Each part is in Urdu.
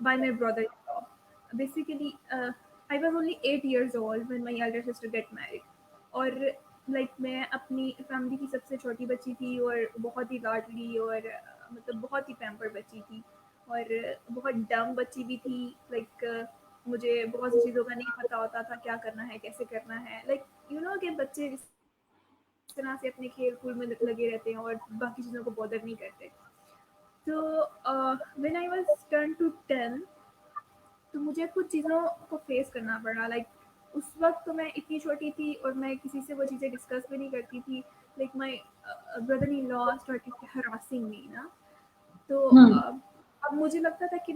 by my brother-in-law. Basically, I was only 8 years old when my elder sister get married. اور لائک میں اپنی فیملی کی سب سے چھوٹی بچی تھی اور بہت ہی لاڈلی اور مطلب بہت ہی پیمپر بچی تھی اور بہت ڈم بچی بھی تھی. لائک مجھے بہت سی چیزوں کا نہیں پتہ ہوتا تھا کیا کرنا ہے کیسے کرنا ہے. لائک یو نو کہ بچے اس طرح سے اپنے کھیل کود میں لگے رہتے ہیں اور باقی چیزوں کو بودر نہیں کرتے. تو when I was turned to 10 تو مجھے کچھ چیزوں کو فیس کرنا پڑا. لائک اس وقت تو میں اتنی چھوٹی تھی اور میں کسی سے وہ چیزیں ڈسکس بھی نہیں کرتی تھی. Like my Brother in law started ہراسنگ می نا. تو اب مجھے لگتا تھا کہ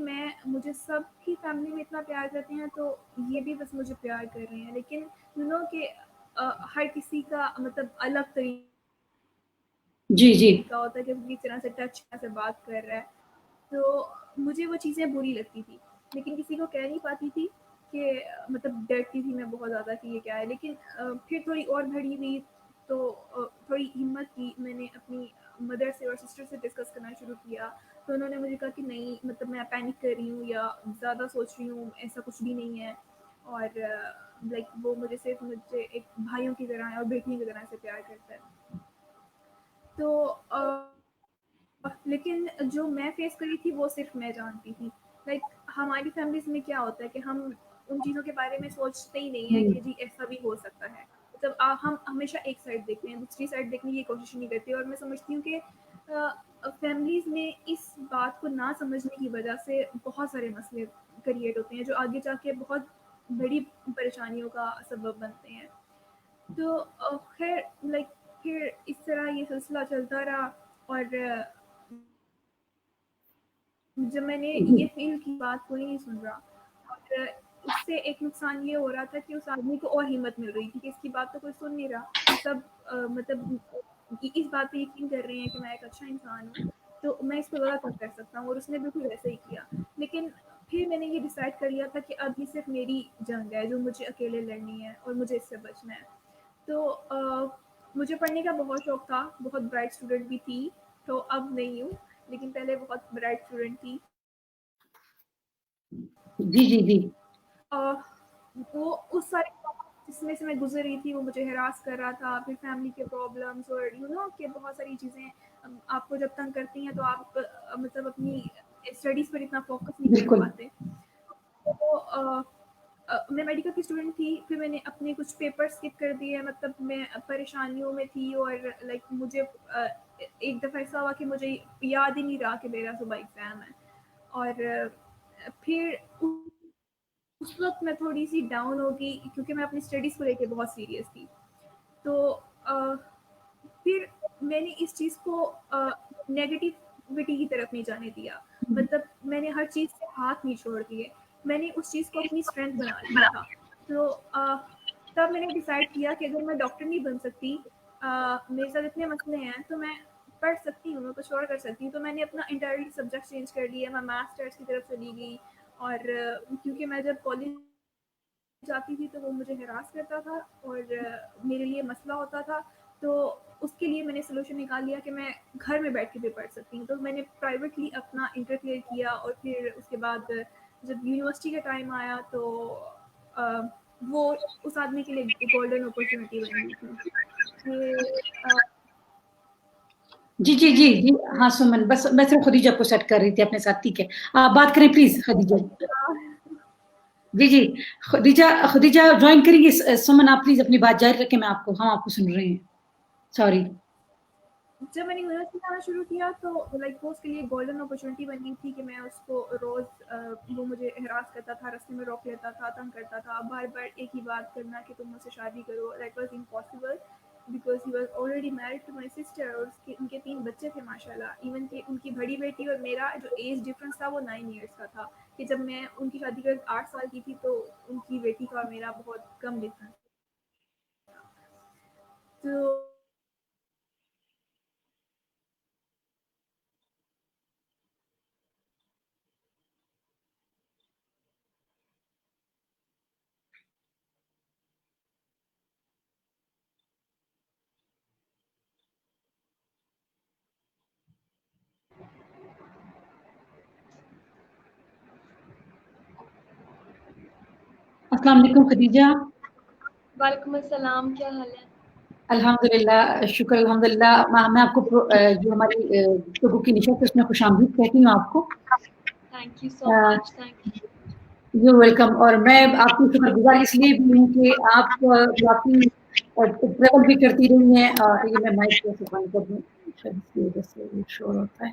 مجھے سب کی فیملی میں اتنا پیار کرتے ہیں تو یہ بھی بس مجھے پیار کر رہے ہیں. لیکن یو نو کہ ہر کسی کا مطلب الگ طریقہ ہوتا ہے کہ کس طرح سے ٹچ سے بات کر رہا ہے. تو مجھے وہ چیزیں بری لگتی تھی لیکن کسی کو کہہ نہیں پاتی تھی کہ مطلب ڈرتی تھی میں بہت زیادہ کہ یہ کیا ہے. لیکن پھر تھوڑی اور بڑی ہوئی تو تھوڑی ہمت کی. میں نے اپنی مدر سے اور سسٹر سے ڈسکس کرنا شروع کیا تو انہوں نے مجھے کہا کہ نہیں مطلب میں پینک کر رہی ہوں یا زیادہ سوچ رہی ہوں, ایسا کچھ بھی نہیں ہے. اور لائک وہ مجھے ایک بھائیوں کی طرح ہے اور بیٹیوں کی طرح سے پیار کرتا ہے. تو لیکن جو میں فیس کری تھی وہ صرف میں جانتی تھی. لائک ہماری فیملیز میں کیا ہوتا ہے کہ ہم ان چیزوں کے بارے میں سوچتے ہی نہیں ہیں کہ جی ایسا بھی ہو سکتا ہے. مطلب ہم ہمیشہ ایک سائڈ دیکھتے ہیں, دوسری سائڈ دیکھنے کی کوشش نہیں کرتے. اور میں سمجھتی ہوں کہ فیملیز میں اس بات کو نہ سمجھنے کی وجہ سے بہت سارے مسئلے کریٹ ہوتے ہیں جو آگے جا کے بہت بڑی پریشانیوں کا سبب بنتے ہیں. تو خیر لائک پھر اس طرح یہ سلسلہ چلتا رہا. اور جب میں نے یہ فیل کی بات کوئی نہیں سن رہا اور اس سے ایک نقصان یہ ہو رہا تھا کہ اس آدمی کو اور ہمت مل رہی تھی کہ اس کی بات تو کوئی سن نہیں رہا. سب مطلب اس بات پہ یقین کر رہے ہیں کہ میں ایک اچھا انسان ہوں تو میں اس کو غلط نہیں کر سکتا ہوں. اور اس نے بالکل ویسا ہی کیا. لیکن پھر میں نے یہ ڈیسائیڈ کر لیا تھا کہ اب یہ صرف میری جنگ ہے جو مجھے اکیلے لڑنی ہے اور مجھے اس سے بچنا ہے. تو مجھے پڑھنے کا بہت شوق تھا, بہت برائٹ اسٹوڈنٹ بھی تھی. تو اب نہیں ہوں لیکن پہلے بہت برائٹ اسٹوڈنٹ تھی. جی وہ اس سارے جس میں سے میں گزر رہی تھی وہ مجھے ہراس کر رہا تھا. پھر فیملی کے پرابلمس اور یو نو کہ بہت ساری چیزیں آپ کو جب تنگ کرتی ہیں تو آپ مطلب اپنی اسٹڈیز پر اتنا فوکس نہیں کر پاتے. تو میں میڈیکل کی اسٹوڈنٹ تھی. پھر میں نے اپنے کچھ پیپر اسکپ کر دیے. مطلب میں پریشانیوں میں تھی اور لائک مجھے ایک دفعہ ایسا ہوا کہ مجھے یاد ہی نہیں رہا کہ میرا صبح ایگزام ہے. اور پھر اس وقت میں تھوڑی سی ڈاؤن ہو گئی کیونکہ میں اپنی اسٹڈیز کو لے کے بہت سیریس تھی. تو پھر میں نے اس چیز کو نیگیٹیوٹی کی طرف نہیں جانے دیا. مطلب میں نے ہر چیز سے ہاتھ نہیں چھوڑ دیے. میں نے اس چیز کو اپنی اسٹرینتھ بنا لیا تھا. تو تب میں نے ڈیسائیڈ کیا کہ اگر میں ڈاکٹر نہیں بن سکتی, میرے ساتھ اتنے مسئلے ہیں تو میں پڑھ سکتی ہوں, میں کچھ اور کر سکتی ہوں. تو میں نے اپنا انٹائرلی سبجیکٹ چینج کر لیا. میں ماسٹرس کی طرف چلی گئی. اور کیونکہ میں جب کالج جاتی تھی تو وہ مجھے ہراس کرتا تھا اور میرے لیے مسئلہ ہوتا تھا. تو اس کے لیے میں نے سولوشن نکال لیا کہ میں گھر میں بیٹھ کے بھی پڑھ سکتی ہوں. تو میں نے پرائیویٹلی اپنا انٹر کلیئر کیا. اور پھر اس کے بعد جب یونیورسٹی کا ٹائم آیا تو وہ اس آدمی کے لیے گولڈن اپرچونیٹی بن گئی تھی. جی ہاں سمن, بس میں صرف خدیجہ کو سیٹ کر رہی تھی اپنے ساتھ. ٹھیک ہے آپ بات کریں پلیز خدیجہ. جی خدیجہ جوائن کریں گے. سمن آپ پلیز اپنی بات جاری رکھیں, ہم آپ کو سن رہے ہیں. سوری. جب میں نے یونیورسٹی جانا شروع کیا تو لائک وہ اس کے لیے گولڈن اپرچونیٹی بن گئی تھی کہ میں اس کو روز وہ مجھے ہراس کرتا تھا, راستے میں روک لیتا تھا, تنگ کرتا تھا. بار بار ایک ہی بات کرنا کہ تم مجھ سے شادی کرو. That was impossible because he was already married to my sister. اور ان کے 3 بچے تھے ماشاء اللہ. ایون کہ ان کی بڑی بیٹی اور میرا جو ایج ڈفرینس تھا وہ 9 ایئرس کا تھا. کہ جب میں ان کی شادی کر 8 سال کی تھی تو ان کی بیٹی کا اور میرا بہت کم ڈفرینس. تو السلام علیکم خدیجہ. وعلیکم السلام, کیا حال ہے؟ الحمدللہ, شکر الحمدللہ. میں آپ کو جو ہماری گفتگو کی نشست ہے اس میں خوش آمدید کہتی ہوں آپ کو. Thank you so much. Thank you. You welcome. اور میں آپ کی شکر گزار اس لیے بھی ہوں کہ آپ واقعی ٹریول بھی کرتی رہی ہیں. اور یہ میں مائک سے بند کر دوں, شاید اس کی وجہ سے شور ہوتا ہے.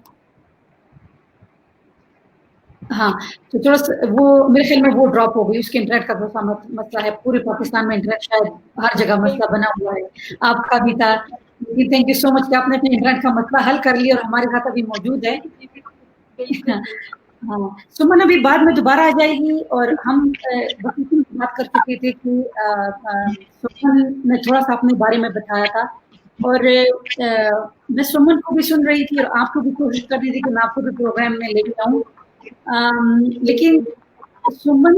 ہاں, تو تھوڑا سا وہ میرے خیال میں وہ ڈراپ ہو گئی, اس کے انٹرنیٹ کا تھوڑا سا مسئلہ ہے. پورے پاکستان میں انٹرنیٹ شاید ہر جگہ مسئلہ بنا ہوا ہے, آپ کا بھی تھا. تھینک یو سو مچ کہ آپ نے اپنے انٹرنیٹ کا مسئلہ حل کر لیا اور ہمارے ساتھ ابھی موجود ہے. ہاں, سمن ابھی بعد میں دوبارہ آ جائے گی. اور ہم بات کر چکے تھے کہ سمن نے تھوڑا سا اپنے بارے میں بتایا تھا, اور میں سمن کو بھی سن رہی تھی اور آپ کو بھی کوشش کر رہی تھی کہ میں آپ کو بھی پروگرام میں لے کے آؤں. لیکن سمن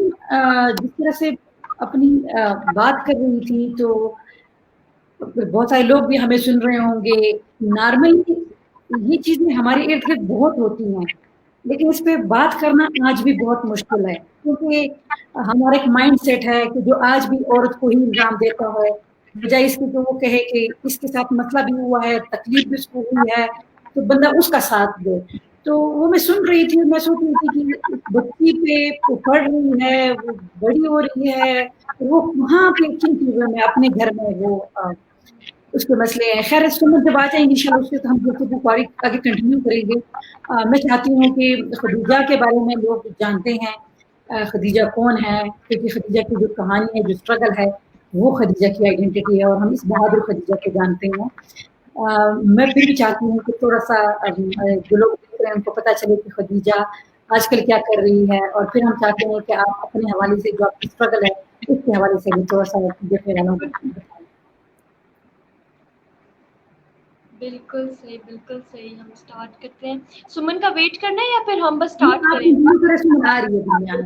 جس طرح سے اپنی بات کر رہی تھی تو بہت سارے لوگ بھی ہمیں سن رہے ہوں گے. نارملی یہ چیزیں ہمارے ارد گرد بہت ہوتی ہیں, لیکن اس پہ بات کرنا آج بھی بہت مشکل ہے, کیونکہ ہمارا ایک مائنڈ سیٹ ہے کہ جو آج بھی عورت کو ہی الزام دیتا ہے, بجائے اس کی تو وہ کہے کہ اس کے ساتھ مسئلہ بھی ہوا ہے, تکلیف بھی اس کو ہوئی ہے, تو بندہ اس کا ساتھ دے. تو وہ میں سن رہی تھی, میں سوچ رہی تھی کہ بچی پہ پڑھ رہی ہے, وہ بڑی ہو رہی ہے, وہ وہاں پہ کن چیزوں میں اپنے گھر میں وہ اس کے مسئلے ہیں. خیر سمجھ جب آ جائیں گے انشاءاللہ اس سے تو ہم گفتگو آگے کنٹینیو کریں گے. میں چاہتی ہوں کہ خدیجہ کے بارے میں لوگ جانتے ہیں, خدیجہ کون ہے, کیونکہ خدیجہ کی جو کہانی ہے, جو اسٹرگل ہے, وہ خدیجہ کی آئیڈینٹی ہے, اور ہم اس بہادر خدیجہ کو جانتے ہیں. میں پھر بھی چاہتی ہوں کہ تھوڑا سا جو لوگ دیکھ رہے ہیں ان کو پتہ چلے کہ خدیجہ آج کل کیا کر رہی ہے, اور پھر ہم چاہتے ہیں کہ آپ اپنے حوالے سے جو آپ کی اسٹرگل ہے اس کے حوالے سے بھی تھوڑا سا دیکھنے والوں کو بتائیں. بالکل صحیح, بالکل صحیح. ہم اسٹارٹ کرتے ہیں. سمن کا ویٹ کرنا ہے یا پھر ہم بس نہیں, اسٹارٹ آپ کریں؟ کی دونوں طرح سے آ رہی ہے دنیا میں.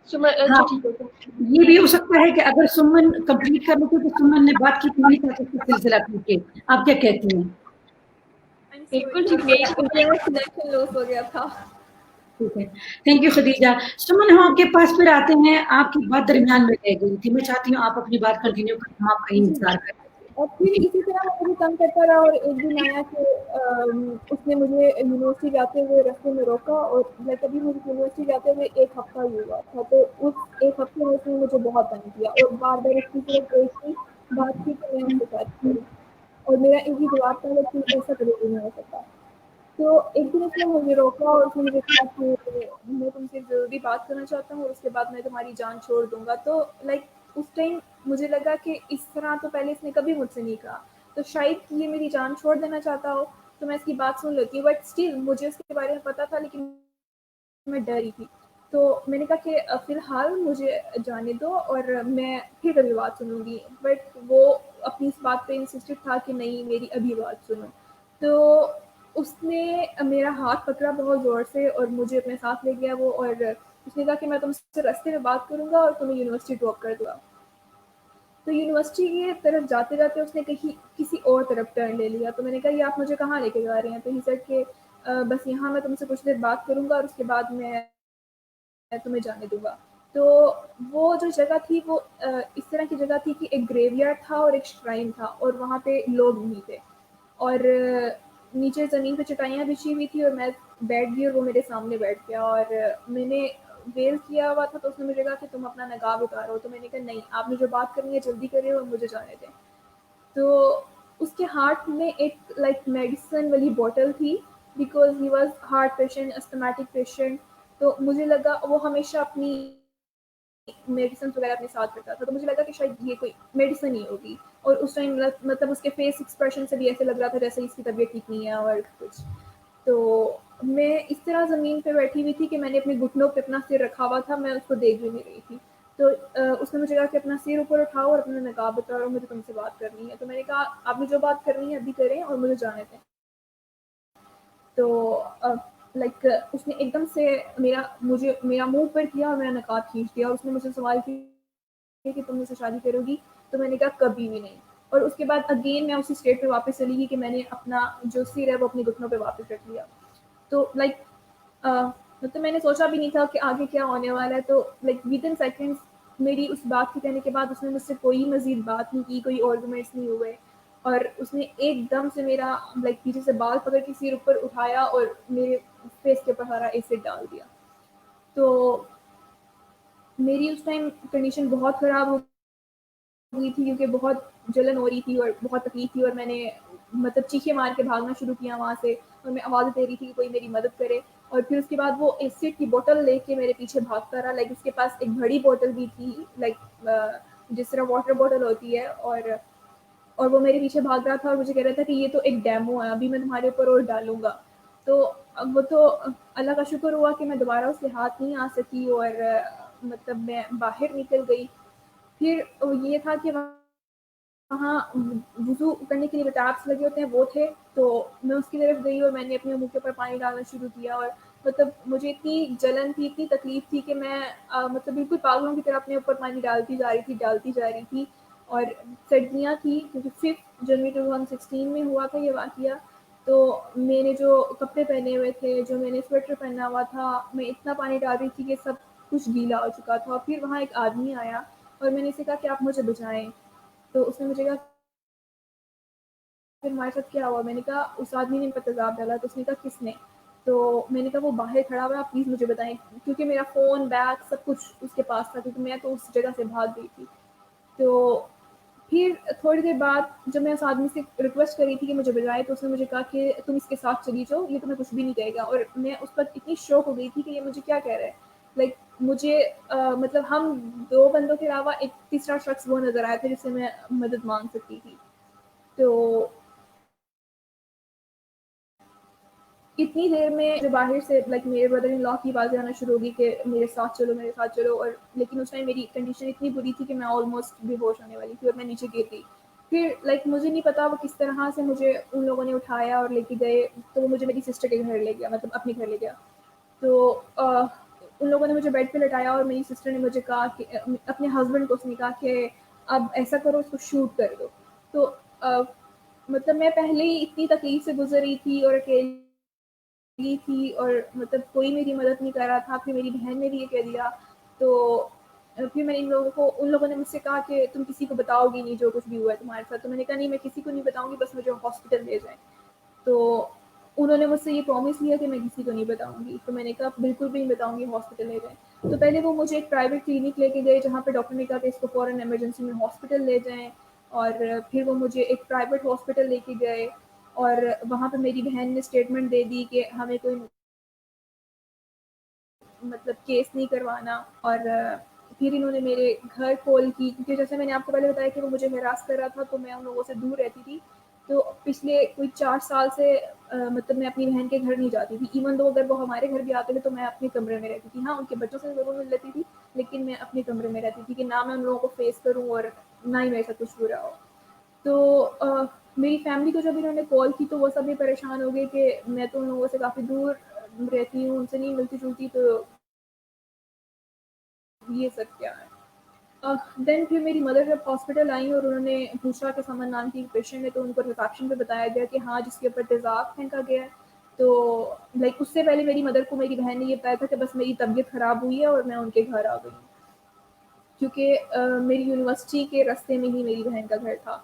سمن ہاں, اچھا ٹھیک ہے. یہ بھی ہو سکتا ہے کہ اگر سمن کمپلیٹ کر لیتے تو سمن نے بات کی تو نہیں تھا تو سلسلہ ٹوٹے. آپ کیا کہتی ہیں؟ بالکل ٹھیک ہے. کنیکشن لاس ہو گیا تھا. ٹھیک ہے, تھینک یو خدیجہ. سمن ہم آپ کے پاس پھر آتے ہیں, آپ کی بات درمیان میں رہ گئی تھی. میں چاہتی ہوں آپ اپنی بات کنٹینیو کریں, ہم آپ کا انتظار کریں. اور پھر اسی طرح وہ مجھے تنگ کرتا رہا, اور ایک دن آیا کہ اس نے مجھے یونیورسٹی جاتے ہوئے رستے میں روکا, اور میں کبھی مجھے یونیورسٹی جاتے ہوئے ایک ہفتہ ہی ہوا تھا. تو اس ایک ہفتے میں اس نے مجھے بہت تنگ کیا, اور بار بار اس کی صرف ایک ہی بات تھی کہ میں اس سے بات کروں, اور میرا ایک ہی جواب تھا کہ ایسا کبھی نہیں ہو سکتا. تو ایک دن اس نے مجھے روکا اور اس نے مجھے کہا کہ میں تم سے ضروری بات کرنا چاہتا ہوں, اور اس کے بعد میں تمہاری جان چھوڑ دوں گا. تو اس ٹائم مجھے لگا کہ اس طرح تو پہلے اس نے کبھی مجھ سے نہیں کہا, تو شاید یہ میری جان چھوڑ دینا چاہتا ہو. تو میں اس کی بات سن لیتی ہوں, بٹ اسٹل مجھے اس کے بارے میں پتا تھا, لیکن میں ڈری تھی. تو میں نے کہا کہ فی الحال مجھے جانے دو اور میں پھر کبھی بات سنوں گی. بٹ وہ اپنی اس بات پہ انسسٹڈ تھا کہ نہیں, میری ابھی بات سنو. تو اس نے میرا ہاتھ پکڑا بہت زور سے اور مجھے اپنے ساتھ لے گیا وہ, اور اس نے کہا کہ میں تم سے رستے میں بات کروں گا اور تمہیں یونیورسٹی ڈراپ کر دوں گا. تو یونیورسٹی کی طرف جاتے جاتے اس نے کسی اور طرف ٹرن لے لیا. تو میں نے کہا یہ آپ مجھے کہاں لے کے جا رہے ہیں؟ تو ہی سیڈ کہ بس یہاں میں تم سے کچھ دیر بات کروں گا اور اس کے بعد میں تمہیں جانے دوں گا. تو وہ جو جگہ تھی وہ اس طرح کی جگہ تھی کہ ایک گریو یارڈ تھا اور ایک شرائن تھا, اور وہاں پہ لوگ نہیں تھے, اور نیچے زمین پہ چٹائیاں بچھی ہوئی تھی, اور میں بیٹھ گئی اور وہ میرے سامنے بیٹھ گیا. اور میں نے ویل کیا ہوا تھا, تو اس نے مجھے کہا کہ تم اپنا نقاب اتارو. تو میں نے کہا نہیں, آپ نے جو بات کرنی ہے جلدی کریں اور مجھے جانے دیں. تو اس کے ہاتھ میں ایک میڈیسن والی بوٹل تھی, because he was heart patient, asthmatic patient. تو مجھے لگا وہ ہمیشہ اپنی میڈیسنس وغیرہ اپنے ساتھ رکھتا تھا, تو مجھے لگا کہ شاید یہ کوئی میڈیسن ہی ہوگی. اور اس ٹائم مطلب اس کے فیس ایکسپریشن سے بھی ایسے لگ رہا تھا جیسے اس کی طبیعت ٹھیک نہیں ہے اور کچھ. تو میں اس طرح زمین پہ بیٹھی ہوئی تھی کہ میں نے اپنے گھٹنوں پہ اپنا سر رکھا ہوا تھا, میں اس کو دیکھ بھی نہیں رہی تھی. تو اس نے مجھے کہا کہ اپنا سر اوپر اٹھاؤ اور اپنا نقاب اتارو, مجھے تم سے بات کرنی ہے. تو میں نے کہا آپ نے جو بات کرنی ہے ابھی کریں اور مجھے جانے دیں. تو اس نے ایک دم سے میرا منہ پر کیا اور میرا نقاب کھینچ دیا, اور اس نے مجھے سوال کیا کہ تم مجھ سے شادی کرو گی؟ تو میں نے کہا کبھی بھی نہیں. اور اس کے بعد اگین میں اسی اسٹیٹ پہ واپس چلی گئی کہ میں نے اپنا جو سر ہے وہ اپنے گھٹنوں پہ واپس رکھ لیا. تو مطلب میں نے سوچا بھی نہیں تھا کہ آگے کیا ہونے والا ہے. تو ود ان سیکنڈس میری اس بات کے کہنے کے بعد اس نے مجھ سے کوئی مزید بات نہیں کی, کوئی آرگومنٹس نہیں ہوئے, اور اس نے ایک دم سے میرا لائک پیچھے سے بال پکڑ کے سر اوپر اٹھایا اور میرے فیس کے اوپر سارا ایسڈ ڈال دیا. تو میری اس ٹائم کنڈیشن بہت خراب ہوئی تھی, کیونکہ بہت جلن ہو رہی تھی اور بہت تکلیف تھی, اور میں نے مطلب چیخے مار کے بھاگنا شروع کیا وہاں سے, اور میں آواز دے رہی تھی کہ کوئی میری مدد کرے. اور پھر اس کے بعد وہ ایسڈ کی بوٹل لے کے میرے پیچھے بھاگتا رہا, لائک اس کے پاس ایک بڑی بوٹل بھی تھی, لائک جس طرح واٹر بوٹل ہوتی ہے, اور وہ میرے پیچھے بھاگ رہا تھا اور مجھے کہہ رہا تھا کہ یہ تو ایک ڈیمو ہے, ابھی میں تمہارے اوپر اور ڈالوں گا. تو وہ تو اللہ کا شکر ہوا کہ میں دوبارہ اس کے ہاتھ نہیں آ سکی, اور مطلب میں باہر نکل گئی. پھر یہ تھا کہ وہاں وضو کرنے کے لیے ٹیپس لگے ہوتے ہیں, وہ تھے, تو میں اس کی طرف گئی اور میں نے اپنے منہ کے اوپر پانی ڈالنا شروع کیا. اور مطلب مجھے اتنی جلن تھی, اتنی تکلیف تھی کہ میں مطلب بالکل پاگلوں کی طرح اپنے اوپر پانی ڈالتی جا رہی تھی. اور سردیاں تھی, کیونکہ 5 جنوری 2016 میں ہوا تھا یہ واقعہ. تو میں نے جو کپڑے پہنے ہوئے تھے, جو میں نے سویٹر پہنا ہوا تھا, میں اتنا پانی ڈال رہی تھی کہ سب کچھ گیلا ہو چکا تھا. پھر وہاں ایک آدمی آیا اور میں نے اسے کہا کہ آپ مجھے بچائیں. تو اس نے مجھے کہا پھر ہمارے ساتھ کیا ہوا. میں نے کہا اس آدمی نے ان پر تیزاب ڈالا. تو اس نے کہا کس نے؟ تو میں نے کہا وہ باہر کھڑا ہوا, آپ پلیز مجھے بتائیں, کیونکہ میرا فون, بیگ, سب کچھ اس کے پاس تھا, کیونکہ میں تو اس جگہ سے بھاگ گئی تھی. تو پھر تھوڑی دیر بعد جب میں اس آدمی سے ریکویسٹ کری تھی کہ مجھے بجائے, تو اس نے مجھے کہا کہ تم اس کے ساتھ چلی جاؤ, یہ تمہیں کچھ بھی نہیں کہے گا. اور میں اس پر اتنی شوق ہو گئی تھی کہ یہ مجھے کیا کہہ رہا ہے. لائک مجھے مطلب ہم 2 بندوں کے علاوہ ایک تیسرا شخص وہ نظر آیا تھا جس سے میں مدد مانگ سکتی تھی. تو اتنی دیر میں جو باہر سے لائک میرے بردر ان لا کی آوازیں آنا شروع ہوگی کہ میرے ساتھ چلو. اور لیکن اس ٹائم میری کنڈیشن اتنی بری تھی کہ میں آلموسٹ بے ہوش ہونے والی تھی, اور میں نیچے گر گئی. پھر لائک مجھے نہیں پتا وہ کس طرح سے مجھے ان لوگوں نے اٹھایا اور لے کے گئے. تو وہ مجھے میری سسٹر کے گھر لے گیا, مطلب اپنے گھر لے گیا. تو ان لوگوں نے مجھے بیڈ پہ لٹایا, اور میری سسٹر نے مجھے کہا کہ اپنے ہسبینڈ کو اس نے کہا کہ اب ایسا کرو, اس کو شوٹ کر دو. تو مطلب میں پہلے ہی اتنی تکلیف سے گزر رہی تھی اور اکیلی تھی, اور مطلب کوئی میری مدد نہیں کر رہا تھا. پھر میری بہن نے بھی یہ کہہ دیا. تو پھر میں ان لوگوں نے مجھ سے کہا کہ تم کسی کو بتاؤ گی نہیں جو کچھ بھی ہوا ہے تمہارے ساتھ. تو میں نے کہا نہیں, میں کسی کو نہیں بتاؤں گی, بس مجھے ہاسپٹل لے جائیں. تو انہوں نے مجھ سے یہ پرومس لیا کہ میں کسی کو نہیں بتاؤں گی. تو میں نے کہا بالکل بھی نہیں بتاؤں گی, ہاسپٹل لے جائیں. تو پہلے وہ مجھے ایک پرائیویٹ کلینک لے کے گئے, جہاں پہ ڈاکٹر نے کہا کہ اس کو فوراً ایمرجنسی میں ہاسپٹل لے جائیں. اور پھر وہ مجھے ایک پرائیویٹ ہاسپٹل لے کے گئے, اور وہاں پہ میری بہن نے اسٹیٹمنٹ دے دی کہ ہمیں کوئی مطلب کیس نہیں کروانا. اور پھر انہوں نے میرے گھر کال کی, کیونکہ جیسے میں نے آپ کو پہلے بتایا کہ وہ مجھے ہراس کر رہا تھا, تو میں ان لوگوں سے دور رہتی تھی. تو پچھلے کوئی 4 سال سے مطلب میں اپنی بہن کے گھر نہیں جاتی تھی. ایون دو اگر وہ ہمارے گھر بھی آتے تھے تو میں اپنے کمرے میں رہتی تھی. ہاں, ان کے بچوں سے ضرور مل لیتی تھی, لیکن میں اپنے کمرے میں رہتی تھی کہ نہ میں ان لوگوں کو فیس کروں اور نہ ہی میرے ساتھ کچھ برا ہو. تو میری فیملی کو جب انہوں نے کال کی تو وہ سب بھی پریشان ہو گئے کہ میں تو ان لوگوں سے کافی دور رہتی ہوں, ان سے نہیں ملتی جلتی, تو یہ سب کیا ہے. دین پھر میری مدر جب ہاسپٹل آئیں اور انہوں نے پوچھا کہ سمن نام کی پیشنٹ ہے, تو ان کو ریسیپشن پہ بتایا گیا کہ ہاں جس کے اوپر تیزاب پھینکا گیا ہے. تو لائک اس سے پہلے میری مدر کو میری بہن نے یہ بتایا تھا کہ بس میری طبیعت خراب ہوئی ہے اور میں ان کے گھر آ گئی ہوں, کیونکہ میری یونیورسٹی کے راستے میں ہی میری بہن کا گھر تھا.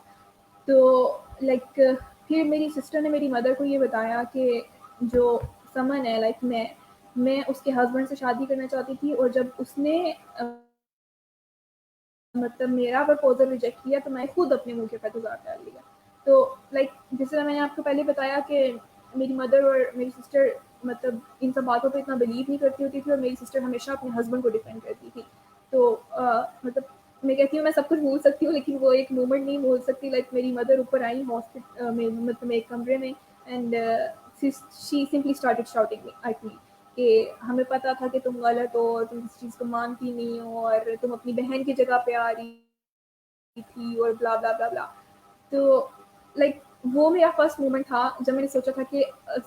تو لائک پھر میری سسٹر نے میری مدر کو یہ بتایا کہ جو سمن ہے, لائک میں اس کے ہسبینڈ سے شادی کرنا چاہتی تھی, اور جب اس نے مطلب میرا پرپوزل ریجیکٹ کیا تو میں خود اپنے منہ کے اوپر تیزاب ڈال لیا. تو لائک جس طرح میں نے آپ کو پہلے بتایا کہ میری مدر اور میری سسٹر مطلب ان سب باتوں پہ اتنا بلیو نہیں کرتی ہوتی تھی, اور میری سسٹر ہمیشہ اپنے ہسبینڈ کو ڈیفینڈ کرتی تھی. تو مطلب میں کہتی ہوں میں سب کچھ بھول سکتی ہوں, لیکن وہ ایک مومنٹ نہیں بھول سکتی. لائک میری مدر اوپر آئی ہاسپٹل میں, مطلب ایک کمرے میں, and she simply started shouting at me کہ ہمیں پتا تھا کہ تم غلط ہو, اور تم کسی چیز کو مانتی نہیں ہو, اور تم اپنی بہن کی جگہ پہ آ رہی تھی, اور بلا بلا بلا بلا. تو لائک وہ میرا فرسٹ مومنٹ تھا جب میں نے سوچا تھا کہ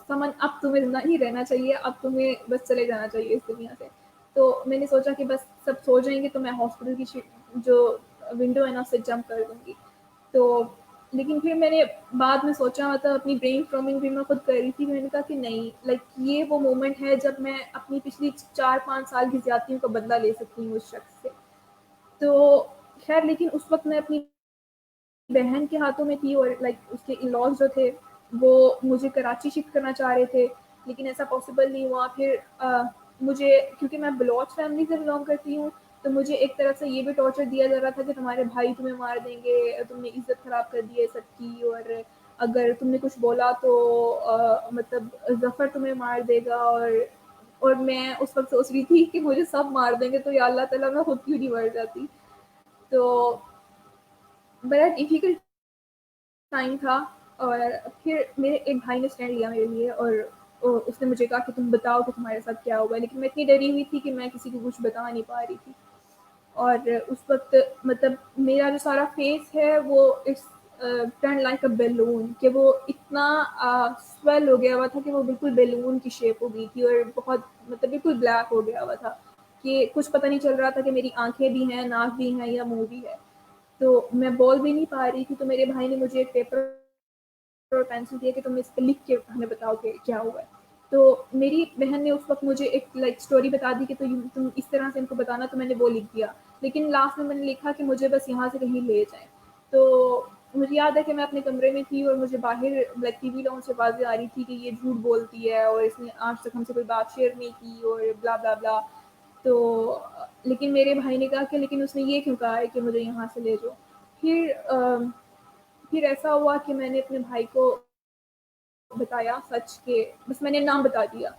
سمن اب تمہیں نہیں رہنا چاہیے, اب تمہیں بس چلے جانا چاہیے اس دنیا سے. تو میں نے سوچا کہ بس سب سو جائیں گے تو میں ہاسپٹل کی جو ونڈو ہے نا اس سے جمپ کر دوں گی. تو لیکن پھر میں نے بعد میں سوچا, مطلب اپنی برین اسٹارمنگ بھی میں خود کر رہی تھی, میں نے کہا کہ نہیں, لائک یہ وہ مومنٹ ہے جب میں اپنی پچھلی 4-5 سال کی زیادتیوں کا بدلہ لے سکتی ہوں اس شخص سے. تو خیر لیکن اس وقت میں اپنی بہن کے ہاتھوں میں تھی، اور لائک اس کے ان لاز جو تھے وہ مجھے کراچی شفٹ کرنا چاہ رہے تھے، لیکن ایسا پاسبل نہیں ہوا. پھر مجھے کیونکہ میں بلوچ فیملی سے بلانگ کرتی ہوں تو مجھے ایک طرف سے یہ بھی ٹارچر دیا جا رہا تھا کہ تمہارے بھائی تمہیں مار دیں گے، تم نے عزت خراب کر دی ہے سب کی، اور اگر تم نے کچھ بولا تو مطلب ظفر تمہیں مار دے گا. اور میں اس وقت سوچ رہی تھی کہ مجھے سب مار دیں گے تو یا اللہ تعالیٰ میں خود کیوں نہیں مر جاتی. تو بڑا ڈیفیکلٹ ٹائم تھا. اور پھر میرے ایک بھائی نے اسٹینڈ لیا میرے لیے، اور اس نے مجھے کہا کہ تم بتاؤ کہ تمہارے ساتھ کیا ہوا ہے، لیکن میں اتنی ڈری ہوئی تھی کہ میں کسی کو کچھ بتا نہیں پا رہی تھی. اور اس وقت مطلب میرا جو سارا فیس ہے وہ ٹرن لائک اے بیلون، کہ وہ اتنا سویل ہو گیا ہوا تھا کہ وہ بالکل بیلون کی شیپ ہو گئی تھی، اور بہت مطلب بالکل بلیک ہو گیا ہوا تھا کہ کچھ پتہ نہیں چل رہا تھا کہ میری آنکھیں بھی ہیں، ناک بھی ہیں یا منہ بھی ہے. تو میں بول بھی نہیں پا رہی تھی. تو میرے بھائی نے مجھے ایک پیپر اور پینسل دیا کہ تم اس پہ لکھ کے ہمیں بتاؤ کہ کیا ہوا ہے. تو میری بہن نے اس وقت مجھے ایک لائک اسٹوری بتا دی کہ تم اس طرح سے ان کو بتانا، تو میں نے وہ لکھ دیا. لیکن لاسٹ میں نے لکھا کہ مجھے بس یہاں سے کہیں لے جائیں. تو مجھے یاد ہے کہ میں اپنے کمرے میں تھی اور مجھے باہر لائک ٹی وی لانگ سے باتیں آ رہی تھی کہ یہ جھوٹ بولتی ہے اور اس نے آج تک ہم سے کوئی بات شیئر نہیں کی اور بلا بلا بلا. تو لیکن میرے بھائی نے کہا کہ لیکن اس نے یہ کیوں کہا ہے کہ مجھے یہاں سے لے جاؤ. پھر ایسا ہوا کہ میں نے اپنے بھائی کو بتایا سچ، کے بس میں نے نام بتا دیا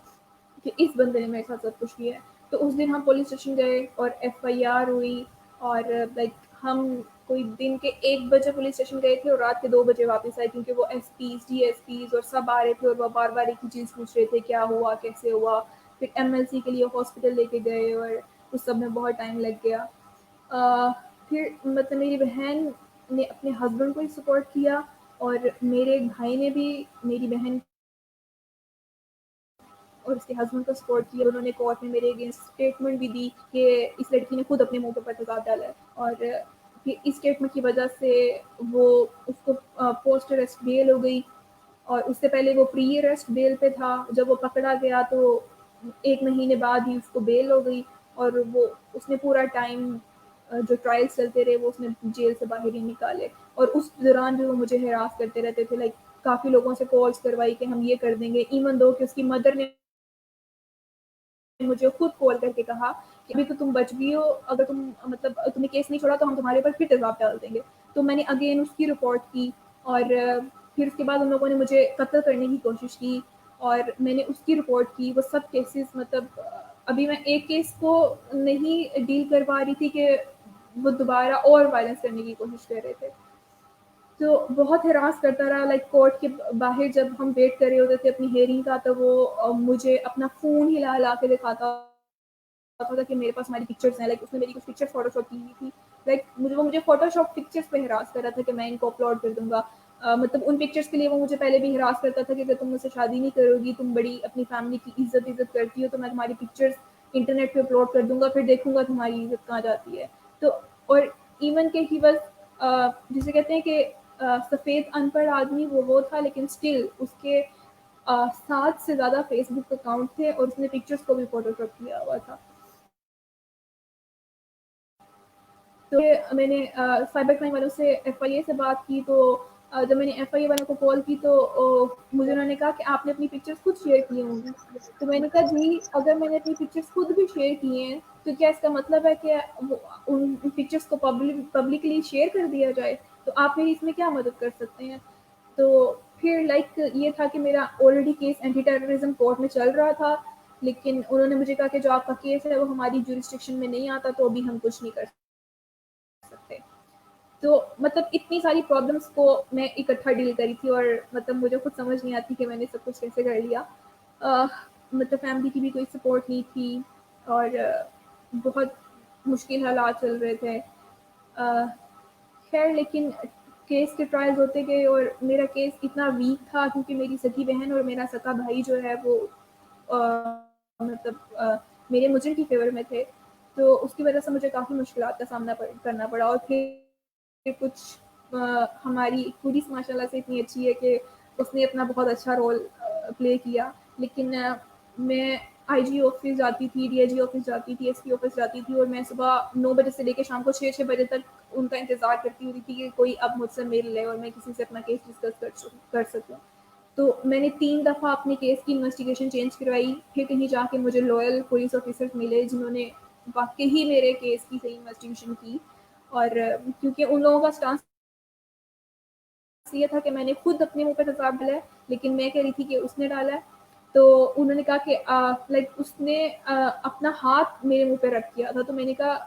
کہ اس بندے نے میرے ساتھ سب کچھ کیا ہے. تو اس دن ہم پولیس اسٹیشن گئے اور ایف آئی آر ہوئی، اور لائک ہم کوئی دن کے 1 بجے پولیس اسٹیشن گئے تھے اور رات کے 2 بجے واپس آئے، کیونکہ وہ S Ps D S Ps اور سب آ رہے تھے اور وہ بار بار ایک ہی چیز پوچھ رہے تھے کیا ہوا کیسے ہوا. پھر ایم ایل سی کے لیے ہاسپٹل لے کے گئے اور اس سب میں بہت ٹائم لگ گیا. پھر مطلب میری بہن نے اپنے ہسبینڈ کو ہی سپورٹ کیا، اور میرے بھائی نے بھی میری بہن اور اس کے ہسبینڈ کو سپورٹ کیا. انہوں نے کورٹ میں میرے اگینسٹ اسٹیٹمنٹ بھی دی کہ اس لڑکی نے خود اپنے منہ پر تیزاب ڈالا ہے. اور پھر اس اسٹیٹمنٹ کی وجہ سے وہ اس کو پوسٹ اریسٹ بیل ہو گئی، اور اس سے پہلے وہ پری اریسٹ بیل پہ تھا. جب وہ پکڑا گیا تو 1 مہینے بعد ہی اس کو بیل ہو گئی، اور وہ اس نے پورا ٹائم جو ٹرائل چلتے رہے وہ اس نے جیل سے باہر ہی نکالے. اور اس دوران بھی وہ مجھے ہراس کرتے رہتے تھے، لائک کافی لوگوں سے کالس کروائی کہ ہم یہ کر دیں گے، ایون دو کہ اس کی مدر نے مجھے خود کال کر کے کہا کہ ابھی تو تم بچ گئی ہو، اگر تم مطلب تمہیں کیس نہیں چھوڑا تو ہم تمہارے اوپر پھر تیزاب ڈال دیں گے. تو میں نے اگین اس کی رپورٹ کی، اور پھر اس کے بعد ان لوگوں نے مجھے قتل کرنے کی کوشش کی، اور میں نے اس کی رپورٹ کی. وہ سب کیسز مطلب ابھی میں ایک کیس کو نہیں ڈیل کر پا رہی تھی کہ وہ دوبارہ اور وائلنس کرنے کی کوشش کر رہے تھے. تو بہت ہراس کرتا رہا. لائک کورٹ کے باہر جب ہم ویٹ کر رہے ہوتے تھے اپنی ہیئرنگ کا تو وہ مجھے اپنا فون ہلا ہلا کے دکھاتا تھا کہ میرے پاس ہماری پکچرز ہیں. لائک اس نے میری کچھ پکچر فوٹو شاپ کی ہوئی تھی. لائک مجھے فوٹو شاپ پکچرز پہ ہراس کر رہا تھا کہ میں ان کو اپلوڈ کر دوں گا. مطلب ان پکچرز کے لیے وہ مجھے پہلے بھی ہراس کرتا تھا کہ اگر تم مجھ سے شادی نہیں کرو گی، تم بڑی اپنی فیملی کی عزت کرتی ہو، تو میں تمہاری پکچرز انٹرنیٹ پہ اپلوڈ کر دوں گا، پھر دیکھوں گا تمہاری عزت کہاں جاتی ہے. تو اور ایون کہ ہی واز جسے کہتے ہیں کہ سفید ان پڑھ آدمی وہ تھا، لیکن اسٹل اس کے 7 سے زیادہ فیس بک اکاؤنٹ تھے اور اس نے پکچرز کو بھی فوٹو شاپ کیا ہوا تھا. تو میں نے سائبر کرائم والوں سے ایف آئی اے سے بات کی. تو جب میں نے ایف آئی اے والوں کو کال کی تو مجھے انہوں نے کہا کہ آپ نے اپنی پکچرز خود شیئر کی ہوں گی. تو میں نے کہا جی اگر میں نے اپنی پکچرز خود بھی شیئر کی ہیں تو کیا اس کا مطلب ہے کہ ان پکچرز کو پبلکلی شیئر کر دیا جائے؟ تو آپ میری اس میں کیا مدد کر سکتے ہیں؟ تو پھر لائک یہ تھا کہ میرا already case anti terrorism court میں چل رہا تھا، لیکن انہوں نے مجھے کہا کہ جو آپ کا کیس ہے وہ ہماری جورسڈکشن میں نہیں آتا، تو ابھی ہم کچھ نہیں کر سکتے. تو مطلب اتنی ساری پرابلمس کو میں اکٹھا ڈیل کری تھی، اور مطلب مجھے خود سمجھ نہیں آتی کہ میں نے سب کچھ کیسے کر لیا. مطلب فیملی کی بھی کوئی سپورٹ نہیں تھی اور بہت مشکل حالات چل رہے تھے. خیر لیکن کیس کے ٹرائلز ہوتے گئے اور میرا کیس اتنا ویک تھا کیونکہ میری سکی بہن اور میرا سکا بھائی جو ہے وہ مطلب میرے مجرم کی فیور میں تھے. تو اس کی وجہ سے مجھے کافی مشکلات کا سامنا کرنا پڑا. اور پھر کچھ ہماری پولیس ماشاء اللہ سے اتنی اچھی ہے کہ اس نے اپنا بہت اچھا رول پلے کیا، لیکن میں آئی جی آفس جاتی تھی, ڈی آئی جی آفس جاتی تھی, ایس پی آفس جاتی تھی, اور میں صبح 9 بجے سے لے کے شام کو 6 بجے تک ان کا انتظار کرتی ہوتی تھی کہ کوئی اب مجھ سے مل لے اور میں کسی سے اپنا کیس ڈسکس کر سکوں. تو میں نے 3 دفعہ اپنے کیس کی انویسٹیگیشن چینج کروائی, پھر کہیں جا کے مجھے لوئل پولیس آفیسر ملے جنہوں نے واقعی میرے کیس کی صحیح انویسٹیگیشن کی. اور کیونکہ ان لوگوں کا اسٹانس یہ تھا کہ میں نے خود اپنے منہ پہ تیزاب ڈالا ہے, لیکن میں کہہ رہی تھی کہ اس نے ڈالا ہے. تو انہوں نے کہا کہ لائک اس نے اپنا ہاتھ میرے منہ پہ رکھ کیا تھا. تو میں نے کہا,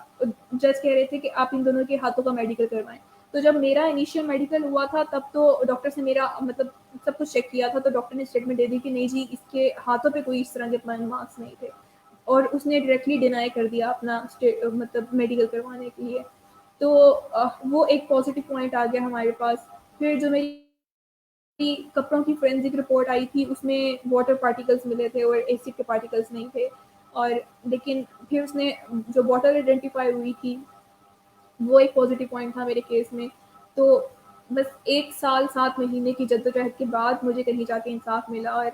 جج کہہ رہے تھے کہ آپ ان دونوں کے ہاتھوں کا میڈیکل کروائیں. تو جب میرا انیشیل میڈیکل ہوا تھا تب تو ڈاکٹر سے میرا مطلب سب کچھ چیک کیا تھا, تو ڈاکٹر نے اسٹیٹمنٹ دے دی کہ نہیں جی اس کے ہاتھوں پہ کوئی اس طرح کے اپلائنگ مارکس نہیں تھے, اور اس نے ڈائریکٹلی ڈینائی کر دیا اپنا مطلب میڈیکل کروانے کے لیے. تو وہ ایک پازیٹیو پوائنٹ آ گیا ہمارے پاس. پھر جو میری کپڑوں کی فورینزک رپورٹ آئی تھی اس میں واٹر پارٹیکلس ملے تھے اور ایسڈ کے پارٹیکلس نہیں تھے. اور لیکن پھر اس نے جو باٹل آئیڈینٹیفائی ہوئی تھی وہ ایک پازیٹیو پوائنٹ تھا میرے کیس میں. تو بس 1 سال 7 مہینے کی جدوجہد کے بعد مجھے کہیں جا کے انصاف ملا. اور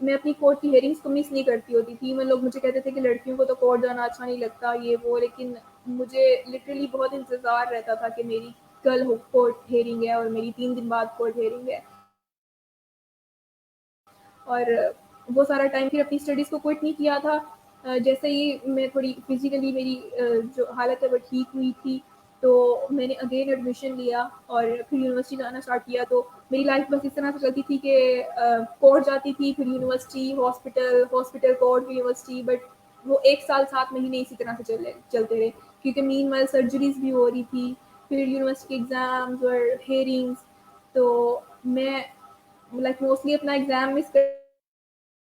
میں اپنی کورٹ کی ہیئرنگس کو مس نہیں کرتی ہوتی تھی. میں لوگ مجھے کہتے تھے کہ لڑکیوں کو تو کورٹ جانا اچھا نہیں لگتا یہ وہ, لیکن مجھے لٹرلی بہت انتظار رہتا تھا کہ میری کل کورٹ ہیئرنگ ہے اور میری 3 دن بعد کورٹ ہیئرنگ ہے. اور وہ سارا ٹائم پھر اپنی اسٹڈیز کو کوئٹ نہیں کیا تھا. جیسے ہی میں تھوڑی فزیکلی میری جو حالت ہے وہ ٹھیک ہوئی تھی تو میں نے اگین ایڈمیشن لیا اور پھر یونیورسٹی جانا اسٹارٹ کیا. تو میری لائف بس اس طرح سے چلتی تھی کہ کورٹ جاتی تھی, پھر university, hospital court university. But وہ 1 سال 7 مہینے اسی طرح سے چلتے رہے, کیونکہ مین وائل سرجریز بھی ہو رہی تھی, پھر یونیورسٹی ایگزامز اور ہیئرنگس. تو میں لائک موسٹلی اپنا ایگزام مس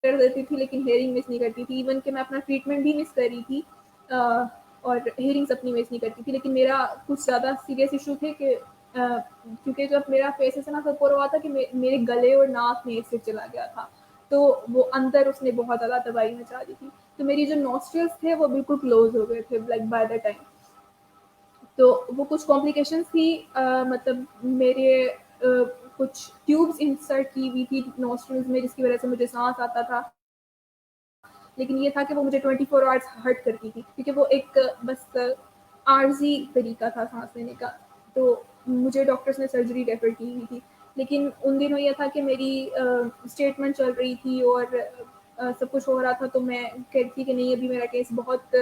کر دیتی تھی لیکن ہیئرنگ مس نہیں کرتی تھی. ایون کہ میں اپنا ٹریٹمنٹ بھی مس کر رہی تھی اور ہیئرنگس اپنی مس نہیں کرتی تھی. لیکن میرا کچھ زیادہ سیریس ایشو تھے کہ کیونکہ جب میرا فیس اتنا سب ہوا تھا کہ میرے گلے اور ناک میں ایسڈ چلا گیا تھا, تو وہ اندر اس نے بہت زیادہ تباہی مچا دی تھی. تو میری جو نوسٹرلس تھے وہ بالکل کلوز ہو گئے تھے لائک بائی دا ٹائم. تو وہ کچھ کمپلیکیشنس تھی, مطلب میرے کچھ ٹیوبس انسرٹ کی ہوئی تھی نوسٹرلز میں جس کی وجہ سے مجھے سانس آتا تھا. لیکن یہ تھا کہ وہ مجھے 24 آورس ہرٹ کرتی تھی کیونکہ وہ ایک بس عارضی طریقہ تھا سانس لینے کا. تو مجھے ڈاکٹرس نے سرجری ریفر کی ہوئی تھی. لیکن ان دنوں یہ تھا کہ میری اسٹیٹمنٹ چل رہی تھی اور سب کچھ ہو رہا تھا, تو میں کہتی تھی کہ نہیں ابھی میرا کیس بہت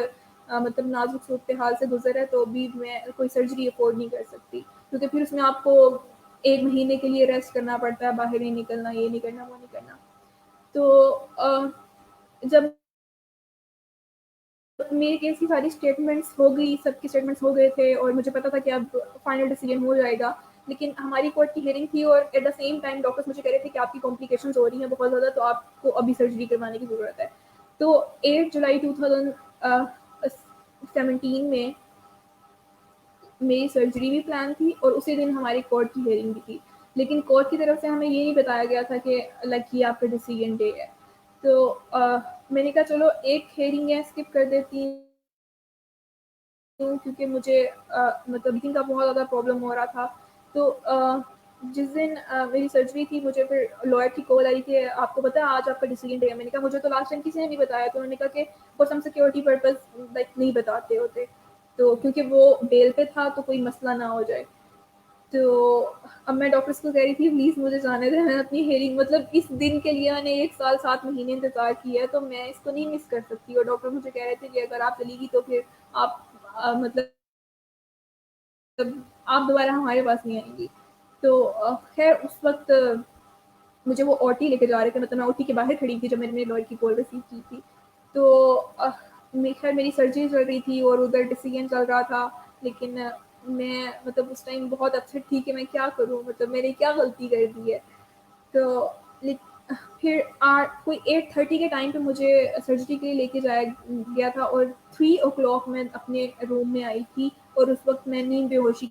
مطلب نازک صورتحال سے گزر ہے, تو ابھی میں کوئی سرجری افورڈ نہیں کر سکتی, کیونکہ پھر اس میں آپ کو 1 مہینے کے لیے ریسٹ کرنا پڑتا ہے, باہر نہیں نکلنا, یہ نہیں کرنا, وہ نہیں کرنا. تو جب میرے کیس کی ساری اسٹیٹمنٹس ہو گئی, سب کی اسٹیٹمنٹس ہو گئے تھے اور مجھے پتا تھا کہ اب فائنل ڈیسیجن ہو جائے گا. لیکن ہماری کورٹ کی ہیئرنگ تھی اور at the same time doctors مجھے کہہ رہے تھے کہ آپ کی کمپلیکیشنز ہو رہی ہیں بہت زیادہ, تو آپ کو ابھی سرجری کروانے کی ضرورت ہے. تو 8 جولائی 2017 میں میری سرجری بھی پلان تھی اور اسی دن ہماری کورٹ کی ہیئرنگ بھی تھی. لیکن کورٹ کی طرف سے ہمیں یہ نہیں بتایا گیا تھا کہ لائک یہ آپ کا ڈیسیجن ڈے ہے. تو میں نے کہا چلو ایک ہیئرنگ ہے اسکپ کر دیتی ہوں, کیونکہ مجھے مطلب بیکنگ کا بہت زیادہ پرابلم ہو رہا تھا. تو جس دن میری سرجری تھی مجھے پھر لائر کی کال آئی کہ آپ کو پتا ہے آج آپ کا ڈیسیجن ڈے ہے. میں نے کہا مجھے تو لاسٹ ٹائم کسی نے نہیں بتایا. تو انہوں نے کہا کہ for some security purpose like نہیں بتاتے ہوتے, تو کیونکہ وہ بیل پہ تھا تو کوئی مسئلہ نہ ہو جائے. تو اب میں ڈاکٹرس کو کہہ رہی تھی پلیز مجھے جانے دیں, میں اپنی ہیئرنگ مطلب اس دن کے لیے میں نے 1 سال 7 مہینے انتظار کیا ہے, تو میں اس کو نہیں مس کر سکتی. اور ڈاکٹر مجھے کہہ رہے تھے کہ اگر آپ چلی گی تو پھر آپ مطلب آپ دوبارہ ہمارے پاس نہیں آئیں گی. تو خیر اس وقت مجھے وہ اوٹی لے کے جا رہے تھے, مطلب میں اوٹی کے باہر کھڑی تھی جب میں نے لائر کی کال ریسیو کی تھی. تو خیر میری سرجری چل رہی تھی اور ادھر ڈیسیجن چل رہا تھا. لیکن میں مطلب اس ٹائم بہت اپسیٹ تھی کہ میں کیا کروں, مطلب میں نے کیا غلطی کر دی ہے. تو پھر کوئی 8:30 کے ٹائم پہ مجھے سرجری کے لیے لے کے جایا گیا تھا اور 3 o'clock میں اپنے روم میں آئی تھی اور اس وقت میں نیند بے ہوشی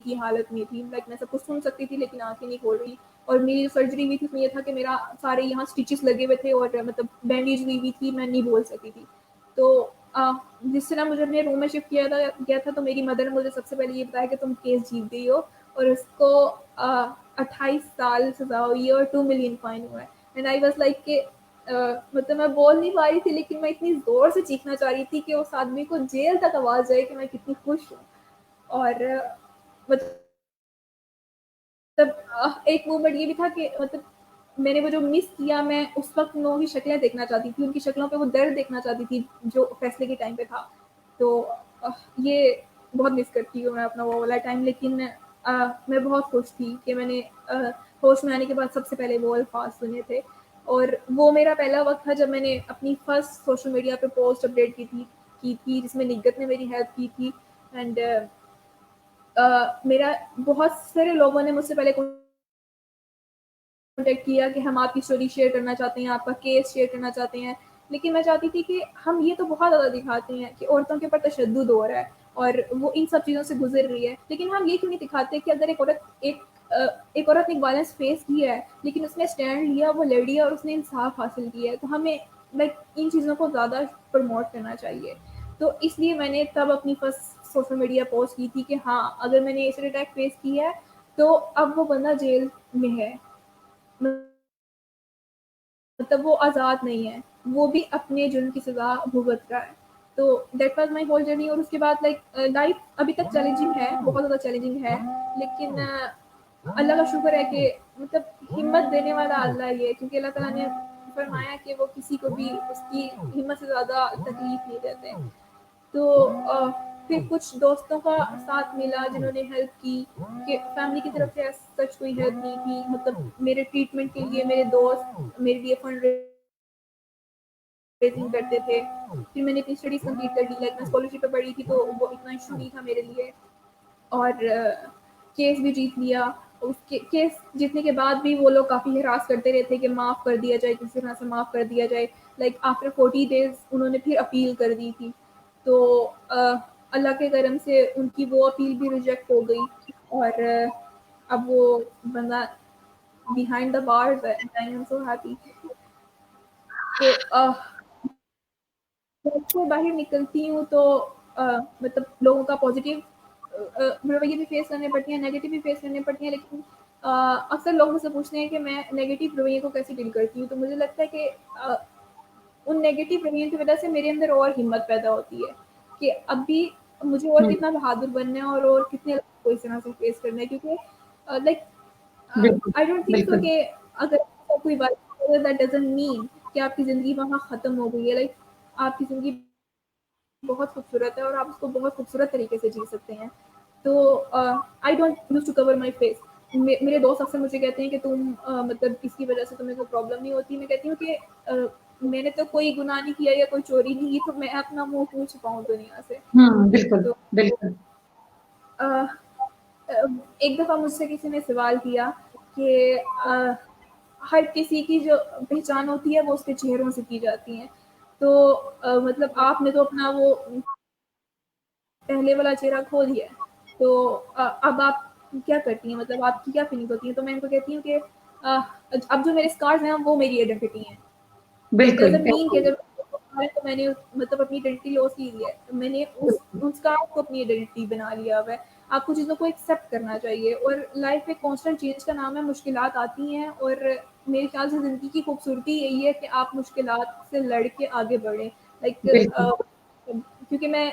کی حالت میں تھی. لائک میں سب کچھ سن سکتی تھی لیکن آنکھیں نہیں کھول رہی. اور میری جو سرجری ہوئی تھی اس میں یہ تھا کہ میرا سارے یہاں اسٹیچز لگے ہوئے تھے اور مطلب بینڈیج ہوئی تھی, میں نہیں بول سکتی تھی. تو جس طرح مجھے اپنے روم میں شفٹ کیا تھا تو میری مدر نے مجھے سب سے پہلے یہ بتایا کہ تم کیس جیت گئی ہو اور اس کو 28 سال سزا ہوئی ہے اور 2 ملین فائن ہوا ہے. اینڈ آئی واز لائک کہ مطلب میں بول نہیں پا رہی تھی لیکن میں اتنی زور سے چیخنا چاہ رہی تھی کہ اس آدمی کو جیل تک آواز جائے کہ میں کتنی خوش ہوں. اور مطلب ایک مومنٹ یہ بھی تھا کہ مطلب میں نے وہ جو مس کیا، میں اس وقت ان لوگوں کی شکلیں دیکھنا چاہتی تھی، ان کی شکلوں پہ وہ درد دیکھنا چاہتی تھی جو فیصلے کے ٹائم پہ تھا. تو یہ بہت مس کرتی ہوں میں اپنا وہ والا ٹائم. لیکن میں بہت خوش تھی کہ میں نے ہوش میں آنے کے بعد سب سے پہلے وہ الفاظ سنے تھے. اور وہ میرا پہلا وقت تھا جب میں نے اپنی فرسٹ سوشل میڈیا پہ پوسٹ اپڈیٹ کی تھی جس میں نگت نے میری ہیلپ کی تھی. اینڈ میرا بہت سارے لوگوں نے مجھ سے پہلے کانٹیکٹ کیا کہ ہم آپ کی اسٹوری شیئر کرنا چاہتے ہیں، آپ کا کیس شیئر کرنا چاہتے ہیں. لیکن میں چاہتی تھی کہ ہم یہ تو بہت زیادہ دکھاتے ہیں کہ عورتوں کے اوپر تشدد ہو رہا ہے اور وہ ان سب چیزوں سے گزر رہی ہے، لیکن ہم یہ کیوں نہیں دکھاتے کہ اگر ایک عورت نے وائلنس فیس کیا ہے لیکن اس نے اسٹینڈ لیا، وہ لڑی ہے اور اس نے انصاف حاصل کیا ہے، تو ہمیں ان چیزوں کو زیادہ پروموٹ کرنا چاہیے. تو اس لیے میں نے تب اپنی فرسٹ سوشل میڈیا پوسٹ کی تھی کہ ہاں اگر میں نے ایسے اٹیک فیس کیا ہے تو اب وہ بندہ جیل میں ہے، مطلب وہ آزاد نہیں ہے، وہ بھی اپنے جرم کی سزا بھگت رہا ہے. تو that was my whole journey. اور اس کے بعد لائف ابھی تک چیلنجنگ ہے، بہت زیادہ چیلنجنگ ہے، لیکن اللہ کا شکر ہے کہ مطلب ہمت دینے والا اللہ ہی ہے، کیونکہ اللہ تعالیٰ نے فرمایا کہ وہ کسی کو بھی اس کی ہمت سے زیادہ تکلیف نہیں دیتے. تو پھر کچھ دوستوں کا ساتھ ملا جنہوں نے ہیلپ کی، کہ فیملی کی طرف سے سچ کوئی ہیلپ نہیں کی. مطلب میرے ٹریٹمنٹ کے لیے میرے دوست میرے لیے فنڈ ریزنگ کرتے تھے. پھر میں نے اپنی اسٹڈیز کمپلیٹ کر لی، میں اسکالرشپ پہ پڑھی تھی تو وہ اتنا ایشو نہیں تھا میرے لیے. اور کیس بھی جیت لیا. اس کیس جیتنے کے بعد بھی وہ لوگ کافی ہراس کرتے رہتے کہ معاف کر دیا جائے، کسی طرح سے معاف کر دیا جائے. آفٹر 40 days انہوں نے پھر اپیل کر دی تھی، تو اللہ کے کرم سے ان کی وہ اپیل بھی ریجیکٹ ہو گئی اور اب وہ بندہ بیہائنڈ دا بارز ہے. I am so happy. تو سے باہر نکلتی ہوں تو مطلب لوگوں کا پازیٹیو رویے بھی فیس کرنے پڑتی ہیں، نیگیٹو بھی فیس کرنے پڑتی ہیں. لیکن اکثر لوگ مجھ سے پوچھتے ہیں کہ میں نیگیٹو رویے کو کیسے ڈیل کرتی ہوں. تو مجھے لگتا ہے کہ ان نیگیٹو رویوں کی وجہ سے میرے اندر اور ہمت پیدا ہوتی ہے کہ اب بھی مجھے اور کتنا بہادر بننا ہے اور کتنے کو اس طرح سے فیس کرنا ہے. کیونکہ آئی ڈونٹ تھنک سو کہ اگر کوئی بات دیٹ ڈزنٹ مین کہ آپ کی زندگی وہاں ختم ہو گئی ہے. آپ کی زندگی بہت خوبصورت ہے اور آپ اس کو بہت خوبصورت طریقے سے جی سکتے ہیں. تو I don't use to cover my face. میرے دوست اکثر مجھے کہتے ہیں کہ تم مطلب اس کی وجہ سے تمہیں کوئی پرابلم نہیں ہوتی. میں کہتی ہوں کہ میں نے تو کوئی گناہ نہیں کیا یا کوئی چوری نہیں کی، تو میں اپنا منہ کیوں چھپاؤں دنیا سے. بالکل بالکل. ایک دفعہ مجھ سے کسی نے سوال کیا کہ ہر کسی کی جو پہچان ہوتی ہے وہ اس کے چہروں سے کی جاتی ہیں. تو مطلب آپ نے تو اپنا وہ پہلے والا چہرہ کھو دیا ہے، تو اب آپ کیا کرتی ہیں، مطلب آپ کی کیا فیلنگ ہوتی ہے. تو میں ان کو کہتی ہوں کہ اب جو میرے اسکارز ہیں وہ میری آئیڈینٹی ہیں. بالکل مین کہ اگر تو میں نے مطلب اپنی آئیڈینٹی لوس کی ہے، میں نے اس اسکار کو اپنی آئیڈینٹی بنا لیا ہوا ہے. آپ کو چیزوں کو ایکسیپٹ کرنا چاہیے. اور لائف میں کانسٹنٹ چینج کا نام ہے، مشکلات آتی ہیں، اور میرے خیال سے زندگی کی خوبصورتی یہی ہے کہ آپ مشکلات سے لڑ کے آگے بڑھیں. کیونکہ میں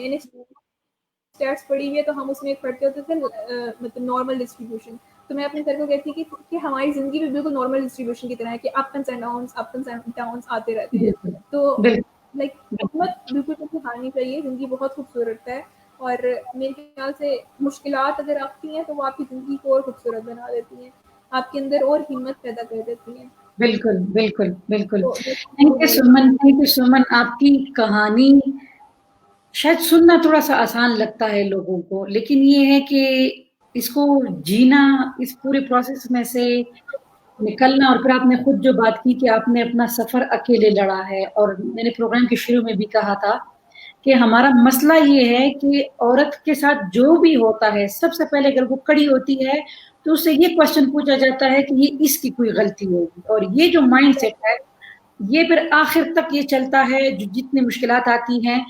نے اسٹیٹس پڑھی ہوئی ہے تو ہم اس میں پڑھتے ہوتے تھے مطلب نارمل ڈسٹریبیوشن. تو میں اپنے سر کو کہتی کہ ہماری زندگی بھی بالکل نارمل ڈسٹریبیوشن کی طرح ہے کہ اپ اینڈ ڈاؤنس آتے رہتے ہیں. تو ہمت بالکل ہارنی چاہیے. زندگی بہت خوبصورت ہے اور میرے خیال سے مشکلات اگر آتی ہیں تو وہ آپ کی زندگی کو اور خوبصورت بنا دیتی ہیں، آپ کے اندر اور ہمت پیدا کر دیتی ہیں. بالکل بالکل بالکل. تھینک یو سمن. آپ کی کہانی شاید سننا تھوڑا سا آسان لگتا ہے لوگوں کو، لیکن یہ ہے کہ اس کو جینا، اس پورے پروسیس میں سے نکلنا. اور پھر آپ نے خود جو بات کی کہ آپ نے اپنا سفر اکیلے لڑا ہے، اور میں نے پروگرام کے شروع میں بھی کہا تھا کہ ہمارا مسئلہ یہ ہے کہ عورت کے ساتھ جو بھی ہوتا ہے سب سے پہلے اگر وہ کڑی ہوتی ہے تو اس سے یہ کوشچن پوچھا جاتا ہے کہ یہ اس کی کوئی غلطی ہوگی. اور یہ جو مائنڈ سیٹ ہے یہ پھر آخر تک یہ چلتا ہے. جتنی مشکلات آتی ہیں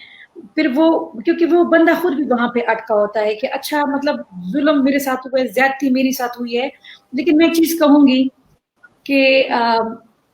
پھر وہ، کیونکہ وہ بندہ خود بھی وہاں پہ اٹکا ہوتا ہے کہ اچھا مطلب ظلم میرے ساتھ ہوا ہے، زیادتی میری ساتھ ہوئی ہے. لیکن میں ایک چیز کہوں گی کہ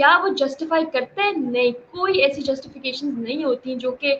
کیا وہ جسٹیفائی کرتے ہیں؟ نہیں، کوئی ایسی جسٹیفیکیشنز نہیں ہوتی جو کہ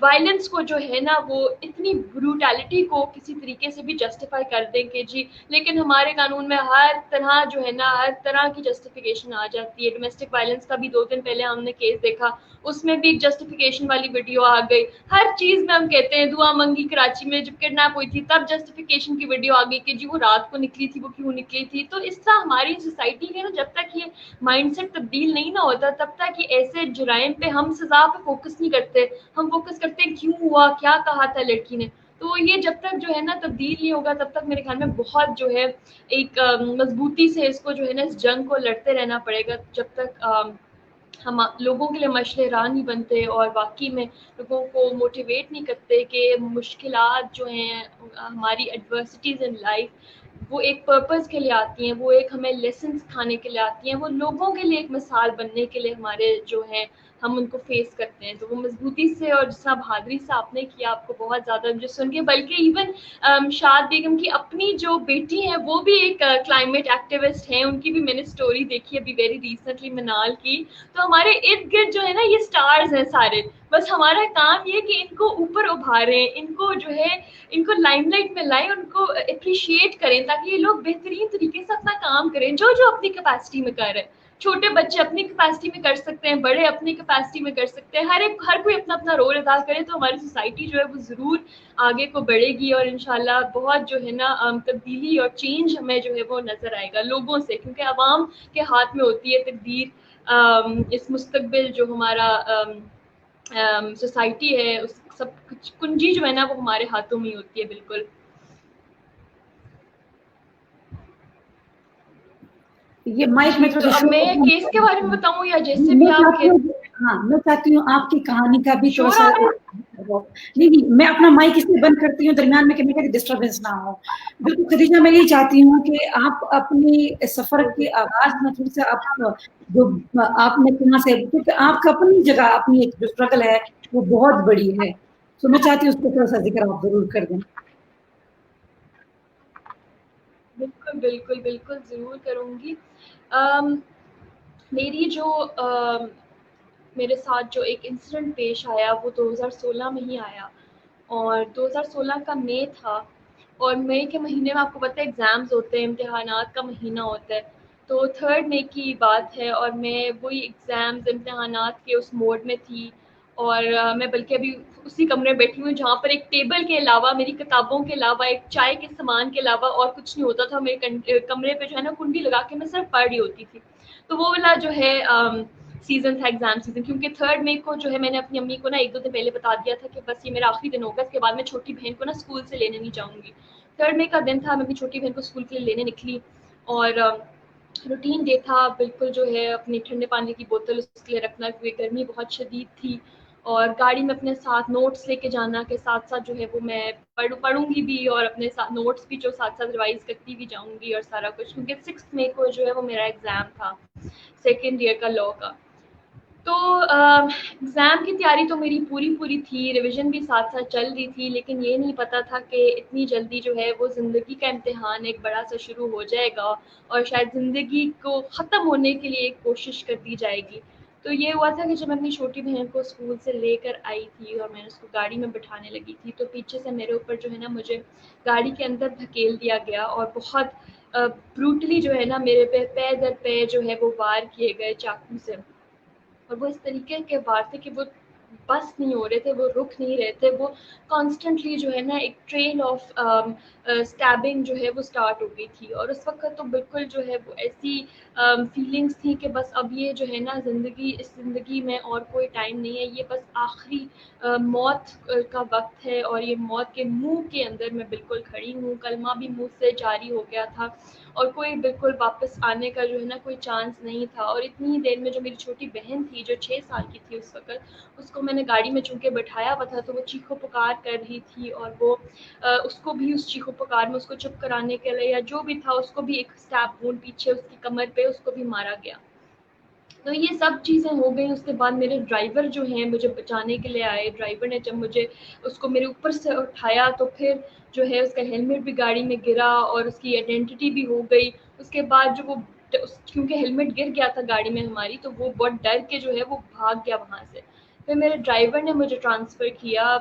وائلنس کو جو ہے نا وہ اتنی بروٹیلٹی کو کسی طریقے سے بھی جسٹیفائی کر دیں کہ جی. لیکن ہمارے قانون میں ہر طرح جو ہے نا ہر طرح کی جسٹیفیکیشن آ جاتی ہے. ڈومیسٹک وائلنس کا بھی 2 دن پہلے ہم نے کیس دیکھا, اس میں بھی ایک جسٹیفیکیشن والی ویڈیو آ گئی. ہر چیز میں ہم کہتے ہیں دعا منگی کراچی میں جب کڈنیپ ہوئی تھی تب جسٹیفیکیشن کی ویڈیو آ گئی کہ جی وہ رات کو نکلی تھی, وہ کیوں نکلی تھی. تو اس طرح ہماری سوسائٹی کے نا جب تک یہ مائنڈ سیٹ تبدیل نہیں نہ ہوتا تب تک یہ ایسے جرائم پہ ہم سزا پہ فوکس نہیں کرتے. ہم فوکس کرتے ہیں کیوں ہوا, کیا کہا تھا لڑکی نے. تو یہ جب تک جو ہے نا تبدیل نہیں ہوگا تب تک میرے خیال میں بہت جو ہے ایک مضبوطی سے اس کو جو ہے نا اس جنگ کو لڑتے رہنا پڑے گا جب تک ہم لوگوں کے لیے مشعل راہ نہیں بنتے اور واقعی میں لوگوں کو موٹیویٹ نہیں کرتے کہ مشکلات جو ہیں ہماری ایڈورسٹیز ان لائف وہ ایک پرپز کے لیے آتی ہیں, وہ ایک ہمیں لیسن سکھانے کے لیے آتی ہیں, وہ لوگوں کے لیے ایک مثال بننے کے لیے ہمارے جو ہیں ہم ان کو فیس کرتے ہیں. تو وہ مضبوطی سے اور جس طرح بہادری سے آپ نے کیا, آپ کو بہت زیادہ مجھے سن کے, بلکہ ایون شاد بیگم کی اپنی جو بیٹی ہیں وہ بھی ایک کلائمیٹ ایکٹیوسٹ ہیں, ان کی بھی میں نے اسٹوری دیکھی ابھی ویری ریسنٹلی منال کی. تو ہمارے ارد گرد جو ہے نا یہ سٹارز ہیں سارے, بس ہمارا کام یہ کہ ان کو اوپر ابھاریں, ان کو جو ہے ان کو لائم لائٹ میں لائیں, ان کو اپریشیٹ کریں تاکہ یہ لوگ بہترین طریقے سے اپنا کام کریں جو اپنی کیپیسٹی میں کر رہے ہیں. چھوٹے بچے اپنی کیپیسٹی میں کر سکتے ہیں, بڑے اپنی کیپیسٹی میں کر سکتے ہیں, ہر کوئی اپنا اپنا رول ادا کرے تو ہماری سوسائٹی جو ہے وہ ضرور آگے کو بڑھے گی اور انشاءاللہ بہت جو ہے نا تبدیلی اور چینج ہمیں جو ہے وہ نظر آئے گا لوگوں سے, کیونکہ عوام کے ہاتھ میں ہوتی ہے تقدیر. اس مستقبل جو ہمارا سوسائٹی ہے اس سب کچھ کنجی جو ہے نا وہ ہمارے ہاتھوں میں ہی ہوتی ہے. بالکل. یہ مائک میں تو اب میں کیس کے بارے میں بتاؤں یا جیسے بھی آپ ہاں میں چاہتی ہوں آپ کی کہانی کا بھی تھوڑا شور سا. آ رہا ہے؟ نہیں میں اپنا مائک اس لیے بند کرتی ہوں درمیان میں کہ ڈسٹربینس نہ ہو. بالکل خدیجہ, میں یہ چاہتی ہوں کہ آپ اپنی سفر کے آغاز میں تھوڑا سا جو آپ نے کہاں سے, کیونکہ آپ کا اپنی جگہ اپنی ایک جو اسٹرگل ہے وہ بہت بڑی ہے, تو میں چاہتی ہوں اس کو تھوڑا سا ذکر آپ ضرور کر دیں. بالکل بالکل بالکل ضرور کروں گی. میری جو میرے ساتھ جو ایک انسیڈنٹ پیش آیا وہ 2016 میں ہی آیا, اور 2016 کا مئی تھا, اور مئی کے مہینے میں آپ کو پتہ ہے ایگزامز ہوتے ہیں, امتحانات کا مہینہ ہوتا ہے. تو 3 مئی کی بات ہے اور میں وہی ایگزامز امتحانات کے اس موڈ میں تھی, اور میں بلکہ ابھی اسی کمرے میں بیٹھی ہوں جہاں پر ایک ٹیبل کے علاوہ میری کتابوں کے علاوہ ایک چائے کے سامان کے علاوہ اور کچھ نہیں ہوتا تھا. میرے کمرے پہ جو ہے نا کنڈی لگا کے میں صرف پڑھ رہی ہوتی تھی. تو وہ والا جو ہے سیزن تھا, ایگزام سیزن, کیونکہ 3 مئی کو جو ہے میں نے اپنی امی کو نا 1-2 دن پہلے بتا دیا تھا کہ بس یہ میرا آخری دن ہوگا, اس کے بعد میں چھوٹی بہن کو نا اسکول سے لینے نہیں جاؤں گی. 3 مئی کا دن تھا, میں اپنی چھوٹی بہن کو اسکول کے لیے لینے نکلی, اور روٹین ڈے تھا بالکل جو ہے اپنی ٹھنڈے پانی کی بوتل اس کے لیے رکھنا کیونکہ گرمی بہت شدید تھی, اور گاڑی میں اپنے ساتھ نوٹس لے کے جانا کہ ساتھ ساتھ جو ہے وہ میں پڑھوں گی بھی, اور اپنے ساتھ نوٹس بھی جو ساتھ ساتھ ریوائز کرتی بھی جاؤں گی, اور سارا کچھ, کیونکہ 6 مئی کو جو ہے وہ میرا ایگزام تھا سیکنڈ ایئر کا لاء کا. تو ایگزام کی تیاری تو میری پوری تھی, ریویژن بھی ساتھ ساتھ چل رہی تھی, لیکن یہ نہیں پتا تھا کہ اتنی جلدی جو ہے وہ زندگی کا امتحان ایک بڑا سا شروع ہو جائے گا, اور شاید زندگی کو ختم ہونے کے لیے ایک کوشش کر دی جائے گی. تو یہ ہوا تھا کہ جب میں اپنی چھوٹی بہن کو اسکول سے لے کر آئی تھی اور میں نے اس کو گاڑی میں بٹھانے لگی تھی, تو پیچھے سے میرے اوپر جو ہے نا مجھے گاڑی کے اندر دھکیل دیا گیا, اور بہت بروٹلی جو ہے نا میرے پہ در پہ جو ہے وہ وار کیے گئے چاقو سے, اور وہ اس طریقے کے وار تھے کہ وہ بس نہیں ہو رہے تھے, وہ رک نہیں رہے تھے, وہ کانسٹنٹلی جو ہے نا ایک ٹریل آف اسٹیبنگ جو ہے وہ اسٹارٹ ہو گئی تھی. اور اس وقت تو بالکل جو ہے وہ ایسی فیلنگس تھی کہ بس اب یہ جو ہے نا اس زندگی میں اور کوئی ٹائم نہیں ہے, یہ بس آخری موت کا وقت ہے, اور یہ موت کے منہ کے اندر میں بالکل کھڑی ہوں. کلمہ بھی منہ سے جاری ہو گیا تھا, اور کوئی بالکل واپس آنے کا جو ہے نا کوئی چانس نہیں تھا. اور اتنی ہی دیر میں جو میری چھوٹی بہن تھی جو 6 سال کی تھی اس وقت, اس کو میں نے گاڑی میں چونکہ بٹھایا ہوا تھا تو وہ چیخو پکار کر رہی تھی, اور وہ اس کو بھی اس چیخو پکار میں اس کو چپ کرانے کے لیے یا جو بھی تھا اس کو بھی ایک اسٹیپ وونڈ پیچھے اس کی کمر پہ اس کو بھی مارا گیا. تو یہ سب چیزیں ہو گئیں. اس کے بعد میرے ڈرائیور جو ہیں مجھے بچانے کے لیے آئے. ڈرائیور نے جب مجھے اس کو میرے اوپر سے اٹھایا تو پھر جو ہے اس کا ہیلمٹ بھی گاڑی میں گرا اور اس کی آئیڈینٹی بھی ہو گئی. اس کے بعد جو وہ کیونکہ ہیلمٹ گر گیا تھا گاڑی میں ہماری، تو وہ بہت ڈر کے جو ہے وہ بھاگ گیا وہاں سے. پھر میرے ڈرائیور نے مجھے ٹرانسفر کیا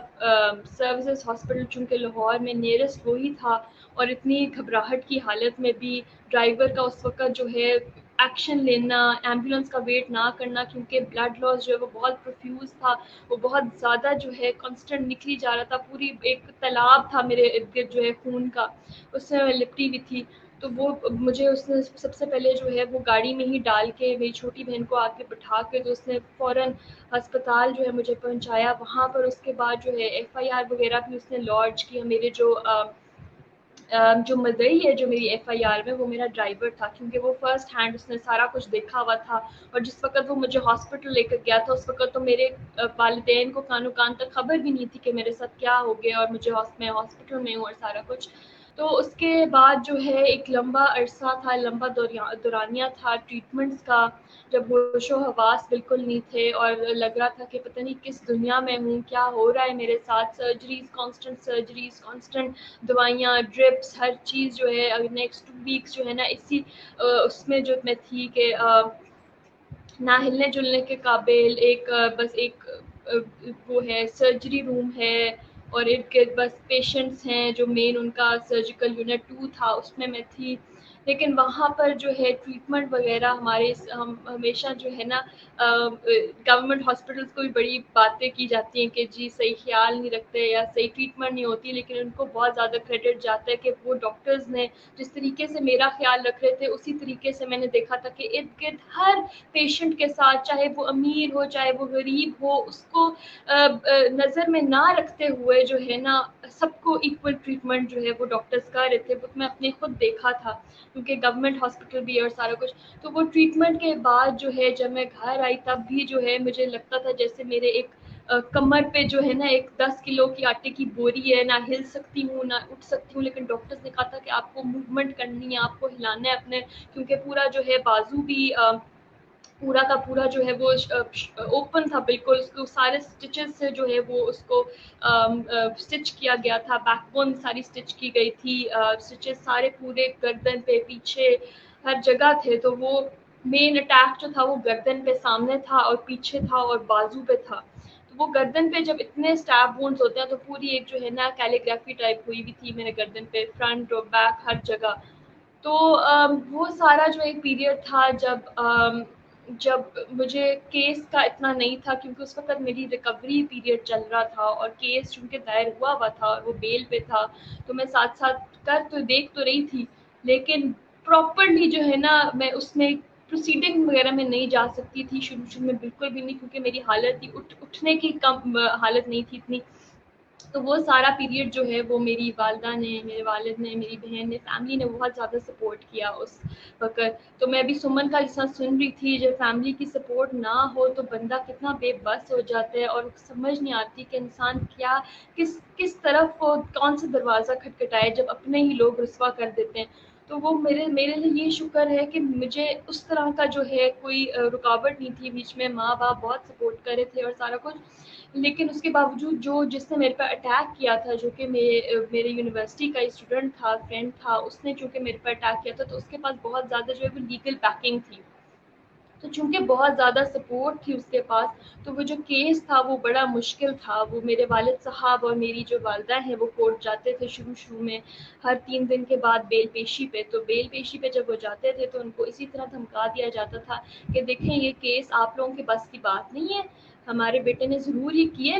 سروسز ہاسپٹل، چونکہ لاہور میں نیئرسٹ وہی تھا. اور اتنی گھبراہٹ کی حالت میں بھی ڈرائیور کا اس وقت جو ہے ایکشن لینا، ایمبولینس کا ویٹ نہ کرنا، کیونکہ بلڈ لاس جو ہے وہ بہت پروفیوز تھا، وہ بہت زیادہ جو ہے کانسٹنٹ نکلی جا رہا تھا. پوری ایک تالاب تھا میرے ارد گرد جو ہے خون کا، اس میں لپٹی ہوئی تھی. تو وہ مجھے اس نے سب سے پہلے جو ہے وہ گاڑی میں ہی ڈال کے میری چھوٹی بہن کو آ کے بٹھا کے تو اس نے فوراً ہسپتال جو ہے مجھے پہنچایا. وہاں پر اس کے بعد جو ہے FIR وغیرہ بھی اس نے لانچ کیا. میرے جو مدعی ہے جو میری FIR میں، وہ میرا ڈرائیور تھا، کیونکہ وہ فرسٹ ہینڈ اس نے سارا کچھ دیکھا ہوا تھا. اور جس وقت وہ مجھے ہاسپٹل لے کر گیا تھا اس وقت تو میرے والدین کو کانوں کان تک خبر بھی نہیں تھی کہ میرے ساتھ کیا ہو گیا اور میں ہاسپٹل میں ہوں اور سارا کچھ. تو اس کے بعد جو ہے ایک لمبا عرصہ تھا، لمبا دورانیہ تھا ٹریٹمنٹس کا، جب ہوش و حواس بالکل نہیں تھے اور لگ رہا تھا کہ پتہ نہیں کس دنیا میں ہوں، کیا ہو رہا ہے میرے ساتھ. سرجریز کانسٹنٹ دوائیاں، ڈرپس، ہر چیز جو ہے. نیکسٹ 2 ویکس جو ہے نا اسی اس میں جو میں تھی کہ نہ ہلنے جلنے کے قابل. بس ایک وہ ہے سرجری روم ہے اور ارد گرد بس پیشنٹس ہیں جو مین ان کا سرجیکل یونٹ 2 تھا، اس میں تھی. لیکن وہاں پر جو ہے ٹریٹمنٹ وغیرہ ہم ہمیشہ جو ہے نا گورنمنٹ ہاسپٹلس کو بھی بڑی باتیں کی جاتی ہیں کہ جی صحیح خیال نہیں رکھتے یا صحیح ٹریٹمنٹ نہیں ہوتی، لیکن ان کو بہت زیادہ کریڈٹ جاتا ہے کہ وہ ڈاکٹرز نے جس طریقے سے میرا خیال رکھ رہے تھے اسی طریقے سے میں نے دیکھا تھا کہ ارد گرد ہر پیشنٹ کے ساتھ، چاہے وہ امیر ہو چاہے وہ غریب ہو، اس کو نظر میں نہ رکھتے ہوئے جو ہے نا سب کو ایکول ٹریٹمنٹ جو ہے وہ ڈاکٹرز کر رہے تھے. وہ میں اپنے خود دیکھا تھا کیونکہ گورنمنٹ ہاسپٹل بھی اور سارا کچھ. تو وہ ٹریٹمنٹ کے بعد جو ہے جب میں گھر آئی تب بھی جو ہے مجھے لگتا تھا جیسے میرے ایک کمر پہ جو ہے نا ایک 10 کلو کی آٹے کی بوری ہے، نہ ہل سکتی ہوں نہ اٹھ سکتی ہوں. لیکن ڈاکٹرز نے کہا تھا کہ آپ کو موومنٹ کرنی ہے، آپ کو ہلانا ہے اپنے، کیونکہ پورا جو ہے بازو بھی پورا کا پورا جو ہے وہ اوپن تھا بالکل. اس کو سارے سٹچز سے جو ہے وہ اس کو سٹچ کیا گیا تھا. بیک بون ساری سٹچ کی گئی تھی، سٹچز سارے پورے گردن پہ پیچھے ہر جگہ تھے. تو وہ مین اٹیک جو تھا وہ گردن پہ سامنے تھا اور پیچھے تھا اور بازو پہ تھا. تو وہ گردن پہ جب اتنے اسٹیپ وونڈز ہوتے ہیں تو پوری ایک جو ہے نا کیلیگرافی ٹائپ ہوئی ہوئی تھی میرے گردن پہ، فرنٹ اور بیک ہر جگہ. تو وہ سارا جو ایک پیریڈ تھا جب مجھے کیس کا اتنا نہیں تھا، کیونکہ اس وقت میری ریکوری پیریڈ چل رہا تھا اور کیس چونکہ دائر ہوا تھا اور وہ بیل پہ تھا، تو میں ساتھ ساتھ دیکھ تو رہی تھی، لیکن پراپرلی جو ہے نا میں اس میں پروسیڈنگ وغیرہ میں نہیں جا سکتی تھی شروع میں بالکل بھی نہیں، کیونکہ میری حالت ہی اٹھنے کی کم حالت نہیں تھی اتنی. تو وہ سارا پیریڈ جو ہے وہ میری والدہ نے، میرے والد نے، میری بہن نے، فیملی نے بہت زیادہ سپورٹ کیا اس وقت. تو میں ابھی سمن کا حصہ سن رہی تھی، جب فیملی کی سپورٹ نہ ہو تو بندہ کتنا بے بس ہو جاتا ہے اور سمجھ نہیں آتی کہ انسان کیا کس طرف کو کون سا دروازہ کھٹکھٹائے جب اپنے ہی لوگ رسوا کر دیتے ہیں. تو وہ میرے لیے یہ شکر ہے کہ مجھے اس طرح کا جو ہے کوئی رکاوٹ نہیں تھی بیچ میں. ماں باپ بہت سپورٹ کر رہے تھے اور سارا کچھ، لیکن اس کے باوجود جس نے میرے پہ اٹیک کیا تھا، جو کہ میرے یونیورسٹی کا اسٹوڈنٹ تھا، فرینڈ تھا، اس نے چونکہ میرے پہ اٹیک کیا تھا تو اس کے پاس بہت زیادہ جو ہے وہ لیگل بیکنگ تھی. تو چونکہ بہت زیادہ سپورٹ تھی اس کے پاس، تو وہ جو کیس تھا وہ بڑا مشکل تھا. وہ میرے والد صاحب اور میری جو والدہ ہیں وہ کورٹ جاتے تھے شروع میں ہر 3 دن کے بعد بیل پیشی پہ. تو بیل پیشی پہ جب وہ جاتے تھے تو ان کو اسی طرح دھمکا دیا جاتا تھا کہ دیکھیں یہ کیس آپ لوگوں کے بس کی بات نہیں ہے، ہمارے بیٹے نے ضرور ہی کی ہے،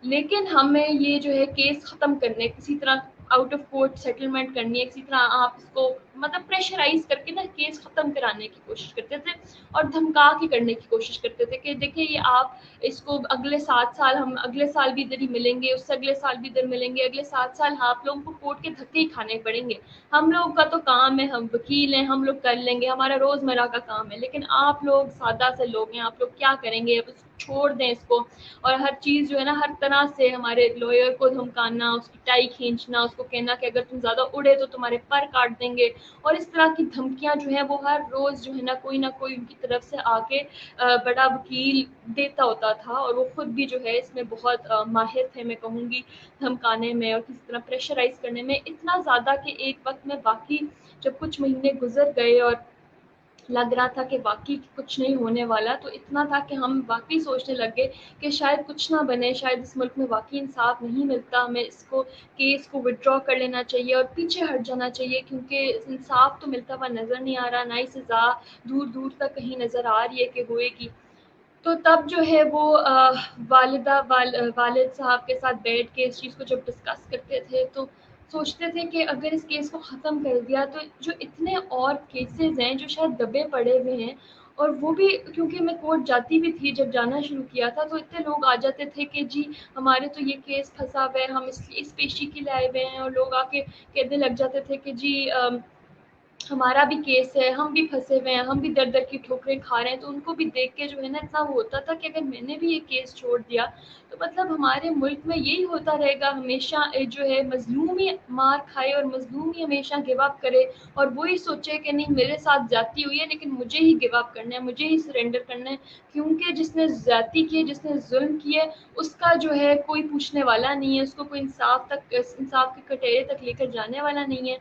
لیکن ہمیں یہ جو ہے کیس ختم کرنے، کسی طرح آؤٹ آف کورٹ سیٹلمنٹ کرنی ہے، کسی طرح آپ اس کو مطلب پریشرائز کر کے نا کیس ختم کرانے کی کوشش کرتے تھے اور دھمکا کے کرنے کی کوشش کرتے تھے کہ دیکھیں یہ آپ اس کو اگلے 7 سال، ہم اگلے سال بھی ادھر ہی ملیں گے، اس سے اگلے سال بھی ادھر ملیں گے، اگلے 7 سال آپ لوگوں کو کورٹ کے دھکے ہی کھانے پڑیں گے. ہم لوگوں کا تو کام ہے، ہم وکیل ہیں، ہم لوگ کر لیں گے، ہمارا روزمرہ کا کام ہے، لیکن آپ لوگ سادہ سے لوگ ہیں، آپ لوگ کیا کریں گے؟ چھوڑ دیں اس کو. اور ہر چیز جو ہے نا ہر طرح سے ہمارے لوئر کو دھمکانا، اس کی ٹائی کھینچنا، اس کو کہنا کہ اگر تم زیادہ اڑے تو تمہارے پر کاٹ دیں گے. اور اس طرح کی دھمکیاں جو ہیں وہ ہر روز جو ہے نا کوئی نہ کوئی ان کی طرف سے آ کے بڑا وکیل دیتا ہوتا تھا. اور وہ خود بھی جو ہے اس میں بہت ماہر تھے میں کہوں گی، دھمکانے میں اور کسی طرح پریشرائز کرنے میں. اتنا زیادہ کہ ایک وقت میں باقی جب کچھ مہینے گزر گئے اور لگ رہا تھا کہ واقعی کچھ نہیں ہونے والا، تو اتنا تھا کہ ہم واقعی سوچنے لگ گئے کہ شاید کچھ نہ بنے، شاید اس ملک میں واقعی انصاف نہیں ملتا، ہمیں اس کو کیس کو وڈرا کر لینا چاہیے اور پیچھے ہٹ جانا چاہیے، کیونکہ انصاف تو ملتا ہوا نظر نہیں آ رہا، نہ ہی سزا دور دور تک کہیں نظر آ رہی ہے کہ ہوئے گی۔ تو تب جو ہے وہ والد صاحب کے ساتھ بیٹھ کے اس چیز کو جب ڈسکس کرتے تھے تو سوچتے تھے کہ اگر اس کیس کو ختم کر دیا تو جو اتنے اور کیسز ہیں جو شاید دبے پڑے ہوئے ہیں، اور وہ بھی کیونکہ میں کورٹ جاتی بھی تھی، جب جانا شروع کیا تھا تو اتنے لوگ آ جاتے تھے کہ جی ہمارے تو یہ کیس پھنسا ہوا ہے، ہم اس پیشی کے لیے آئے ہوئے ہیں، اور لوگ آ کے کہنے لگ جاتے تھے کہ جی ہمارا بھی کیس ہے، ہم بھی پھنسے ہوئے ہیں، ہم بھی در در کی ٹھوکریں کھا رہے ہیں۔ تو ان کو بھی دیکھ کے جو ہے نا اتنا وہ ہوتا تھا کہ اگر میں نے بھی یہ کیس چھوڑ دیا تو مطلب ہمارے ملک میں یہی ہوتا رہے گا، ہمیشہ جو ہے مظلوم ہی مار کھائے اور مظلوم ہی ہمیشہ گیو اپ کرے، اور وہی سوچے کہ نہیں میرے ساتھ زیادتی ہوئی ہے لیکن مجھے ہی گیو اپ کرنا ہے، مجھے ہی سرنڈر کرنا ہے، کیونکہ جس نے زیادتی کی ہے، جس نے ظلم کیے اس کا جو ہے کوئی پوچھنے والا نہیں ہے، اس کو کوئی انصاف کے کٹہرے تک لے کر جانے والا نہیں ہے۔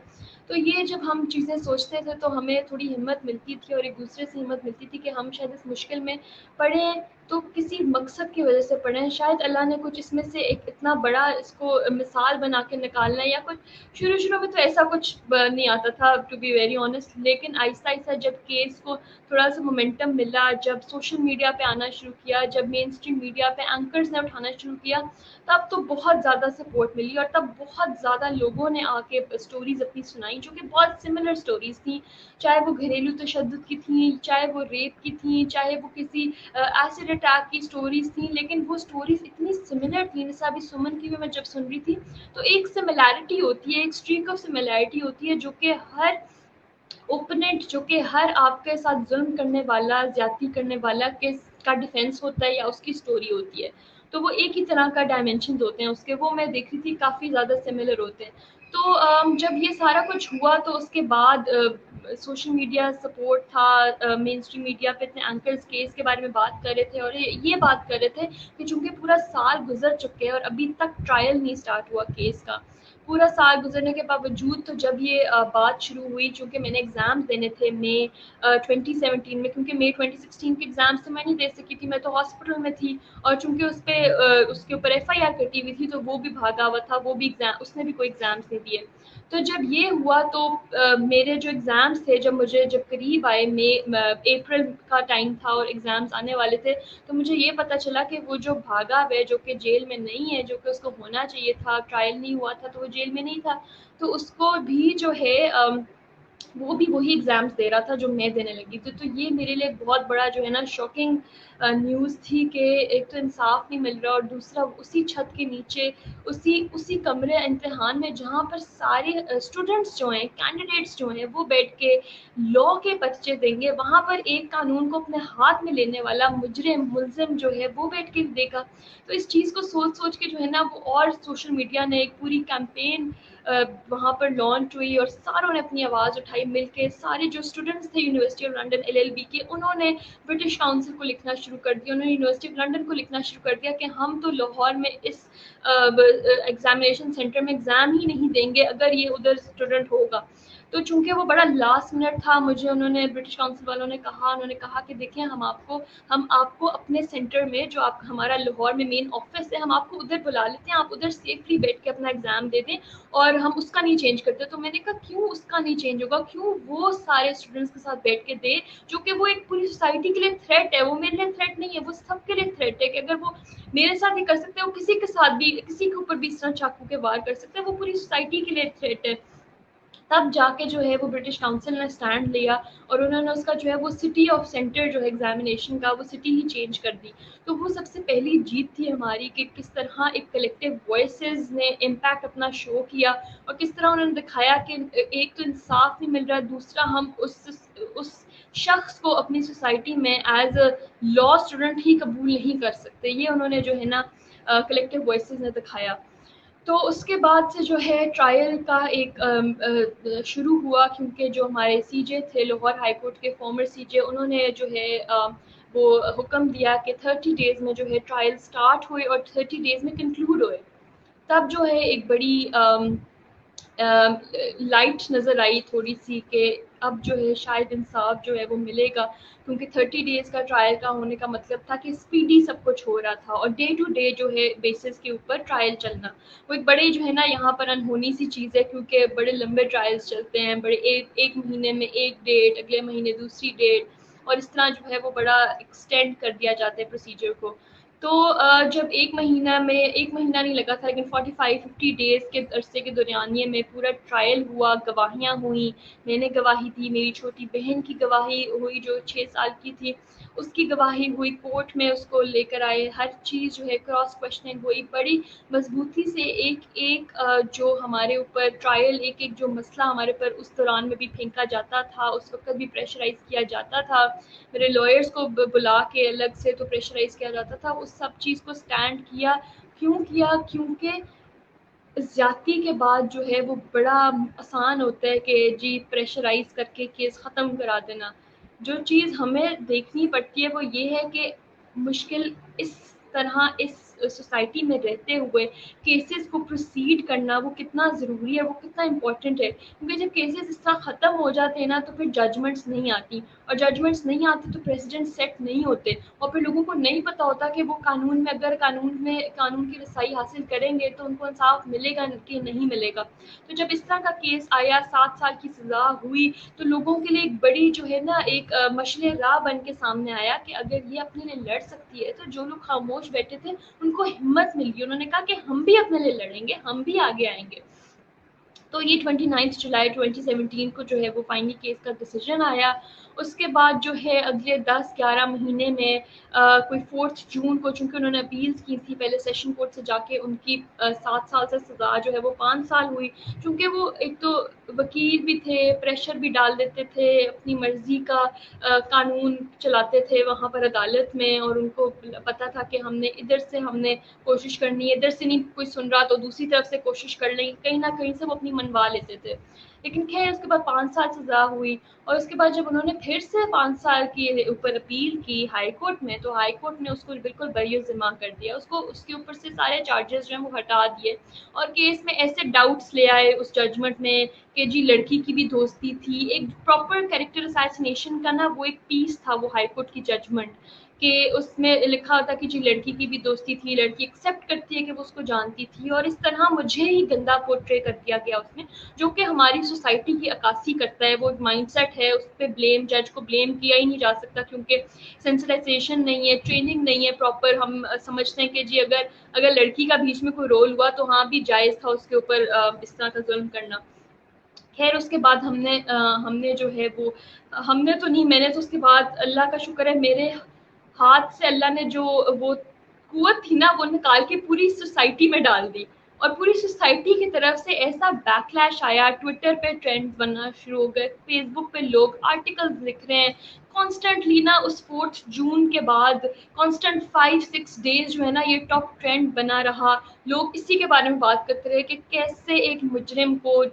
تو یہ جب ہم چیزیں سوچتے تھے تو ہمیں تھوڑی ہمت ملتی تھی، اور ایک دوسرے سے ہمت ملتی تھی کہ ہم شاید اس مشکل میں پڑھیں تو کسی مقصد کی وجہ سے پڑھیں، شاید اللہ نے کچھ اس میں سے ایک اتنا بڑا اس کو مثال بنا کے نکالنا ہے، یا کچھ شروع میں تو ایسا کچھ نہیں آتا تھا ٹو بی ویری آنیسٹ، لیکن آہستہ آہستہ جب کیس کو تھوڑا سا مومنٹم ملا، جب سوشل میڈیا پہ آنا شروع کیا، جب مین اسٹریم میڈیا پہ اینکرز نے اٹھانا شروع کیا، تب تو بہت زیادہ سپورٹ ملی، اور تب بہت زیادہ لوگوں نے آ کے اسٹوریز اپنی سنائی جو کہ بہت سملر اسٹوریز تھیں، چاہے وہ گھریلو تشدد کی تھیں، چاہے وہ ریپ کی تھیں، چاہے وہ کسی ایسڈ اٹیک کی اسٹوریز تھیں، لیکن وہ اسٹوریز اتنی سملر تھیں، جیسے ابھی سمن کی بھی میں جب سن رہی تھی تو ایک سملیرٹی ہوتی ہے، ایک اسٹریک آف سملیرٹی ہوتی ہے، جو کہ ہر اوپننٹ، جو کہ ہر آپ کے ساتھ ظلم کرنے والا، زیادتی کرنے والا کا ڈیفینس ہوتا ہے یا اس کی اسٹوری ہوتی ہے، تو وہ ایک ہی طرح کا ڈائمینشنز ہوتے ہیں اس کے، وہ میں دیکھ رہی تھی کافی زیادہ سملر ہوتے ہیں۔ تو جب یہ سارا کچھ ہوا تو اس کے بعد سوشل میڈیا سپورٹ تھا، مین اسٹریم میڈیا پہ اتنے اینکرز کیس کے بارے میں بات کر رہے تھے، اور یہ بات کر رہے تھے کہ چونکہ پورا سال گزر چکے ہیں اور ابھی تک ٹرائل نہیں سٹارٹ ہوا کیس کا، پورا سال گزرنے کے باوجود، تو جب یہ بات شروع ہوئی، چونکہ میں نے ایگزامز دینے تھے مئی 2017 میں، کیونکہ مئی 2016 کے ایگزامس تو میں نہیں دے سکی تھی، میں تو ہاسپٹل میں تھی، اور چونکہ اس کے اوپر FIR کٹی ہوئی تھی تو وہ بھی بھاگا ہوا تھا، وہ بھی اس نے بھی کوئی ایگزامس نہیں دیے۔ تو جب یہ ہوا تو میرے جو ایگزامس تھے، جب قریب آئے، اپریل کا ٹائم تھا اور ایگزامس آنے والے تھے، تو مجھے یہ پتا چلا کہ وہ جو بھاگا ہے، جو کہ جیل میں نہیں ہے، جو کہ اس کو ہونا چاہیے تھا، ٹرائل نہیں ہوا تھا تو وہ جیل میں نہیں تھا، تو اس کو بھی جو ہے وہ بھی وہی ایگزامس دے رہا تھا جو میں دینے لگی تھی۔ تو یہ میرے لیے بہت بڑا جو ہے نا شاکنگ نیوز تھی کہ ایک تو انصاف نہیں مل رہا، اور دوسرا اسی چھت کے نیچے، اسی کمرے امتحان میں جہاں پر سارے اسٹوڈنٹس جو ہیں، کینڈیڈیٹس جو ہیں، وہ بیٹھ کے لا کے پرچے دیں گے، وہاں پر ایک قانون کو اپنے ہاتھ میں لینے والا مجرم، ملزم جو ہے وہ بیٹھ کے دے گا۔ تو اس چیز کو سوچ کے جو ہے نا وہ، اور سوشل میڈیا نے ایک پوری کیمپین وہاں پر لانچ ہوئی، اور ساروں نے اپنی آواز اٹھائی مل کے، سارے جو اسٹوڈنٹس تھے یونیورسٹی آف لنڈن LLB کے، انہوں نے برٹش کاؤنسل کو لکھنا شروع کر دیا، انہوں نے یونیورسٹی آف لنڈن کو لکھنا شروع کر دیا کہ ہم تو لاہور میں اس ایگزامینیشن سینٹر میں ایگزام ہی نہیں دیں گے اگر یہ ادھر اسٹوڈنٹ ہوگا۔ تو چونکہ وہ بڑا لاسٹ منٹ تھا، مجھے برٹش کاؤنسل والوں نے کہا کہ دیکھیں ہم آپ کو اپنے سینٹر میں، جو آپ ہمارا لاہور میں مین آفس ہے، ہم آپ کو ادھر بلا لیتے ہیں، آپ ادھر سیفلی بیٹھ کے اپنا ایگزام دے دیں، اور ہم اس کا نہیں چینج کرتے۔ تو میں نے کہا کیوں اس کا نہیں چینج ہوگا، کیوں وہ سارے اسٹوڈنٹس کے ساتھ بیٹھ کے دے، جو کہ وہ ایک پوری سوسائٹی کے لیے تھریٹ ہے، وہ میرے لیے تھریٹ نہیں ہے، وہ سب کے لیے تھریٹ ہے، کہ اگر وہ میرے ساتھ ہی کر سکتے ہیں، وہ کسی کے ساتھ بھی، کسی کے اوپر بھی اس طرح چاقو کے وار کر سکتے ہیں، وہ پوری سوسائٹی کے لیے تھریٹ ہے۔ تب جا کے جو ہے وہ برٹش کاؤنسل نے اسٹینڈ لیا، اور انہوں نے اس کا جو ہے وہ سٹی آف سینٹر جو ہے ایگزامینیشن کا، وہ سٹی ہی چینج کر دی۔ تو وہ سب سے پہلی جیت تھی ہماری کہ کس طرح ایک کلیکٹیو وائسز نے امپیکٹ اپنا شو کیا، اور کس طرح انہوں نے دکھایا کہ ایک تو انصاف نہیں مل رہا، دوسرا ہم اس شخص کو اپنی سوسائٹی میں ایز اے لا اسٹوڈنٹ ہی قبول نہیں کر سکتے۔ یہ انہوں نے جو ہے نا کلیکٹیو وائسز نے دکھایا۔ تو اس کے بعد سے جو ہے ٹرائل کا ایک شروع ہوا، کیونکہ جو ہمارے CJ تھے لاہور ہائی کورٹ کے فارمر CJ، انہوں نے جو ہے وہ حکم دیا کہ 30 ڈیز میں جو ہے ٹرائل سٹارٹ ہوئے اور 30 ڈیز میں کنکلوڈ ہوئے۔ تب جو ہے ایک بڑی لائٹ نظر آئی تھوڑی سی کہ اب جو ہے شاید انصاف جو ہے وہ ملے گا، کیونکہ 30 ڈیز کا ٹرائل کا ہونے کا مطلب تھا کہ اسپیڈی سب کچھ ہو رہا تھا اور ڈے ٹو ڈے جو ہے بیسس کے اوپر ٹرائل چلنا، وہ ایک بڑے جو ہے نا یہاں پر انہونی سی چیز ہے، کیونکہ بڑے لمبے ٹرائلز چلتے ہیں، بڑے ایک مہینے میں ایک ڈیٹ، اگلے مہینے دوسری ڈیٹ، اور اس طرح جو ہے وہ بڑا ایکسٹینڈ کر دیا جاتا ہے پروسیجر کو. تو جب ایک مہینہ نہیں لگا تھا، لیکن 45-50 ڈیز کے عرصے کے دورانیے میں پورا ٹرائل ہوا، گواہیاں ہوئیں، میں نے گواہی دی، میری چھوٹی بہن کی گواہی ہوئی جو 6 سال کی تھی، اس کی گواہی ہوئی، کورٹ میں اس کو لے کر آئے، ہر چیز جو ہے کراس کوشچننگ ہوئی بڑی مضبوطی سے. ایک جو ہمارے اوپر ٹرائل، ایک جو مسئلہ ہمارے اوپر اس دوران میں بھی پھینکا جاتا تھا، اس وقت بھی پریشرائز کیا جاتا تھا، میرے لائرز کو بلا کے الگ سے تو پریشرائز کیا جاتا تھا، اس سب چیز کو سٹینڈ کیا. کیونکہ زیادتی کے بعد جو ہے وہ بڑا آسان ہوتا ہے کہ جی پریشرائز کر کے کیس ختم کرا دینا. جو چیز ہمیں دیکھنی پڑتی ہے وہ یہ ہے کہ مشکل اس طرح اس سوسائٹی میں رہتے ہوئے کیسز کو پروسیڈ کرنا وہ کتنا ضروری ہے، وہ کتنا امپورٹنٹ ہے. کیونکہ جب کیسز اس طرح ختم ہو جاتے ہیں نا تو پھر ججمنٹس نہیں آتی، اور ججمنٹس نہیں آتی تو پریسیڈنٹ سیٹ نہیں ہوتے، اور پھر لوگوں کو نہیں پتہ ہوتا کہ وہ قانون میں اگر قانون کی رسائی حاصل کریں گے تو ان کو انصاف ملے گا کہ نہیں ملے گا. تو جب اس طرح کا کیس آیا، 7 سال کی سزا ہوئی، تو لوگوں کے لیے ایک بڑی جو ہے نا ایک مشعل راہ بن کے سامنے آیا کہ اگر یہ اپنے لیے لڑ سکتی ہے تو جو لوگ خاموش بیٹھے تھے ان کو ہمت مل گئی، انہوں نے کہا کہ ہم بھی اپنے لیے لڑیں گے، ہم بھی آگے آئیں گے. تو یہ 29 جولائی 2017 کو جو ہے وہ فائنلی کیس کا ڈیسیجن آیا. اس کے بعد جو ہے اگلے 10-11 مہینے میں کوئی 4 جون کو، چونکہ انہوں نے اپیلز کی تھی پہلے سیشن کورٹ سے جا کے، ان کی 7 سال سے سزا جو ہے وہ 5 سال ہوئی. چونکہ وہ ایک تو وکیل بھی تھے، پریشر بھی ڈال دیتے تھے، اپنی مرضی کا قانون چلاتے تھے وہاں پر عدالت میں، اور ان کو پتہ تھا کہ ہم نے کوشش کرنی ہے، ادھر سے نہیں کوئی سن رہا تو دوسری طرف سے کوشش کر لیں، کہیں نہ کہیں سے وہ اپنی منوا لیتے تھے. لیکن خیر اس کے بعد 5 سال سزا ہوئی، اور اس کے بعد جب انہوں نے پھر سے 5 سال کے اوپر اپیل کی ہائی کورٹ میں، تو ہائی کورٹ نے اس کو بالکل بری ذمہ کر دیا، اس کے اوپر سے سارے چارجز جو ہیں وہ ہٹا دیے، اور کیس میں ایسے ڈاؤٹس لے آئے اس ججمنٹ میں کہ جی لڑکی کی بھی دوستی تھی. ایک پراپر کیریکٹر اسیسینیشن کا نا وہ ایک پیس تھا وہ ہائی کورٹ کی ججمنٹ، کہ اس میں لکھا ہوتا کہ جی لڑکی کی بھی دوستی تھی، لڑکی ایکسیپٹ کرتی ہے کہ وہ اس کو جانتی تھی، اور اس طرح مجھے ہی گندا پورٹرے کر دیا گیا اس میں، جو کہ ہماری سوسائٹی کی عکاسی کرتا ہے. وہ ایک مائنڈ سیٹ ہے، اس پہ جج کو بلیم کیا ہی نہیں جا سکتا، کیونکہ سینسٹائزیشن نہیں ہے، ٹریننگ نہیں ہے پراپر. ہم سمجھتے ہیں کہ جی اگر لڑکی کا بیچ میں کوئی رول ہوا تو ہاں بھی جائز تھا اس کے اوپر اس طرح کا ظلم کرنا. خیر اس کے بعد ہم نے جو ہے وہ ہم نے تو نہیں، میں نے تو اس کے بعد اللہ کا شکر ہے میرے ہاتھ سے اللہ نے جو وہ قوت تھی نا وہ نکال کے پوری سوسائٹی میں ڈال دی، اور پوری سوسائٹی کی طرف سے ایسا بیکلیش آیا، ٹویٹر پہ ٹرینڈ بننا شروع ہو گئے، فیس بک پہ لوگ آرٹیکلز لکھ رہے ہیں کانسٹنٹلی نا. اس 4 جون کے بعد کانسٹنٹ 5-6 ڈیز جو ہے نا یہ ٹاپ ٹرینڈ بنا رہا. لوگ اسی کے بارے میں بات کرتے رہے کہ کیسے ایک مجرم کو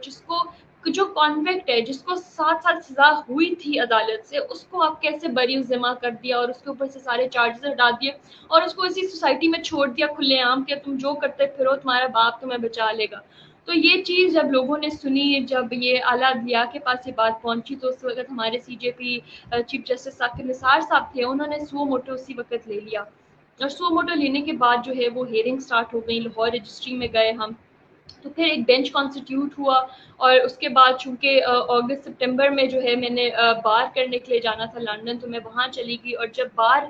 جو کانوکٹ ہے، جس کو 7 سال سزا ہوئی تھی عدالت سے، اس کو آپ کیسے بری ذمہ کر دیا اور اس کے اوپر سے سارے چارجز ہٹا دیے، اور اس کو اسی سوسائٹی میں چھوڑ دیا کھلے عام کہ تم جو کرتے پھرو تمہارا باپ تمہیں بچا لے گا. تو یہ چیز جب لوگوں نے سنی، جب یہ اعلیٰ عدلیہ کے پاس یہ بات پہنچی، تو اس وقت ہمارے سی جے P chief justice Saqib Nisar صاحب تھے، انہوں نے سو موٹو اسی وقت لے لیا، اور سو موٹو لینے کے بعد جو ہے وہ ہیئرنگ سٹارٹ ہو گئی. لاہور رجسٹری میں گئے ہم، تو پھر ایک بینچ کانسٹیٹیوٹ ہوا، اور اس کے بعد چونکہ اگست سپٹمبر میں جو ہے میں نے بار کرنے کے لیے جانا تھا لنڈن، تو میں وہاں چلی گئی، اور جب بار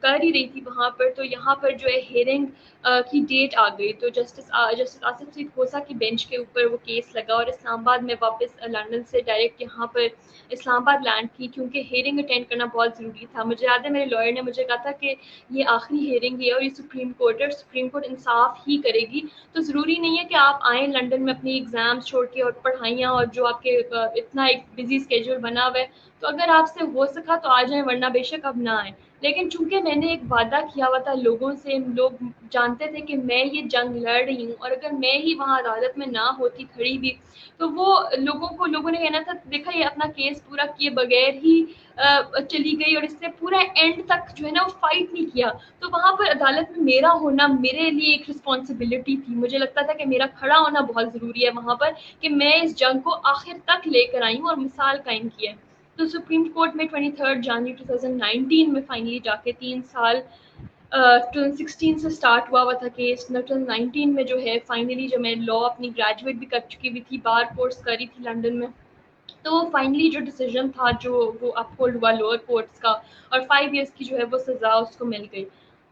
کر ہی رہی تھی وہاں پر، تو یہاں پر جو ہے ہیئرنگ کی ڈیٹ آ گئی. تو جسٹس آصف سعید کھوسہ کی بینچ کے اوپر وہ کیس لگا، اور اسلام آباد میں واپس لنڈن سے ڈائریکٹ یہاں پر اسلام آباد لینڈ کی، کیونکہ ہیئرنگ اٹینڈ کرنا بہت ضروری تھا. مجھے یاد ہے میرے لائر نے مجھے کہا تھا کہ یہ آخری ہیئرنگ ہے اور یہ سپریم کورٹ ہے، اور سپریم کورٹ انصاف ہی کرے گی، تو ضروری نہیں ہے کہ آپ آئیں لنڈن میں اپنی ایگزامس چھوڑ کے اور پڑھائیاں اور جو آپ کے اتنا ایک بزی اسکیجول بنا ہوا ہے، تو اگر آپ سے ہو سکا تو آ جائیں، ورنہ بے شک اب نہ آئیں. لیکن چونکہ میں نے ایک وعدہ کیا ہوا تھا لوگوں سے، لوگ جانتے تھے کہ میں یہ جنگ لڑ رہی ہوں، اور اگر میں ہی وہاں عدالت میں نہ ہوتی کھڑی بھی، تو وہ لوگوں نے کہنا تھا دیکھا یہ اپنا کیس پورا کیے بغیر ہی چلی گئی اور اس نے پورا اینڈ تک جو ہے نا وہ فائٹ نہیں کیا. تو وہاں پر عدالت میں میرا ہونا میرے لیے ایک رسپانسبلٹی تھی. مجھے لگتا تھا کہ میرا کھڑا ہونا بہت ضروری ہے وہاں پر, کہ میں اس جنگ کو آخر تک لے کر آئی ہوں اور مثال قائم کی ہے. تو سپریم کورٹ میں 23 جنوری 2019 میں فائنلی جا کے 3 سال 2016 سے سٹارٹ ہوا تھا کیس. 2019 میں جو ہے فائنلی جو میں لا اپنی گریجویٹ بھی کر چکی ہوئی تھی, بار کورس کری تھی لنڈن میں, تو فائنلی جو ڈیسیجن تھا جو وہ اپ ہولڈ ہوا لوور کورٹس کا, اور 5 ایئرس کی جو ہے وہ سزا اس کو مل گئی.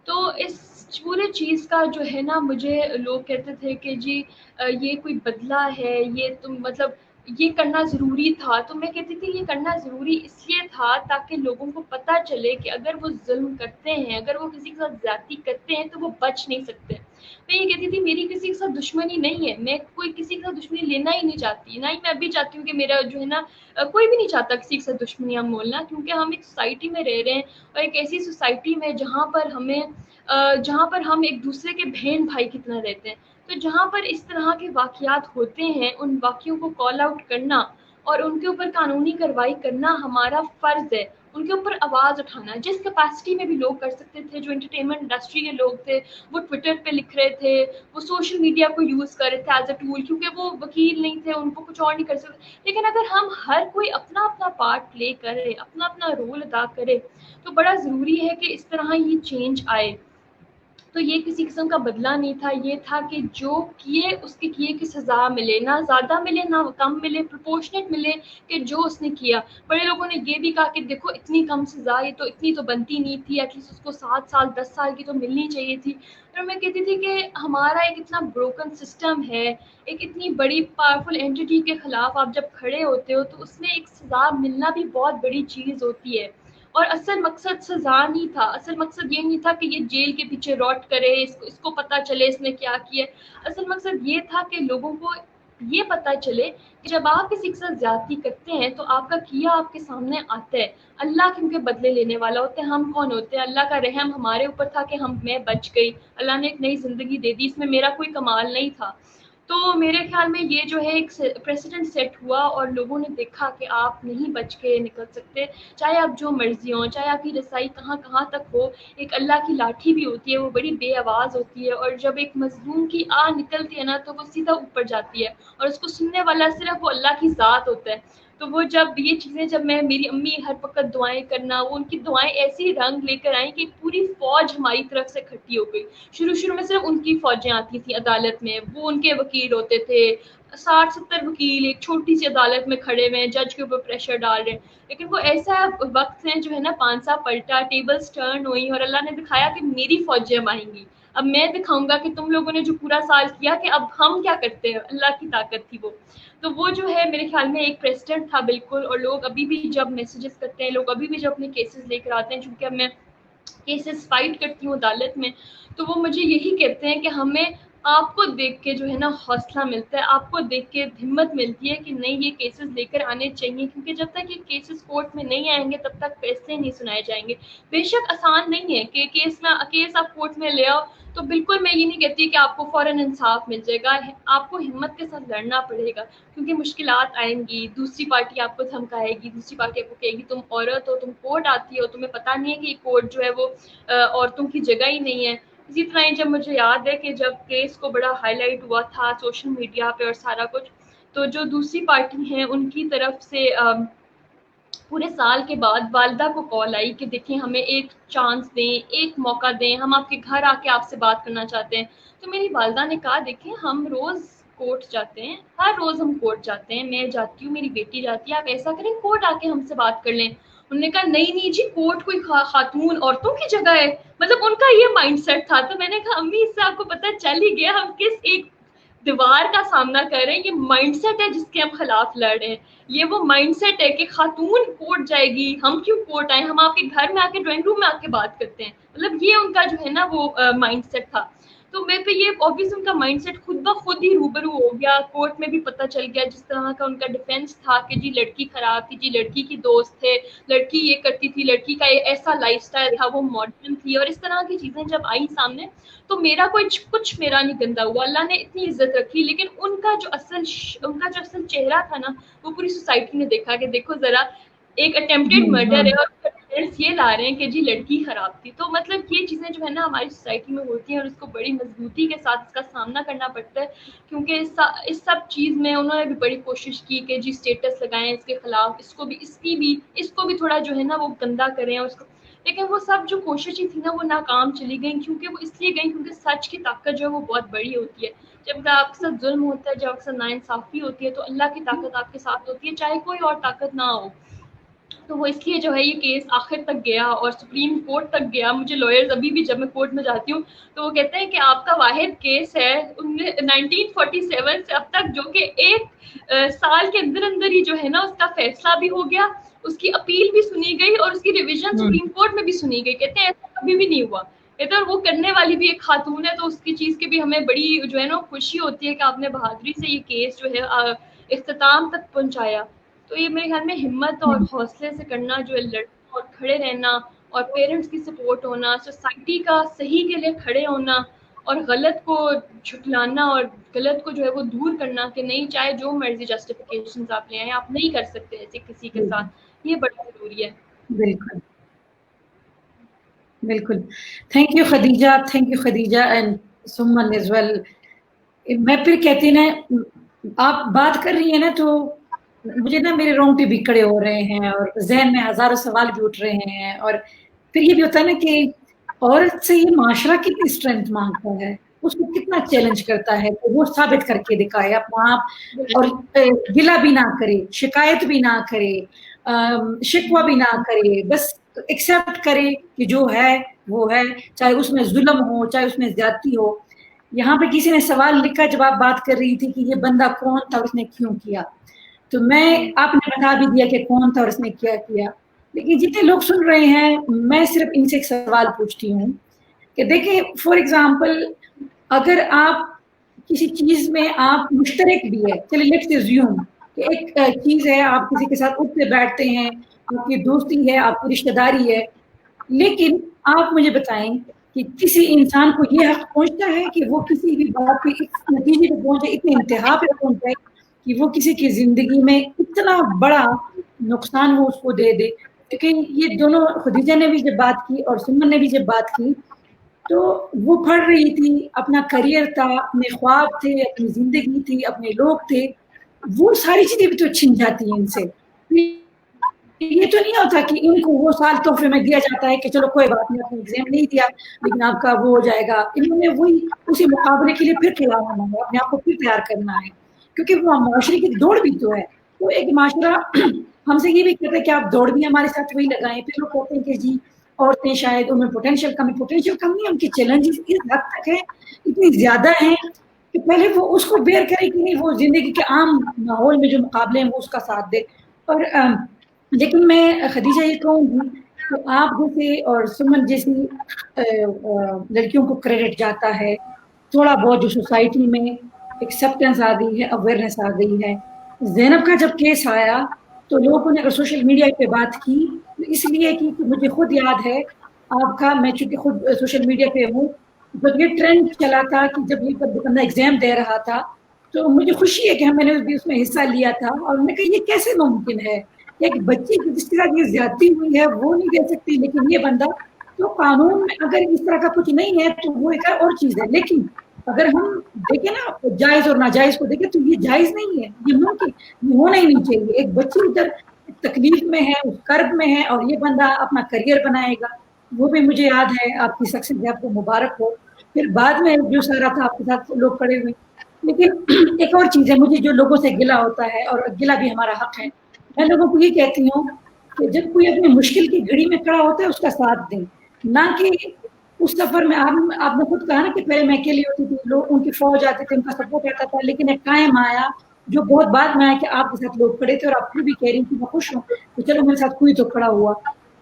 تو اس پورے چیز کا جو ہے نا مجھے لوگ کہتے تھے کہ جی یہ کوئی بدلہ ہے, یہ تم مطلب یہ کرنا ضروری تھا. تو میں کہتی تھی یہ کرنا ضروری اس لیے تھا تاکہ لوگوں کو پتہ چلے کہ اگر وہ ظلم کرتے ہیں, اگر وہ کسی کے ساتھ زیادتی کرتے ہیں تو وہ بچ نہیں سکتے. میں یہ کہتی تھی میری کسی کے ساتھ دشمنی نہیں ہے, میں کوئی کسی کے ساتھ دشمنی لینا ہی نہیں چاہتی, نہ ہی میں ابھی چاہتی ہوں کہ میرا جو ہے نا کوئی بھی نہیں چاہتا کسی کے ساتھ دشمنیاں مولنا, کیونکہ ہم ایک سوسائٹی میں رہ رہے ہیں, اور ایک ایسی سوسائٹی میں جہاں پر ہم ایک دوسرے کے بہن بھائی کی طرح رہتے ہیں. تو جہاں پر اس طرح کے واقعات ہوتے ہیں ان واقعوں کو کال آؤٹ کرنا اور ان کے اوپر قانونی کارروائی کرنا ہمارا فرض ہے. ان کے اوپر آواز اٹھانا جس کیپیسٹی میں بھی لوگ کر سکتے تھے. جو انٹرٹینمنٹ انڈسٹری کے لوگ تھے وہ ٹویٹر پہ لکھ رہے تھے, وہ سوشل میڈیا کو یوز کر رہے تھے ایز اے ٹول, کیونکہ وہ وکیل نہیں تھے, ان کو کچھ اور نہیں کر سکتے. لیکن اگر ہم ہر کوئی اپنا اپنا پارٹ پلے کرے, اپنا اپنا رول ادا کرے, تو بڑا ضروری ہے کہ اس طرح یہ چینج آئے. تو یہ کسی قسم کا بدلہ نہیں تھا, یہ تھا کہ جو کیے اس کے کیے کی سزا ملے, نہ زیادہ ملے نہ کم ملے, پروپورشنیٹ ملے کہ جو اس نے کیا. بڑے لوگوں نے یہ بھی کہا کہ دیکھو اتنی کم سزا, یہ تو اتنی تو بنتی نہیں تھی, ایٹ لیسٹ اس کو 7 سال 10 سال کی تو ملنی چاہیے تھی. اور میں کہتی تھی کہ ہمارا ایک اتنا بروکن سسٹم ہے, ایک اتنی بڑی پاورفل اینٹی کے خلاف آپ جب کھڑے ہوتے ہو تو اس میں ایک سزا ملنا بھی بہت بڑی چیز ہوتی ہے. اور اصل مقصد سزا نہیں تھا, اصل مقصد یہ نہیں تھا کہ یہ جیل کے پیچھے روٹ کرے, اس کو پتہ چلے اس نے کیا کیا. اصل مقصد یہ تھا کہ لوگوں کو یہ پتہ چلے کہ جب آپ کسی کے ساتھ زیادتی کرتے ہیں تو آپ کا کیا آپ کے سامنے آتا ہے. اللہ کیونکہ بدلے لینے والا ہوتا ہے, ہم کون ہوتے ہیں؟ اللہ کا رحم ہمارے اوپر تھا کہ میں بچ گئی, اللہ نے ایک نئی زندگی دے دی, اس میں میرا کوئی کمال نہیں تھا. تو میرے خیال میں یہ جو ہے ایک پریسیڈنٹ سیٹ ہوا اور لوگوں نے دیکھا کہ آپ نہیں بچ کے نکل سکتے, چاہے آپ جو مرضی ہوں, چاہے آپ کی رسائی کہاں کہاں تک ہو. ایک اللہ کی لاٹھی بھی ہوتی ہے, وہ بڑی بے آواز ہوتی ہے, اور جب ایک مظلوم کی آہ نکلتی ہے نا تو وہ سیدھا اوپر جاتی ہے, اور اس کو سننے والا صرف وہ اللہ کی ذات ہوتا ہے. تو وہ جب یہ چیزیں, جب میری امی ہر وقت دعائیں کرنا, وہ ان کی دعائیں ایسی رنگ لے کر آئیں کہ پوری فوج ہماری طرف سے اکٹھی ہو گئی. شروع میں صرف ان کی فوجیں آتی تھیں عدالت میں, وہ ان کے وکیل ہوتے تھے, 60-70 وکیل ایک چھوٹی سی عدالت میں کھڑے ہوئے ہیں, جج کے اوپر پریشر ڈال رہے ہیں. لیکن وہ ایسا وقت ہے جو ہے نا پانسا پلٹا, ٹیبلز ٹرن ہوئی, اور اللہ نے دکھایا کہ میری فوجیں آئیں گی. اب میں دکھاؤں گا کہ تم لوگوں نے جو پورا سال کیا کہ اب ہم کیا کرتے ہیں. اللہ کی طاقت تھی وہ. تو وہ جو ہے میرے خیال میں ایک پریسیڈنٹ تھا بالکل. اور لوگ ابھی بھی جب میسیجز کرتے ہیں, لوگ ابھی بھی جب اپنے کیسز لے کر آتے ہیں, چونکہ اب میں کیسز فائٹ کرتی ہوں عدالت میں, تو وہ مجھے یہی کہتے ہیں کہ ہمیں آپ کو دیکھ کے جو ہے نا حوصلہ ملتا ہے, آپ کو دیکھ کے ہمت ملتی ہے کہ نہیں یہ کیسز لے کر آنے چاہیے, کیونکہ جب تک یہ کیسز کورٹ میں نہیں آئیں گے تب تک فیصلے نہیں سنائے جائیں گے. بے شک آسان نہیں ہے کہ کیس آپ کورٹ میں لے آؤ, تو بالکل میں یہ نہیں کہتی کہ آپ کو فوراً انصاف مل جائے گا. آپ کو ہمت کے ساتھ لڑنا پڑے گا, کیونکہ مشکلات آئیں گی, دوسری پارٹی آپ کو دھمکائے گی, دوسری پارٹی آپ کو کہے گی تم عورت ہو, تم کورٹ آتی ہو, تمہیں پتہ نہیں ہے کہ یہ کورٹ جو ہے وہ عورتوں کی جگہ ہی نہیں ہے. اسی طرح جب مجھے یاد ہے کہ جب کیس کو بڑا ہائی لائٹ ہوا تھا سوشل میڈیا پہ اور سارا کچھ, تو جو دوسری پارٹی ہیں ان کی طرف سے پورے سال کے بعد والدہ کو کال آئی کہ دیکھیں ہمیں ایک چانس دیں, ایک موقع دیں, ہم آپ کے گھر آ کے آپ سے بات کرنا چاہتے ہیں. تو میری والدہ نے کہا دیکھیں ہم روز کورٹ جاتے ہیں, ہر روز ہم کورٹ جاتے ہیں, میں جاتی ہوں, میری بیٹی جاتی ہے, آپ ایسا کریں کورٹ آ کے ہم سے بات کر لیں. انہوں نے کہا نہیں جی کورٹ کوئی خاتون عورتوں کی جگہ ہے, مطلب ان کا یہ مائنڈ سیٹ تھا. تو میں نے کہا امی اس سے آپ کو پتہ چل ہی گیا ہم کس ایک دیوار کا سامنا کر رہے ہیں. یہ مائنڈ سیٹ ہے جس کے ہم خلاف لڑ رہے ہیں. یہ وہ مائنڈ سیٹ ہے کہ خاتون کورٹ جائے گی, ہم کیوں کورٹ آئیں, ہم آپ کے گھر میں آ کے ڈرائنگ روم میں آ کے بات کرتے ہیں. مطلب یہ ان کا جو ہے نا وہ مائنڈ سیٹ تھا. تو میں پہ یہ آبویس ان کا مائنڈ سیٹ خود بخود ہی روبرو ہو گیا. کورٹ میں بھی پتہ چل گیا جس طرح کا ان کا ڈیفینس تھا کہ جی لڑکی خراب تھی, جی لڑکی کی دوست تھے, لڑکی یہ کرتی تھی, لڑکی کا ایسا لائف سٹائل تھا, وہ ماڈرن تھی, اور اس طرح کی چیزیں جب آئی سامنے تو میرا کچھ میرا نہیں گندا ہوا. اللہ نے اتنی عزت رکھی. لیکن ان کا جو اصل چہرہ تھا نا وہ پوری سوسائٹی نے دیکھا کہ دیکھو ذرا ایک اٹیمپٹڈ مرڈر ہے اور پیرنٹس یہ لا رہے ہیں کہ جی لڑکی خراب تھی. تو مطلب یہ چیزیں جو ہے نا ہماری سوسائٹی میں ہوتی ہیں اور اس کو بڑی مضبوطی کے ساتھ اس کا سامنا کرنا پڑتا ہے, کیونکہ اس سب چیز میں انہوں نے بھی بڑی کوشش کی کہ جی اسٹیٹس لگائیں اس کے خلاف, اس کو بھی تھوڑا جو ہے نا وہ گندا کریں اس کو, لیکن وہ سب جو کوششیں تھی نا وہ ناکام چلی گئیں, کیونکہ وہ اس لیے گئیں کیونکہ سچ کی طاقت جو ہے وہ بہت بڑی ہوتی ہے. جب آپ کے ساتھ ظلم ہوتا ہے, جب آپ کے ساتھ ناانصافی ہوتی ہے, تو اللہ کی طاقت آپ کے ساتھ ہوتی ہے, چاہے کوئی اور طاقت نہ ہو. تو وہ اس لیے جو ہے یہ کیس آخر تک گیا اور سپریم کورٹ تک گیا. مجھے لائرز ابھی بھی جب میں کورٹ میں جاتی ہوں تو وہ کہتے ہیں کہ آپ کا واحد کیس ہے 1947 سے اب تک, جو کہ 1 سال کے اندر اندر ہی جو ہے نا اس کا فیصلہ بھی ہو گیا, اس کی اپیل بھی سنی گئی اور اس کی ریویژن سپریم کورٹ میں بھی سنی گئی. کہتے ہیں ایسا کبھی بھی نہیں ہوا. کہتے ہیں وہ کرنے والی بھی ایک خاتون ہے, تو اس کی چیز کی بھی ہمیں بڑی جو ہے نا خوشی ہوتی ہے کہ آپ نے بہادری سے یہ کیس جو ہے اختتام تک پہنچایا. تو یہ میرے خیال میں ہمت اور حوصلے سے کرنا جو ہے, لڑنا اور کھڑے رہنا اور پیرنٹس کی سپورٹ ہونا, سوسائٹی کا صحیح کے لیے کھڑے ہونا اور غلط کو جھٹلانا اور غلط کو جو ہے وہ دور کرنا کہ نہیں, چاہے جو مرضی جسٹیفیکیشنز آپ لے آئیں آپ نہیں کر سکتے ایسے کسی کے ساتھ, یہ بڑا ضروری ہے. بالکل بالکل. Thank you Khadija, thank you Khadija and سمن ایز ویل. میں پھر کہتی نا, آپ بات کر رہی ہیں نا تو مجھے نا میرے رونگٹے بھی کھڑے ہو رہے ہیں اور ذہن میں ہزاروں سوال بھی اٹھ رہے ہیں. اور پھر یہ بھی ہوتا ہے نا کہ عورت سے یہ معاشرہ کتنی اسٹرینتھ مانگتا ہے, اس کو کتنا چیلنج کرتا ہے کہ وہ ثابت کر کے دکھائے اپنا آپ, اور گلہ بھی نہ کرے, شکایت بھی نہ کرے, شکوہ بھی نہ کرے, بس ایکسیپٹ کرے کہ جو ہے وہ ہے, چاہے اس میں ظلم ہو چاہے اس میں زیادتی ہو. یہاں پہ کسی نے سوال لکھا جب آپ بات کر رہی تھی کہ یہ بندہ کون تھا اور اس نے کیوں کیا, تو میں آپ نے بتا بھی دیا کہ کون تھا اور اس نے کیا کیا. لیکن جتنے لوگ سن رہے ہیں میں صرف ان سے ایک سوال پوچھتی ہوں کہ دیکھیں فار ایگزامپل اگر آپ کسی چیز میں آپ مشترک بھی ہے, چلیے لیٹس اسیوم کہ ایک چیز ہے, آپ کسی کے ساتھ اٹھتے بیٹھتے ہیں, آپ کی دوستی ہے, آپ کی رشتہ داری ہے, لیکن آپ مجھے بتائیں کہ کسی انسان کو یہ حق پہنچتا ہے کہ وہ کسی بھی بات پہ اس نتیجے پہ پہنچے, اتنے انتہا پہ پہنچے کہ وہ کسی کی زندگی میں اتنا بڑا نقصان وہ اس کو دے دے. کیونکہ یہ دونوں, خدیجہ نے بھی جب بات کی اور سمن نے بھی جب بات کی, تو وہ پڑھ رہی تھی, اپنا کریئر تھا, اپنے خواب تھے, اپنی زندگی تھی, اپنے لوگ تھے, وہ ساری چیزیں بھی تو چھن جاتی ہیں ان سے. یہ تو نہیں ہوتا کہ ان کو وہ سال تحفے میں دیا جاتا ہے کہ چلو کوئی بات نہیں, آپ نے ایگزام نہیں دیا لیکن آپ کا وہ ہو جائے گا. انہوں نے وہی اسی مقابلے کے لیے پھر کھڑا ہونا ہے, اپنے آپ کو پھر تیار کرنا ہے, کیونکہ وہ معاشرے کی دوڑ بھی تو ہے. تو ایک معاشرہ ہم سے یہ بھی کہتا ہے کہ آپ دوڑ بھی ہمارے ساتھ وہی لگائیں. پھر لوگ کہتے ہیں کہ جی عورتیں شاید ان میں پوٹینشیل کم نہیں, ان کے چیلنجز اس حد تک ہیں, اتنی زیادہ ہیں کہ پہلے وہ اس کو بیئر کرے کہ نہیں, وہ زندگی کے عام ماحول میں جو مقابلے ہیں وہ اس کا ساتھ دے. اور لیکن میں خدیجہ یہ کہوں گی کہ آپ جیسے اور سمن جیسی لڑکیوں کو کریڈٹ جاتا ہے, تھوڑا بہت جو سوسائٹی میں ایکسیپٹنس آ گئی ہے, اویئرنیس آ گئی ہے. زینب کا جب کیس آیا تو لوگوں نے اگر سوشل میڈیا پہ بات کی اس لیے کہ مجھے خود یاد ہے آپ کا, میں چونکہ خود سوشل میڈیا پہ ہوں, جب یہ ٹرینڈ چلا تھا کہ جب یہ بندہ ایگزام دے رہا تھا تو مجھے خوشی ہے کہ میں نے بھی اس میں حصہ لیا تھا. اور میں کہا یہ کیسے ممکن ہے, ایک بچی کی جس طرح کی زیادتی ہوئی ہے وہ نہیں دے سکتی, لیکن یہ بندہ, تو قانون میں اگر اس طرح کا کچھ نہیں ہے تو وہ ایک اور چیز ہے. لیکن اگر ہم دیکھیں نا جائز اور ناجائز کو دیکھیں تو یہ جائز نہیں ہے, یہ ممکن یہ ہونا ہی نہیں چاہیے. ایک بچی ادھر تکلیف میں ہے, اس کرب میں ہے, اور یہ بندہ اپنا کریئر بنائے گا. وہ بھی مجھے یاد ہے, آپ کی سکسیس آپ کو مبارک ہو. پھر بعد میں جو سارا تھا آپ کے ساتھ لوگ کھڑے ہوئے. لیکن ایک اور چیز ہے, مجھے جو لوگوں سے گلہ ہوتا ہے, اور گلہ بھی ہمارا حق ہے, میں لوگوں کو یہ کہتی ہوں کہ جب کوئی اپنی مشکل کی گھڑی میں کھڑا ہوتا ہے اس کا ساتھ دیں, نہ کہ اس سفر میں. آپ نے خود کہا نا کہ پہلے میں اکیلی ہوتی تھی, لوگ ان کی فوج آتے تھے, ان کا سپورٹ آتا تھا, لیکن ایک ٹائم آیا جو بہت بعد میں آیا کہ آپ کے ساتھ لوگ کھڑے تھے, اور آپ پھر بھی کہہ رہی تھی میں خوش ہوں کہ چلو میرے ساتھ کوئی تو کھڑا ہوا.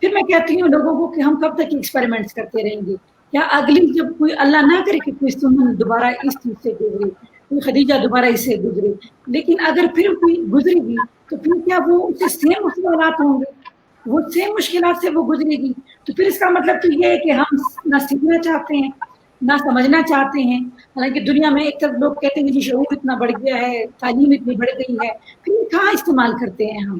پھر میں کہتی ہوں لوگوں کو کہ ہم کب تک ایکسپیریمنٹس کرتے رہیں گے, یا اگلی جب کوئی اللہ نہ کرے کہ کوئی سمن دوبارہ اس چیز سے گزرے, کوئی خدیجہ دوبارہ اس سے گزرے, لیکن اگر پھر کوئی گزرے گی تو پھر کیا وہ اس سے سیم مشکلات ہوں گے, وہ سیم مشکلات سے وہ گزرے گی. تو پھر اس کا مطلب تو یہ ہے کہ ہم نہ سیکھنا چاہتے ہیں نہ سمجھنا چاہتے ہیں. حالانکہ دنیا میں ایک طرف لوگ کہتے ہیں کہ جی شعور اتنا بڑھ گیا ہے, تعلیم اتنی بڑھ گئی ہے, پھر کہاں استعمال کرتے ہیں ہم.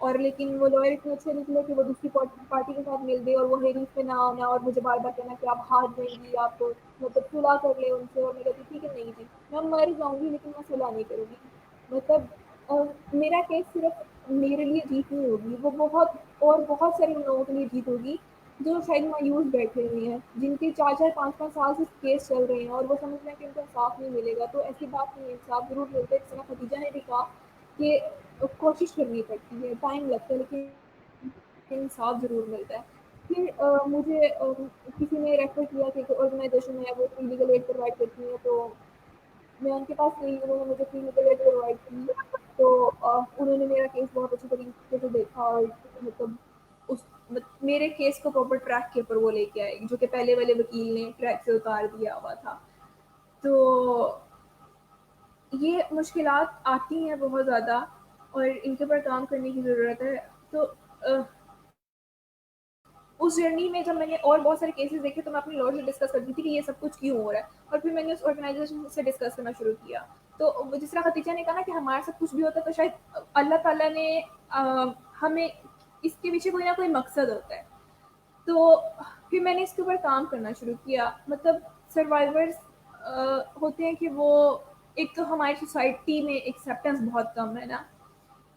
اور لیکن وہ لوئر اتنے اچھے نکلے کہ وہ دوسری پارٹی کے ساتھ مل گئے اور وہ ہیرنگس پہ نہ آنا اور مجھے بار بار کہنا کہ آپ ہار جائیں گی, آپ مطلب صلح کر لیں ان سے. اور میں کہتی تھی کہ نہیں جی میں مر جاؤں گی لیکن میں صلح نہیں کروں گی. مطلب میرا کیس صرف میرے لیے جیت نہیں ہوگی, وہ بہت سارے لوگوں کے لیے جیت ہوگی جو شاید مایوس بیٹھے ہوئے ہیں, جن کے 4-4 5-5 سال سے کیس چل رہے ہیں اور وہ سمجھ رہے ہیں کہ ان کو انصاف نہیں ملے گا. تو ایسی بات نہیں ہے, انصاف ضرور ملتا ہے. جس طرح خدیجہ نے بھی کہا کہ کوشش کرنی پڑتی ہے, ٹائم لگتا ہے, لیکن انصاف ضرور ملتا ہے. پھر مجھے کسی نے ریفر کیا کہ آرگنائزیشن ہے وہ فری لیگل ایڈ پرووائڈ کرتی ہے, تو میں ان کے پاس گئی, انہوں نے مجھے فری لیگل ایڈ پرووائڈ کی. تو انہوں نے میرا کیس بہت اچھے طریقے سے دیکھا اور مطلب اس میرے کیس کو پراپر ٹریک کے اوپر وہ لے کے آئے, جو کہ پہلے والے وکیل نے ٹریک سے اتار دیا ہوا تھا. تو یہ مشکلات آتی ہیں بہت زیادہ اور ان کے اوپر کام کرنے کی ضرورت ہے. تو اس جرنی میں جب میں نے اور بہت سارے کیسز دیکھے تو میں اپنے لائر سے ڈسکس کرتی تھی کہ یہ سب کچھ کیوں ہو رہا ہے, اور پھر میں نے اس آرگنائزیشن سے ڈسکس کرنا شروع کیا. تو جس طرح خدیجہ نے کہا نا کہ ہمارے ساتھ کچھ بھی ہوتا ہے تو شاید اللہ تعالیٰ نے ہمیں اس کے پیچھے کوئی نہ کوئی مقصد ہوتا ہے. تو پھر میں نے اس کے اوپر کام کرنا شروع کیا. مطلب سروائیورس ہوتے ہیں کہ وہ ایک تو ہماری سوسائٹی میں ایکسیپٹنس بہت کم ہے نا,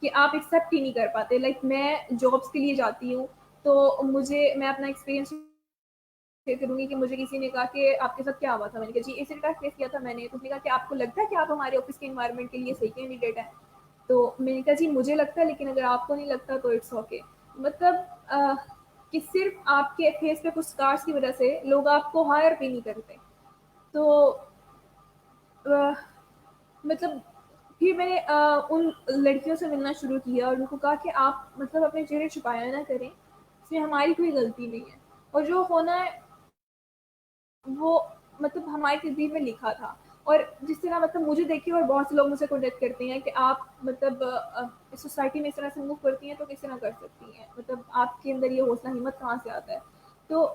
کہ آپ ایکسیپٹ ہی نہیں کر پاتے. لائک میں جابس کے لیے جاتی ہوں تو میں اپنا ایکسپیرینس شیئر کروں گی کہ مجھے کسی نے کہا کہ آپ کے ساتھ کیا ہوا تھا. میں نے کہا جی اسی کا فیس کیا تھا میں نے. تو اس نے کہا کہ آپ کو لگتا ہے کہ آپ ہمارے آفس کے انوائرمنٹ کے لیے صحیح کینڈیڈیٹ ہیں. تو میں نے کہا جی مجھے لگتا ہے, لیکن اگر آپ کو نہیں لگتا تو اٹس اوکے. مطلب کہ صرف آپ کے فیس پہ کچھ اسکارس کی وجہ سے لوگ آپ کو ہائر بھی نہیں کرتے. تو مطلب پھر میں نے ان لڑکیوں سے ملنا شروع کیا اور ان کو کہا کہ آپ مطلب اپنے چہرے چھپایا نہ کریں, اس میں ہماری کوئی غلطی نہیں ہے, اور جو ہونا ہے وہ مطلب ہماری تقدیر میں لکھا تھا. اور جس طرح مطلب مجھے دیکھیے اور بہت سے لوگ مجھ سے کانٹیکٹ کرتے ہیں کہ آپ مطلب سوسائٹی میں اس طرح سے موو کرتی ہیں تو کس طرح کر سکتی ہیں, مطلب آپ کے اندر یہ حوصلہ ہمت کہاں سے آتا ہے. تو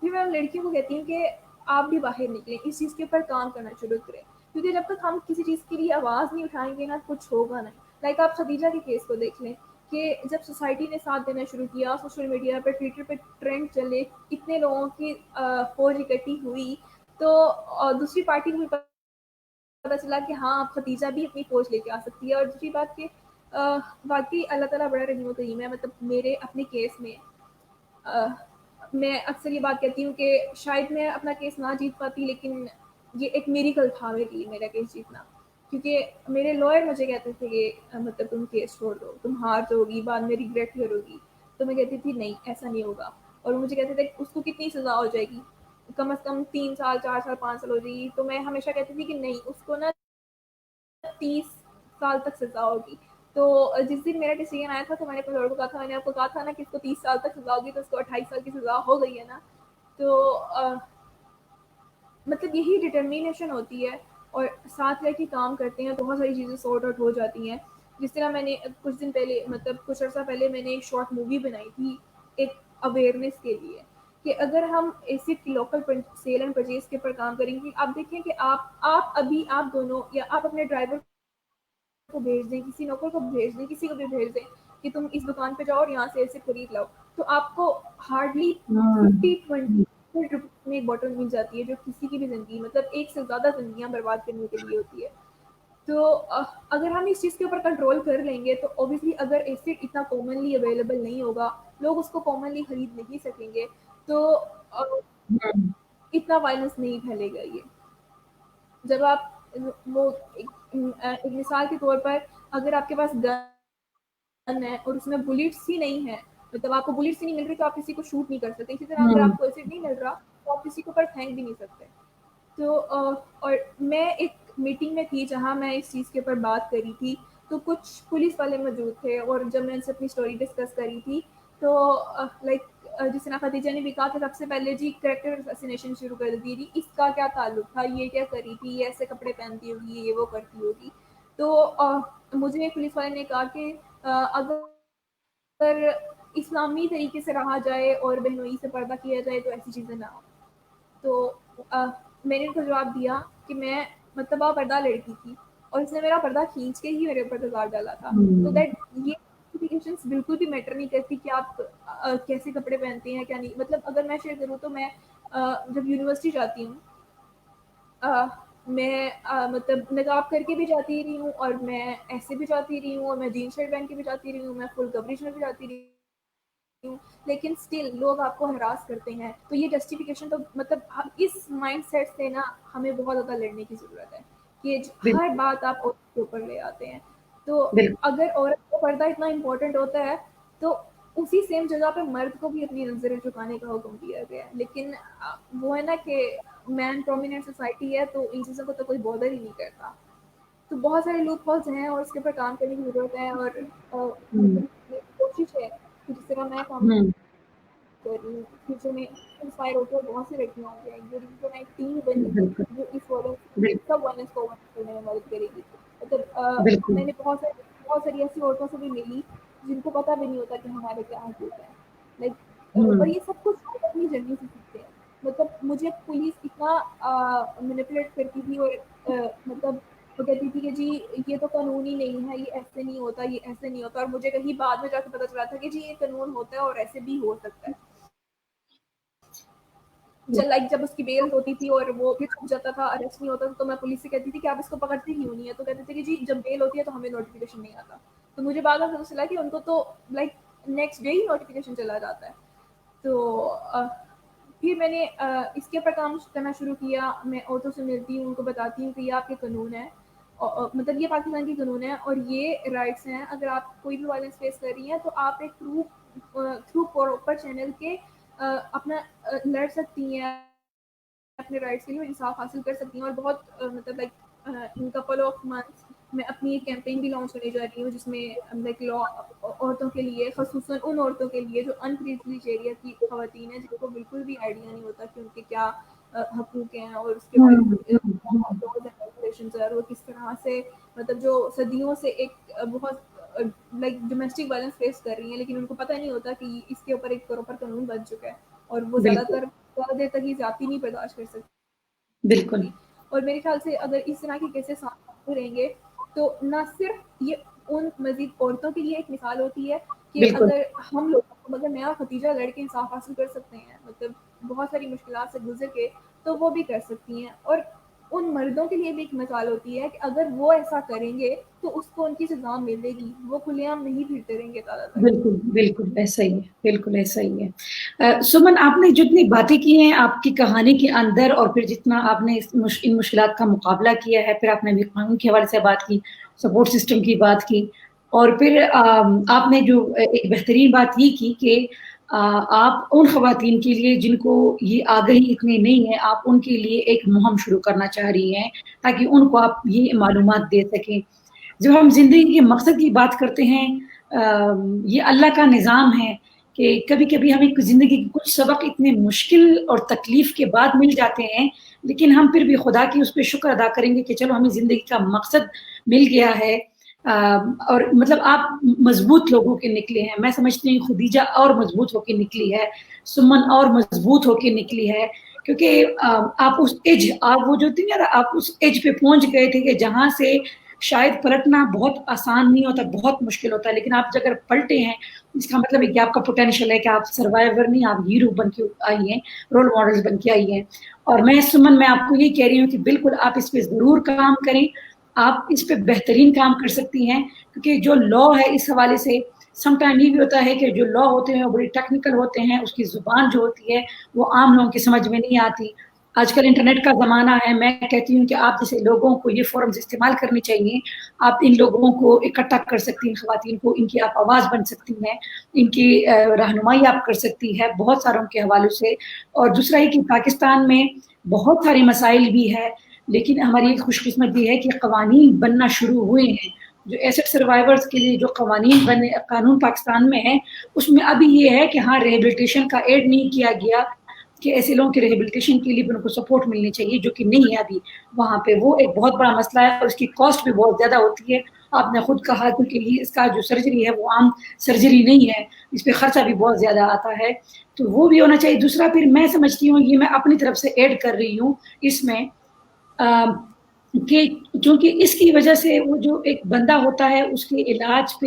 پھر میں لڑکیوں کو کہتی ہوں کہ آپ بھی باہر نکلیں, اس چیز کے اوپر کام کرنا شروع کریں, کیونکہ جب تک ہم کسی چیز کے لیے آواز نہیں اٹھائیں گے نا کچھ ہوگا نہیں. لائک آپ خدیجہ کے کیس کو دیکھ لیں کہ جب سوسائٹی نے ساتھ دینا شروع کیا, سوشل میڈیا پہ ٹویٹر پہ ٹرینڈ چلے, اتنے لوگوں کی فوج اکٹھی ہوئی, تو دوسری پارٹی کو پتا چلا کہ ہاں اب خدیجہ بھی اپنی فوج لے کے آ سکتی ہے. اور دوسری بات کہ باقی اللہ تعالیٰ بڑا رحیم و کریم ہے. مطلب میرے اپنے کیس میں میں اکثر یہ بات کہتی ہوں کہ شاید میں اپنا کیس نہ جیت پاتی, لیکن یہ ایک میریکل تھا میرے لیے میرا کیس جیتنا, کیونکہ میرے لائر مجھے کہتے تھے کہ مطلب تم کیس چھوڑ دو, تم ہار جاؤ گی, بعد میں ریگریٹ کرو گی. تو میں کہتی تھی نہیں ایسا نہیں ہوگا, اور مجھے کہتے تھے اس کو کتنی سزا ہو جائے گی, کم از کم 3 سال 4 سال 5 سال ہو جائے گی. تو میں ہمیشہ کہتی تھی کہ نہیں, اس کو نا 30 سال تک سزا ہوگی. تو جس دن میرا ڈیسیژن آیا تھا تو میں نے اپنے لوگوں کو کہا تھا, میں نے آپ کو کہا تھا نا کہ اس کو 30 سال تک سزا ہوگی, تو اس کو 28 سال کی سزا ہو گئی ہے نا. تو مطلب یہی ڈٹرمینیشن ہوتی ہے, اور ساتھ رہ کے کام کرتے ہیں بہت ساری چیزیں سارٹ آؤٹ ہو جاتی ہیں. جس طرح میں نے کچھ دن پہلے مطلب کچھ عرصہ پہلے میں نے ایک شارٹ مووی بنائی تھی ایک اویئرنیس کے لیے, کہ اگر ہم ایسے لوکل سیل اینڈ پرچیز کے اوپر کام کریں گے. آپ دیکھیں کہ آپ ابھی آپ دونوں یا آپ اپنے ڈرائیور کو بھیج دیں, کسی نوکر کو بھیج دیں, کسی کو بھی بھیج دیں کہ تم اس دکان پہ جاؤ اور یہاں سے ایسے خرید لاؤ, تو آپ کو ہارڈلی 50-20 میں ایک بوٹل مل جاتی ہے, جو کسی کی بھی زندگی مطلب ایک سے زیادہ زندگیاں برباد کرنے کے لیے ہوتی ہے. تو اگر ہم اس چیز کے اوپر کنٹرول کر لیں گے تو اوبیسلی اگر ایسڈ اتنا کامنلی اویلیبل نہیں ہوگا, لوگ اس کو کامنلی خرید نہیں سکیں گے, تو اتنا وائلنس نہیں پھیلے گا. یہ جب آپ وہ ایک مثال کے طور پر اگر آپ کے پاس گن ہے اور اس میں بلیٹس ہی نہیں ہے, مطلب آپ کو بلیٹس ہی نہیں مل رہی تو آپ کسی کو شوٹ نہیں کر سکتے. اسی طرح اگر آپ کو ایسڈ نہیں مل رہا تو آپ کسی کے اوپر پھینک بھی نہیں سکتے. تو اور میں ایک میٹنگ میں تھی جہاں میں اس چیز کے اوپر بات کری تھی, تو کچھ پولیس والے موجود تھے, اور جب میں ان سے اپنی اسٹوری ڈسکس کری تھی تو لائک جس طرح خدیجہ نے بھی کہا کہ سب سے پہلے جی کریکٹر اساسینیشن شروع کر دی تھی, اس کا کیا تعلق تھا, یہ کیا کری تھی, یہ ایسے کپڑے پہنتی ہوگی, یہ وہ کرتی ہوگی. تو مجھے پولیس والے نے کہا کہ اگر اسلامی طریقے سے رہا جائے اور بہنوئی سے پردہ کیا جائے تو ایسی چیزیں نہ ہوں. تو میں نے ان کو جواب دیا کہ میں مطلب پردہ لڑکی تھی, اور اس نے میرا پردہ کھینچ کے ہی میرے اوپر تضاد ڈالا تھا. تو دیٹ یہ جسٹیفیکیشنس بالکل بھی میٹر نہیں کرتی کہ آپ کیسے کپڑے پہنتے ہیں کیا نہیں. مطلب اگر میں شیئر کروں تو میں جب یونیورسٹی جاتی ہوں میں مطلب نقاب کر کے بھی جاتی رہی ہوں اور میں ایسے بھی جاتی رہی ہوں اور میں جین شرٹ پہن کے بھی جاتی رہی ہوں, میں فل کوریج میں بھی جاتی رہی ہوں, لیکن اسٹل لوگ آپ کو ہراس کرتے ہیں. تو یہ جسٹیفیکیشن تو مطلب اس مائنڈ سیٹ سے نا ہمیں بہت زیادہ لڑنے کی ضرورت ہے کہ ہر بات آپ عورت کے اوپر لے آتے ہیں. تو اگر عورت کو پردہ اتنا امپورٹنٹ ہوتا ہے تو اسی سیم جگہ پہ مرد کو بھی اپنی نظریں جھکانے کا حکم دیا گیا ہے. لیکن وہ ہے نا کہ مین پرومیننٹ سوسائٹی ہے تو ان چیزوں کو تو کوئی بادر ہی نہیں کرتا. تو بہت سارے لوپ ہولز ہیں اور اس کے اوپر کام کرنے کی ضرورت ہے. اور کوشش ہے کہ جس طرح میں کام کر رہی ہوں فیوچر میں انسپائر ہوتے ہیں بہت سی لڑکیاں ہوں گی جو میں ایک ٹیم بنی جو اس سب ونس کو کرنے میں مدد کرے گی. مطلب میں نے بہت ساری ایسی عورتوں سے بھی ملی جن کو پتہ بھی نہیں ہوتا کہ ہمارے کیا حقوق ہیں. لائک اور یہ سب کچھ اپنی جرنی سے سیکھتے ہیں. مطلب مجھے پولیس اتنا مینیپولیٹ کرتی تھی اور مطلب وہ کہتی تھی کہ جی یہ تو قانون ہی نہیں ہے, یہ ایسے نہیں ہوتا, یہ ایسے نہیں ہوتا. اور مجھے کہیں بعد میں جا کے پتا چلا تھا کہ جی یہ قانون ہوتا ہے اور ایسے بھی ہو سکتا ہے. لائک جب اس کی بیل ہوتی تھی اور وہ بھی چھپ جاتا تھا, اریسٹ نہیں ہوتا تھا, تو میں پولیس سے کہتی تھی کہ آپ اس کو پکڑتے کیوں نہیں ہے. تو کہتے تھے کہ جی جب بیل ہوتی ہے تو ہمیں نوٹیفیکیشن نہیں آتا. تو مجھے بعد میں پتا چلا کہ ان کو تو لائک نیکسٹ ڈے ہی نوٹیفیکیشن چلا جاتا ہے. تو پھر میں نے اس کے اوپر کام کرنا شروع کیا. میں عورتوں سے ملتی ہوں, ان کو بتاتی ہوں کہ یہ آپ کے قانون ہے, مطلب یہ پاکستان کی قانون ہے اور یہ رائٹس ہیں. اگر آپ کوئی بھی وائلنس فیس کر رہی ہیں تو آپ ایک تھرو پراپر چینل کے اپنا لڑ سکتی ہیں اپنے رائٹس کے لیے, انصاف حاصل کر سکتی ہیں. اور بہت مطلب like in couple of months میں اپنی ایک کیمپین بھی لانچ کرنے جا رہی ہوں جس میں لائک لا عورتوں کے لیے, خصوصاً ان عورتوں کے لیے جو ان پریویلیجڈ ایریا کی خواتین ہیں جن کو بالکل بھی آئیڈیا نہیں ہوتا کہ ان کے کیا حقوق ہیں اور اس کے بارے وہ کس طرح سے مطلب جو صدیوں سے ایک بہت لائک ڈومیسٹک وائلنس فیس کر رہی ہیں, لیکن ان کو پتہ نہیں ہوتا کہ اس کے اوپر ایک پراپر قانون بن چکا ہے اور وہ زیادہ دیر تک یہ زیادتی نہیں برداشت کر سکتی. بالکل. اور میرے خیال سے اگر اس طرح کے کیسز سامنے رہیں گے تو نہ صرف یہ ان مزید عورتوں کے لیے ایک مثال ہوتی ہے کہ اگر ہم لوگ مگر میں اور ختیجہ لڑ کے انصاف حاصل کر سکتے ہیں, مطلب بہت ساری مشکلات سے گزر کے, تو وہ بھی کر سکتی ہیں. اور ان مردوں کے لیے بھی ایک مثال ہوتی ہے کہ اگر وہ ایسا کریں گے تو اس کو ان کی سزا ملے گی, وہ کھلے عام نہیں پھرتے رہیں گے زیادہ تر. بالکل ایسا ہی ہے, بالکل ایسا ہی ہے. سمن, آپ نے جتنی باتیں کی ہیں آپ کی کہانی کے اندر اور پھر جتنا آپ نے ان مشکلات کا مقابلہ کیا ہے, پھر آپ نے بھی قانون کے حوالے سے بات کی, سپورٹ سسٹم کی بات کی, اور پھر آپ نے جو ایک بہترین بات یہ کی کہ آپ ان خواتین کے لیے جن کو یہ آگہی اتنی نہیں ہے, آپ ان کے لیے ایک مہم شروع کرنا چاہ رہی ہیں تاکہ ان کو آپ یہ معلومات دے سکیں. جب ہم زندگی کے مقصد کی بات کرتے ہیں, یہ اللہ کا نظام ہے کہ کبھی کبھی ہمیں زندگی کے کچھ سبق اتنے مشکل اور تکلیف کے بعد مل جاتے ہیں, لیکن ہم پھر بھی خدا کی اس پہ شکر ادا کریں گے کہ چلو ہمیں زندگی کا مقصد مل گیا ہے. اور مطلب آپ مضبوط لوگوں کے نکلے ہیں. میں سمجھتی ہوں خدیجہ اور مضبوط ہو کے نکلی ہے, سمن اور مضبوط ہو کے نکلی ہے, کیونکہ آپ اس ایج, آپ وہ جو تھی نا, آپ اس ایج پہ پہنچ گئے تھے کہ جہاں سے شاید پلٹنا بہت آسان نہیں ہوتا, بہت مشکل ہوتا ہے, لیکن آپ اگر پلٹے ہیں اس کا مطلب ہے کہ آپ کا پوٹینشیل ہے کہ آپ سروائیور نہیں, آپ ہیرو بن کے آئی ہیں, رول ماڈلز بن کے آئی ہیں. اور میں سمن, میں آپ کو یہ کہہ رہی ہوں کہ بالکل آپ اس پہ ضرور کام کریں, آپ اس پہ بہترین کام کر سکتی ہیں, کیونکہ جو لا ہے اس حوالے سے سم ٹائم یہ بھی ہوتا ہے کہ جو لا ہوتے ہیں وہ بڑی ٹیکنیکل ہوتے ہیں, اس کی زبان جو ہوتی ہے وہ عام لوگوں کی سمجھ میں نہیں آتی. آج کل انٹرنیٹ کا زمانہ ہے, میں کہتی ہوں کہ آپ جیسے لوگوں کو یہ فورمز استعمال کرنی چاہیے. آپ ان لوگوں کو اکٹھا کر سکتی ہیں, خواتین کو, ان کی آپ آواز بن سکتی ہیں, ان کی رہنمائی آپ کر سکتی ہے بہت ساروں کے حوالوں سے. اور دوسرا یہ کہ پاکستان میں بہت سارے مسائل بھی ہے, لیکن ہماری خوش قسمتی ہے کہ قوانین بننا شروع ہوئے ہیں. جو ایسٹ سروائیورز کے لیے جو قوانین بنے, قانون پاکستان میں ہے, اس میں ابھی یہ ہے کہ ہاں ریہیبلیٹیشن کا ایڈ نہیں کیا گیا کہ ایسے لوگوں کے ریہیبلیٹیشن کے لیے بھی ان کو سپورٹ ملنی چاہیے, جو کہ نہیں ہے ابھی وہاں پہ. وہ ایک بہت بڑا مسئلہ ہے اور اس کی کاسٹ بھی بہت زیادہ ہوتی ہے. آپ نے خود کہا کیونکہ یہ اس کا جو سرجری ہے وہ عام سرجری نہیں ہے, اس پہ خرچہ بھی بہت زیادہ آتا ہے, تو وہ بھی ہونا چاہیے. دوسرا پھر میں سمجھتی ہوں, یہ میں اپنی طرف سے ایڈ کر رہی ہوں اس میں, کہ چونکہ اس کی وجہ سے وہ جو ایک بندہ ہوتا ہے اس کے علاج پہ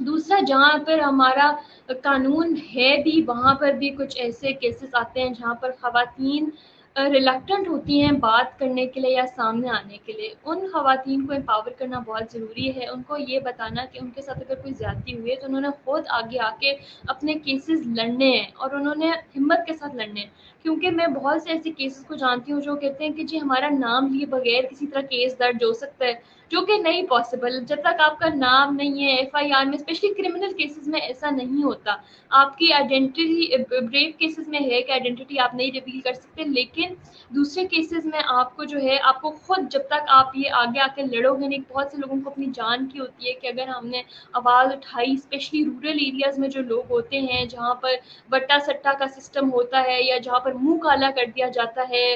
دوسرا جہاں پر ہمارا قانون ہے بھی وہاں پر بھی کچھ ایسے کیسز آتے ہیں جہاں پر خواتین ریلیکٹنٹ ہوتی ہیں بات کرنے کے لیے یا سامنے آنے کے لیے. ان خواتین کو امپاور کرنا بہت ضروری ہے. ان کو یہ بتانا کہ ان کے ساتھ اگر کوئی زیادتی ہوئی ہے تو انہوں نے خود آگے آ کے اپنے کیسز لڑنے ہیں اور انہوں نے ہمت کے ساتھ لڑنے ہیں. کیونکہ میں بہت سے ایسے کیسز کو جانتی ہوں جو کہتے ہیں کہ جی ہمارا نام لیے بغیر کسی طرح کیس درج ہو سکتا ہے, جو کہ نہیں پاسبل. جب تک آپ کا نام نہیں ہے ایف آئی آر میں, اسپیشلی کرمنل کیسز میں ایسا نہیں ہوتا. آپ کی آئیڈینٹی بریو کیسز میں ہے کہ آئیڈینٹی آپ نہیں ریویل کر سکتے, لیکن دوسرے کیسز میں آپ کو جو ہے آپ کو خود جب تک آپ یہ آگے آ کے لڑو گے نہیں. بہت سے لوگوں کو اپنی جان کی ہوتی ہے کہ اگر ہم نے آواز اٹھائی, اسپیشلی رورل ایریاز میں جو لوگ ہوتے ہیں جہاں پر بٹا سٹا کا سسٹم ہوتا ہے یا جہاں پر منہ کالا کر دیا جاتا ہے.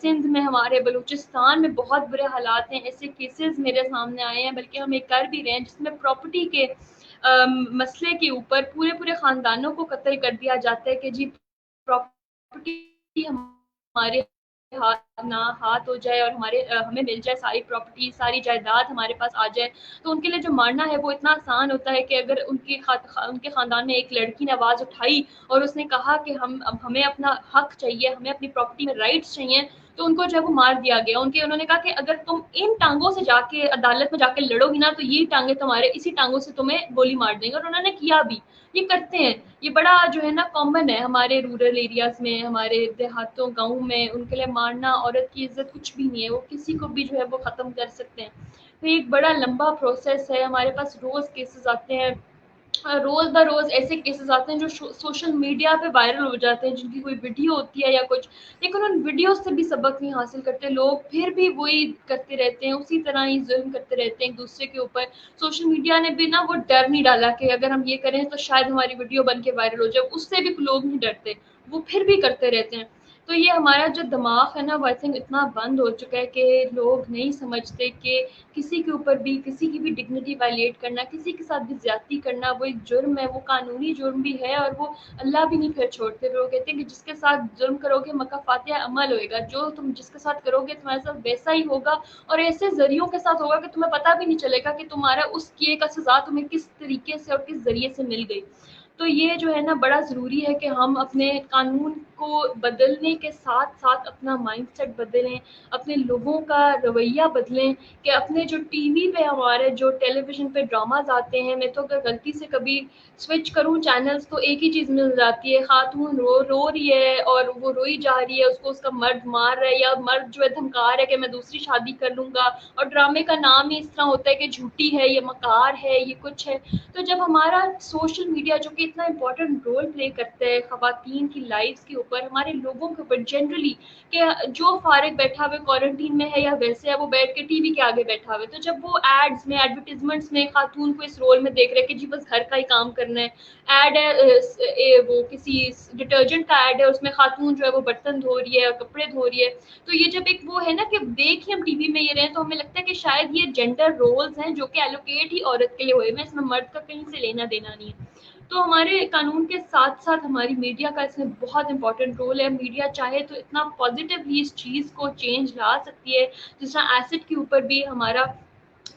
سندھ میں, ہمارے بلوچستان میں بہت برے حالات ہیں. ایسے کیسز میرے سامنے آئے ہیں, بلکہ ہم ایک کر بھی رہے ہیں جس میں پراپرٹی کے مسئلے کے اوپر پورے خاندانوں کو قتل کر دیا جاتا ہے کہ جی پراپرٹی ہمارے ہاتھ ہو جائے اور ہمیں مل جائے ساری پراپرٹی, ساری جائیداد ہمارے پاس آ جائے. تو ان کے لیے جو مارنا ہے وہ اتنا آسان ہوتا ہے کہ اگر ان کے خاندان میں ایک لڑکی نے آواز اٹھائی اور اس نے کہا کہ ہمیں اپنا حق چاہیے, ہمیں اپنی پراپرٹی میں رائٹس چاہیے, تو ان کو جو ہے وہ مار دیا گیا. انہوں نے کہا کہ اگر تم ان ٹانگوں سے جا کے عدالت میں جا کے لڑو گی نا تو یہ ٹانگیں تمہارے اسی ٹانگوں سے تمہیں گولی مار دیں گے. اور انہوں نے کیا بھی, یہ کرتے ہیں. یہ بڑا جو ہے نا کامن ہے ہمارے رورل ایریاز میں, ہمارے دیہاتوں گاؤں میں. ان کے لیے مارنا, عورت کی عزت کچھ بھی نہیں ہے, وہ کسی کو بھی جو ہے وہ ختم کر سکتے ہیں. تو ایک بڑا لمبا پروسیس ہے. ہمارے پاس روز کیسز آتے ہیں, روز بروز ایسے کیسز آتے ہیں جو سوشل میڈیا پہ وائرل ہو جاتے ہیں, جن کی کوئی ویڈیو ہوتی ہے یا کچھ, لیکن ان ویڈیوز سے بھی سبق نہیں حاصل کرتے لوگ, پھر بھی وہی کرتے رہتے ہیں, اسی طرح ہی ظلم کرتے رہتے ہیں ایک دوسرے کے اوپر. سوشل میڈیا نے بھی نا وہ ڈر نہیں ڈالا کہ اگر ہم یہ کریں تو شاید ہماری ویڈیو بن کے وائرل ہو جائے. اس سے بھی لوگ نہیں ڈرتے, وہ پھر بھی کرتے رہتے ہیں. تو یہ ہمارا جو دماغ ہے نا وہ آئی تھنک اتنا بند ہو چکا ہے کہ لوگ نہیں سمجھتے کہ کسی کے اوپر بھی کسی کی بھی ڈگنیٹی وائلیٹ کرنا, کسی کے ساتھ بھی زیادتی کرنا وہ ایک جرم ہے, وہ قانونی جرم بھی ہے, اور وہ اللہ بھی نہیں پھر چھوڑتے. وہ کہتے ہیں کہ جس کے ساتھ ظلم کرو گے مکافات عمل ہوئے گا, جو تم جس کے ساتھ کرو گے تمہارے ساتھ ویسا ہی ہوگا, اور ایسے ذریعوں کے ساتھ ہوگا کہ تمہیں پتہ بھی نہیں چلے گا کہ تمہارا اس کیے کا سزا تمہیں کس طریقے سے اور کس ذریعے سے مل گئی. تو یہ جو ہے نا بڑا ضروری ہے کہ ہم اپنے قانون کو بدلنے کے ساتھ ساتھ اپنا مائنڈ سیٹ بدلیں, اپنے لوگوں کا رویہ بدلیں. کہ اپنے جو ٹی وی پہ ہمارے جو ٹیلی ویژن پہ ڈراماز آتے ہیں, میں تو اگر غلطی سے کبھی سوئچ کروں چینلز تو ایک ہی چیز مل جاتی ہے, خاتون رو رہی ہے اور وہ روئی جا رہی ہے, اس کو اس کا مرد مار رہا ہے یا مرد جو ہے دھمکا رہا ہے کہ میں دوسری شادی کر لوں گا, اور ڈرامے کا نام ہی اس طرح ہوتا ہے کہ جھوٹی ہے, یہ مکار ہے, یہ کچھ ہے. تو جب ہمارا سوشل میڈیا جو کہ اتنا امپورٹنٹ رول پلے کرتا ہے خواتین کی لائفز کے اوپر, ہمارے لوگوں کے اوپر جنرلی, کہ جو فارغ بیٹھا ہوئے کوارنٹین میں ہے یا ویسے ہے وہ بیٹھ کے ٹی وی کے آگے بیٹھا ہوئے, تو جب وہ ایڈز میں ایڈورٹیزمنٹس میں خاتون کو اس رول میں دیکھ رہے کہ جی بس گھر کا ہی کام کرنا ہے. ایڈ ہے وہ کسی ڈٹرجنٹ کا ایڈ ہے, اس میں خاتون جو ہے وہ برتن دھو رہی ہے اور کپڑے دھو رہی ہے. تو یہ جب ایک وہ ہے نا کہ دیکھ ہم ٹی وی میں یہ رہے تو ہمیں لگتا ہے کہ شاید یہ جینڈر رولز ہیں جو کہ ایلوکیٹ ہی عورت کے لیے ہوئے ہیں, اس میں مرد کا کہیں سے لینا دینا نہیں ہے. تو ہمارے قانون کے ساتھ ساتھ ہماری میڈیا کا اس میں بہت امپورٹنٹ رول ہے. میڈیا چاہے تو اتنا پازیٹیولی اس چیز کو چینج لا سکتی ہے, جس طرح ایسڈ کے اوپر بھی ہمارا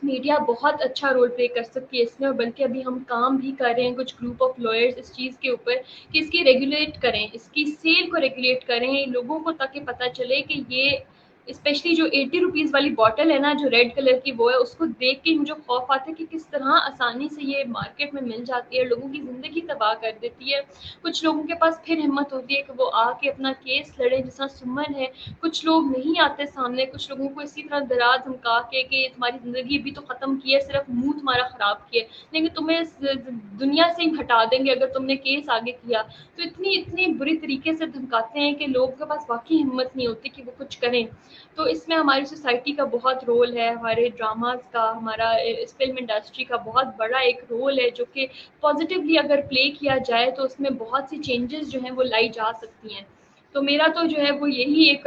میڈیا بہت اچھا رول پلے کر سکتی ہے اس میں, بلکہ ابھی ہم کام بھی کر رہے ہیں کچھ گروپ آف لائرز اس چیز کے اوپر کہ اس کی ریگولیٹ کریں, اس کی سیل کو ریگولیٹ کریں لوگوں کو, تاکہ پتہ چلے کہ یہ اسپیشلی جو 80 روپیز والی بوٹل ہے نا جو ریڈ کلر کی وہ ہے, اس کو دیکھ کے مجھے خوف آتا ہے کہ کس طرح آسانی سے یہ مارکیٹ میں مل جاتی ہے, لوگوں کی زندگی تباہ کر دیتی ہے. کچھ لوگوں کے پاس پھر ہمت ہوتی ہے کہ وہ آ کے اپنا کیس لڑے, جیسا سمن ہے. کچھ لوگ نہیں آتے سامنے, کچھ لوگوں کو اسی طرح ڈرا دھمکا کے تمہاری زندگی بھی تو ختم کی ہے, صرف منہ تمہارا خراب کیا ہے, لیکن تمہیں دنیا سے ہی ہٹا دیں گے اگر تم نے کیس آگے کیا. تو اتنی بری طریقے سے دھمکاتے ہیں کہ لوگوں کے پاس واقعی ہمت نہیں ہوتی کہ وہ کچھ کریں. تو اس میں ہماری سوسائٹی کا بہت رول ہے, ہمارے ڈراماز کا, ہمارا اس فلم انڈسٹری کا بہت بڑا ایک رول ہے, جو کہ پازیٹیولی اگر پلے کیا جائے تو اس میں بہت سی چینجز جو ہیں وہ لائی جا سکتی ہیں. تو میرا تو جو ہے وہ یہی ایک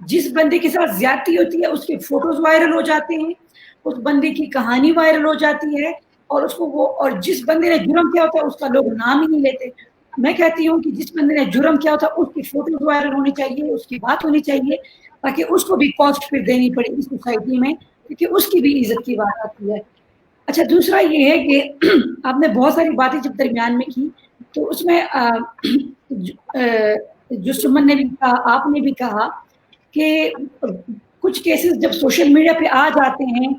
جس بندے کے ساتھ زیادتی ہوتی ہے اس کے فوٹوز وائرل ہو جاتے ہیں, اس بندے کی کہانی وائرل ہو جاتی ہے, اور اس کو وہ, اور جس بندے نے جرم کیا ہوتا ہے اس کا لوگ نام ہی نہیں لیتے. میں کہتی ہوں کہ جس بندے نے جرم کیا ہوتا ہے اس کی فوٹوز وائرل ہونی چاہیے, اس کی بات ہونی چاہیے, تاکہ اس کو بھی کاسٹ پھر دینی پڑے اس سوسائٹی میں, کیونکہ اس کی بھی عزت کی بات آتی ہے. اچھا, دوسرا یہ ہے کہ آپ نے بہت ساری باتیں جب درمیان میں کی, تو اس میں جو سمن نے بھی کہا, آپ نے بھی کہا کہ کچھ کیسز جب سوشل میڈیا پہ آ جاتے ہیں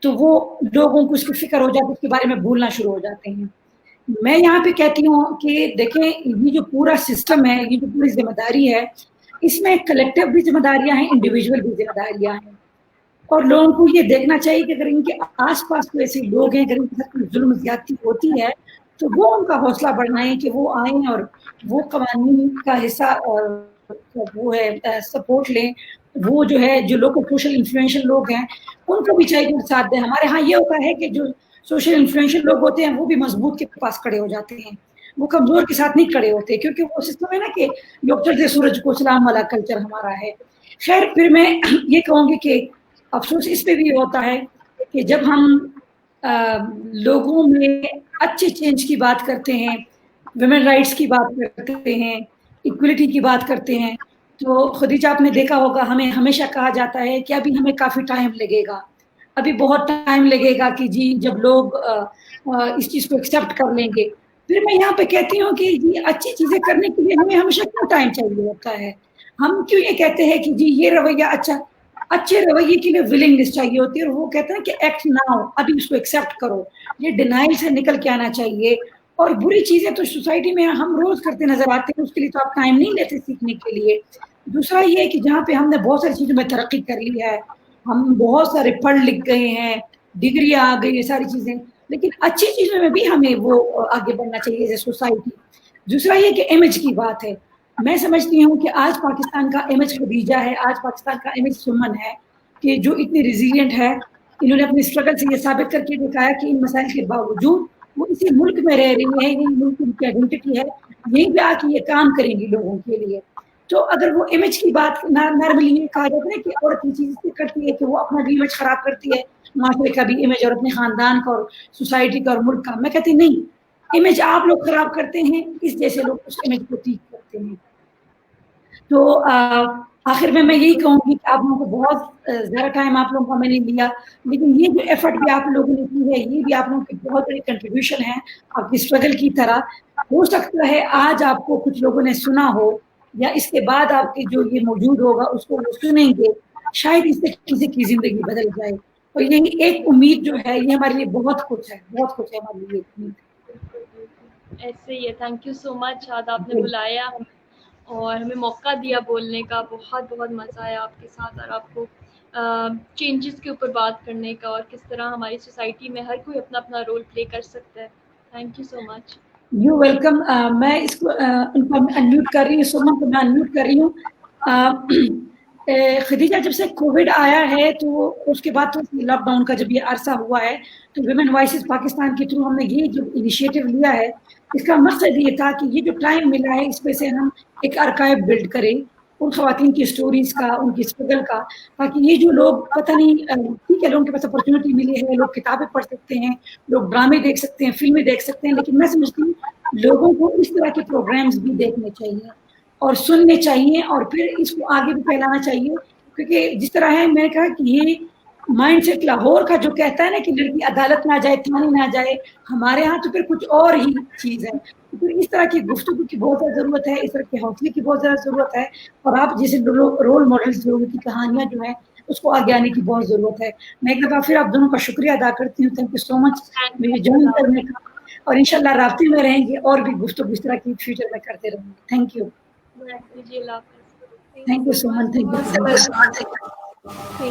تو وہ لوگوں کو اس کی فکر ہو جاتی ہے, اس کے بارے میں بھولنا شروع ہو جاتے ہیں. میں یہاں پہ کہتی ہوں کہ دیکھیں, یہ جو پورا سسٹم ہے, یہ جو پوری ذمہ داری ہے, اس میں کلیکٹیو بھی ذمہ داریاں ہیں, انڈیویجول بھی ذمہ داریاں ہیں, اور لوگوں کو یہ دیکھنا چاہیے کہ اگر ان کے آس پاس کوئی ایسے لوگ ہیں, اگر ان کے ساتھ کوئی ظلم زیادتی ہوتی ہے تو وہ ان کا حوصلہ بڑھائیں کہ وہ آئیں اور وہ قوانین کا حصہ وہ ہے سپورٹ لیں. وہ جو ہے جو لوکل سوشل انفلوئنشل لوگ ہیں ان کو بھی چاہیے کہ ساتھ دیں. ہمارے ہاں یہ ہوتا ہے کہ جو سوشل انفلوئنشل لوگ ہوتے ہیں وہ بھی مضبوط کے پاس کھڑے ہو جاتے ہیں, وہ کمزور کے ساتھ نہیں کھڑے ہوتے, کیونکہ وہ سسٹم ہے نا کہ لوگ چڑھتے سورج کو سلام والا کلچر ہمارا ہے. خیر, پھر میں یہ کہوں گی کہ افسوس اس پہ بھی ہوتا ہے کہ جب ہم لوگوں میں اچھے چینج کی بات کرتے ہیں, ویمن رائٹس کی بات کرتے ہیں, ایکولیٹی کی بات کرتے ہیں, تو خدیجہ آپ نے دیکھا ہوگا ہمیں ہمیشہ کہا جاتا ہے کہ ابھی ہمیں کافی ٹائم لگے گا, ابھی بہت ٹائم لگے گا کہ جی جب لوگ اس چیز کو ایکسیپٹ کر لیں گے. پھر میں یہاں پہ کہتی ہوں کہ جی اچھی چیزیں کرنے کے لیے ہمیں ہمیشہ کیوں ٹائم چاہیے ہوتا ہے؟ ہم کیوں یہ کہتے ہیں کہ جی یہ رویہ اچھا, اچھے رویے کے لیے ولنگنس چاہیے ہوتی ہے, اور وہ کہتے ہیں کہ ایکٹ ناؤ, ابھی اس کو ایکسیپٹ کرو. یہ ڈینائل سے نکل کے آنا چاہیے. اور بری چیزیں تو سوسائٹی میں ہم روز کرتے نظر آتے ہیں, اس کے لیے تو آپ ٹائم نہیں لیتے سیکھنے کے لیے. دوسرا یہ ہے کہ جہاں پہ ہم نے بہت ساری چیزوں میں ترقی کر لی ہے, ہم بہت سارے پڑھ لکھ گئے ہیں, ڈگریاں آ گئی, یہ ساری چیزیں, لیکن اچھی چیزوں میں بھی ہمیں وہ آگے بڑھنا چاہیے ایز اے سوسائٹی. دوسرا یہ کہ امیج کی بات ہے. میں سمجھتی ہوں کہ آج پاکستان کا امیج خدیجہ ہے, آج پاکستان کا امیج سمن ہے, کہ جو اتنی ریزیلینٹ ہے. انہوں نے اپنی اسٹرگل سے یہ ثابت کر کے دکھایا کہ ان مسائل کے باوجود وہ اسی ملک میں رہ رہی ہے, یہی ملک کی آئیڈینٹی ہے, یہیں پہ آ کے یہ کام کریں گی لوگوں کے لیے. تو اگر وہ امیج کی بات نارملی یہ کہا جاتا ہے کہ عورت یہ چیز کرتی ہے کہ وہ اپنا بھی امیج خراب کرتی ہے, معاشرے کا بھی امیج, اور اپنے خاندان کا اور سوسائٹی کا اور ملک کا. میں کہتی نہیں, امیج آپ لوگ خراب کرتے ہیں, اس جیسے لوگ اس امیج کو ٹھیک کرتے ہیں. تو آخر میں یہی کہوں گی کہ آپ لوگوں کو بہت زیادہ ٹائم آپ لوگوں کا میں نے لیا, لیکن یہ جو ایفرٹ بھی آپ لوگوں نے کی ہے یہ بھی آپ لوگوں کی بہت بڑی کنٹریبیوشن ہے آپ کی اسٹرگل کی طرح. ہو سکتا ہے آج آپ کو کچھ لوگوں نے سنا ہو, یا اس کے بعد آپ کے جو یہ موجود ہوگا اس کو وہ سنیں گے, شاید اس سے کسی کی زندگی بدل جائے. اور یہی ایک امید جو ہے یہ ہمارے لیے بہت کچھ ہے, بہت کچھ ہے ہمارے لیے امید. ایسے ہی ہے. تھینک یو سو مچ شاد, آپ نے بلایا اور ہمیں موقع دیا بولنے کا. بہت بہت مزہ آیا آپ کے ساتھ, اور آپ کو چینجز کے اوپر بات کرنے کا, اور کس طرح ہماری سوسائٹی میں ہر کوئی اپنا اپنا رول پلے کر سکتا ہے. Thank you so much. You welcome. میں اس کو ان کو انمیوٹ کر رہی ہوں, سمن کو میں انمیوٹ کر رہی ہوں. خدیجہ, جب سے کووڈ آیا ہے تو اس کے بعد تو لاک ڈاؤن کا جب یہ عرصہ ہوا ہے تو ویمن وائسز پاکستان کے تھرو ہم نے یہ جو انیشیٹو لیا ہے, اس کا مقصد یہ تھا کہ یہ جو ٹائم ملا ہے اس پہ سے ہم ایک آرکائیو بلڈ کریں ان خواتین کی اسٹوریز کا, ان کی اسٹرگل کا, تاکہ یہ جو لوگ پتہ نہیں, ٹھیک ہے لوگوں کے پاس اپرچونیٹی ملی ہے, لوگ کتابیں پڑھ سکتے ہیں, لوگ ڈرامے دیکھ سکتے ہیں, فلمیں دیکھ سکتے ہیں, لیکن میں سمجھتی ہوں لوگوں کو اس طرح کے پروگرامز بھی دیکھنے چاہیے اور سننے چاہیے, اور پھر اس کو آگے بھی پھیلانا چاہیے. کیونکہ جس طرح ہے, میں نے کہا کہ یہ مائنڈ سیٹ لاہور کا جو کہتا ہے نا کہ لڑکی عدالت نہ جائے, تھانے نہ جائے, ہمارے ہاں تو پھر کچھ اور ہی چیز ہے. پھر اس طرح کی گفتگو کی بہت زیادہ ضرورت ہے, اس طرح کے حوصلے کی بہت زیادہ ضرورت ہے, اور آپ جیسے رول ماڈلز لوگوں کی کہانیاں جو ہیں اس کو آگے آنے کی بہت ضرورت ہے. میں ایک دفعہ پھر آپ دونوں کا شکریہ ادا کرتی ہوں. تھینک یو سو مچ مجھے جوائن کرنے کا, اور انشاءاللہ رابطے میں رہیں گے اور بھی گفتگو اس طرح کی فیوچر میں کرتے رہیں گے. Thank you. جی اللہ حافظ. Thank you so much. Thank you.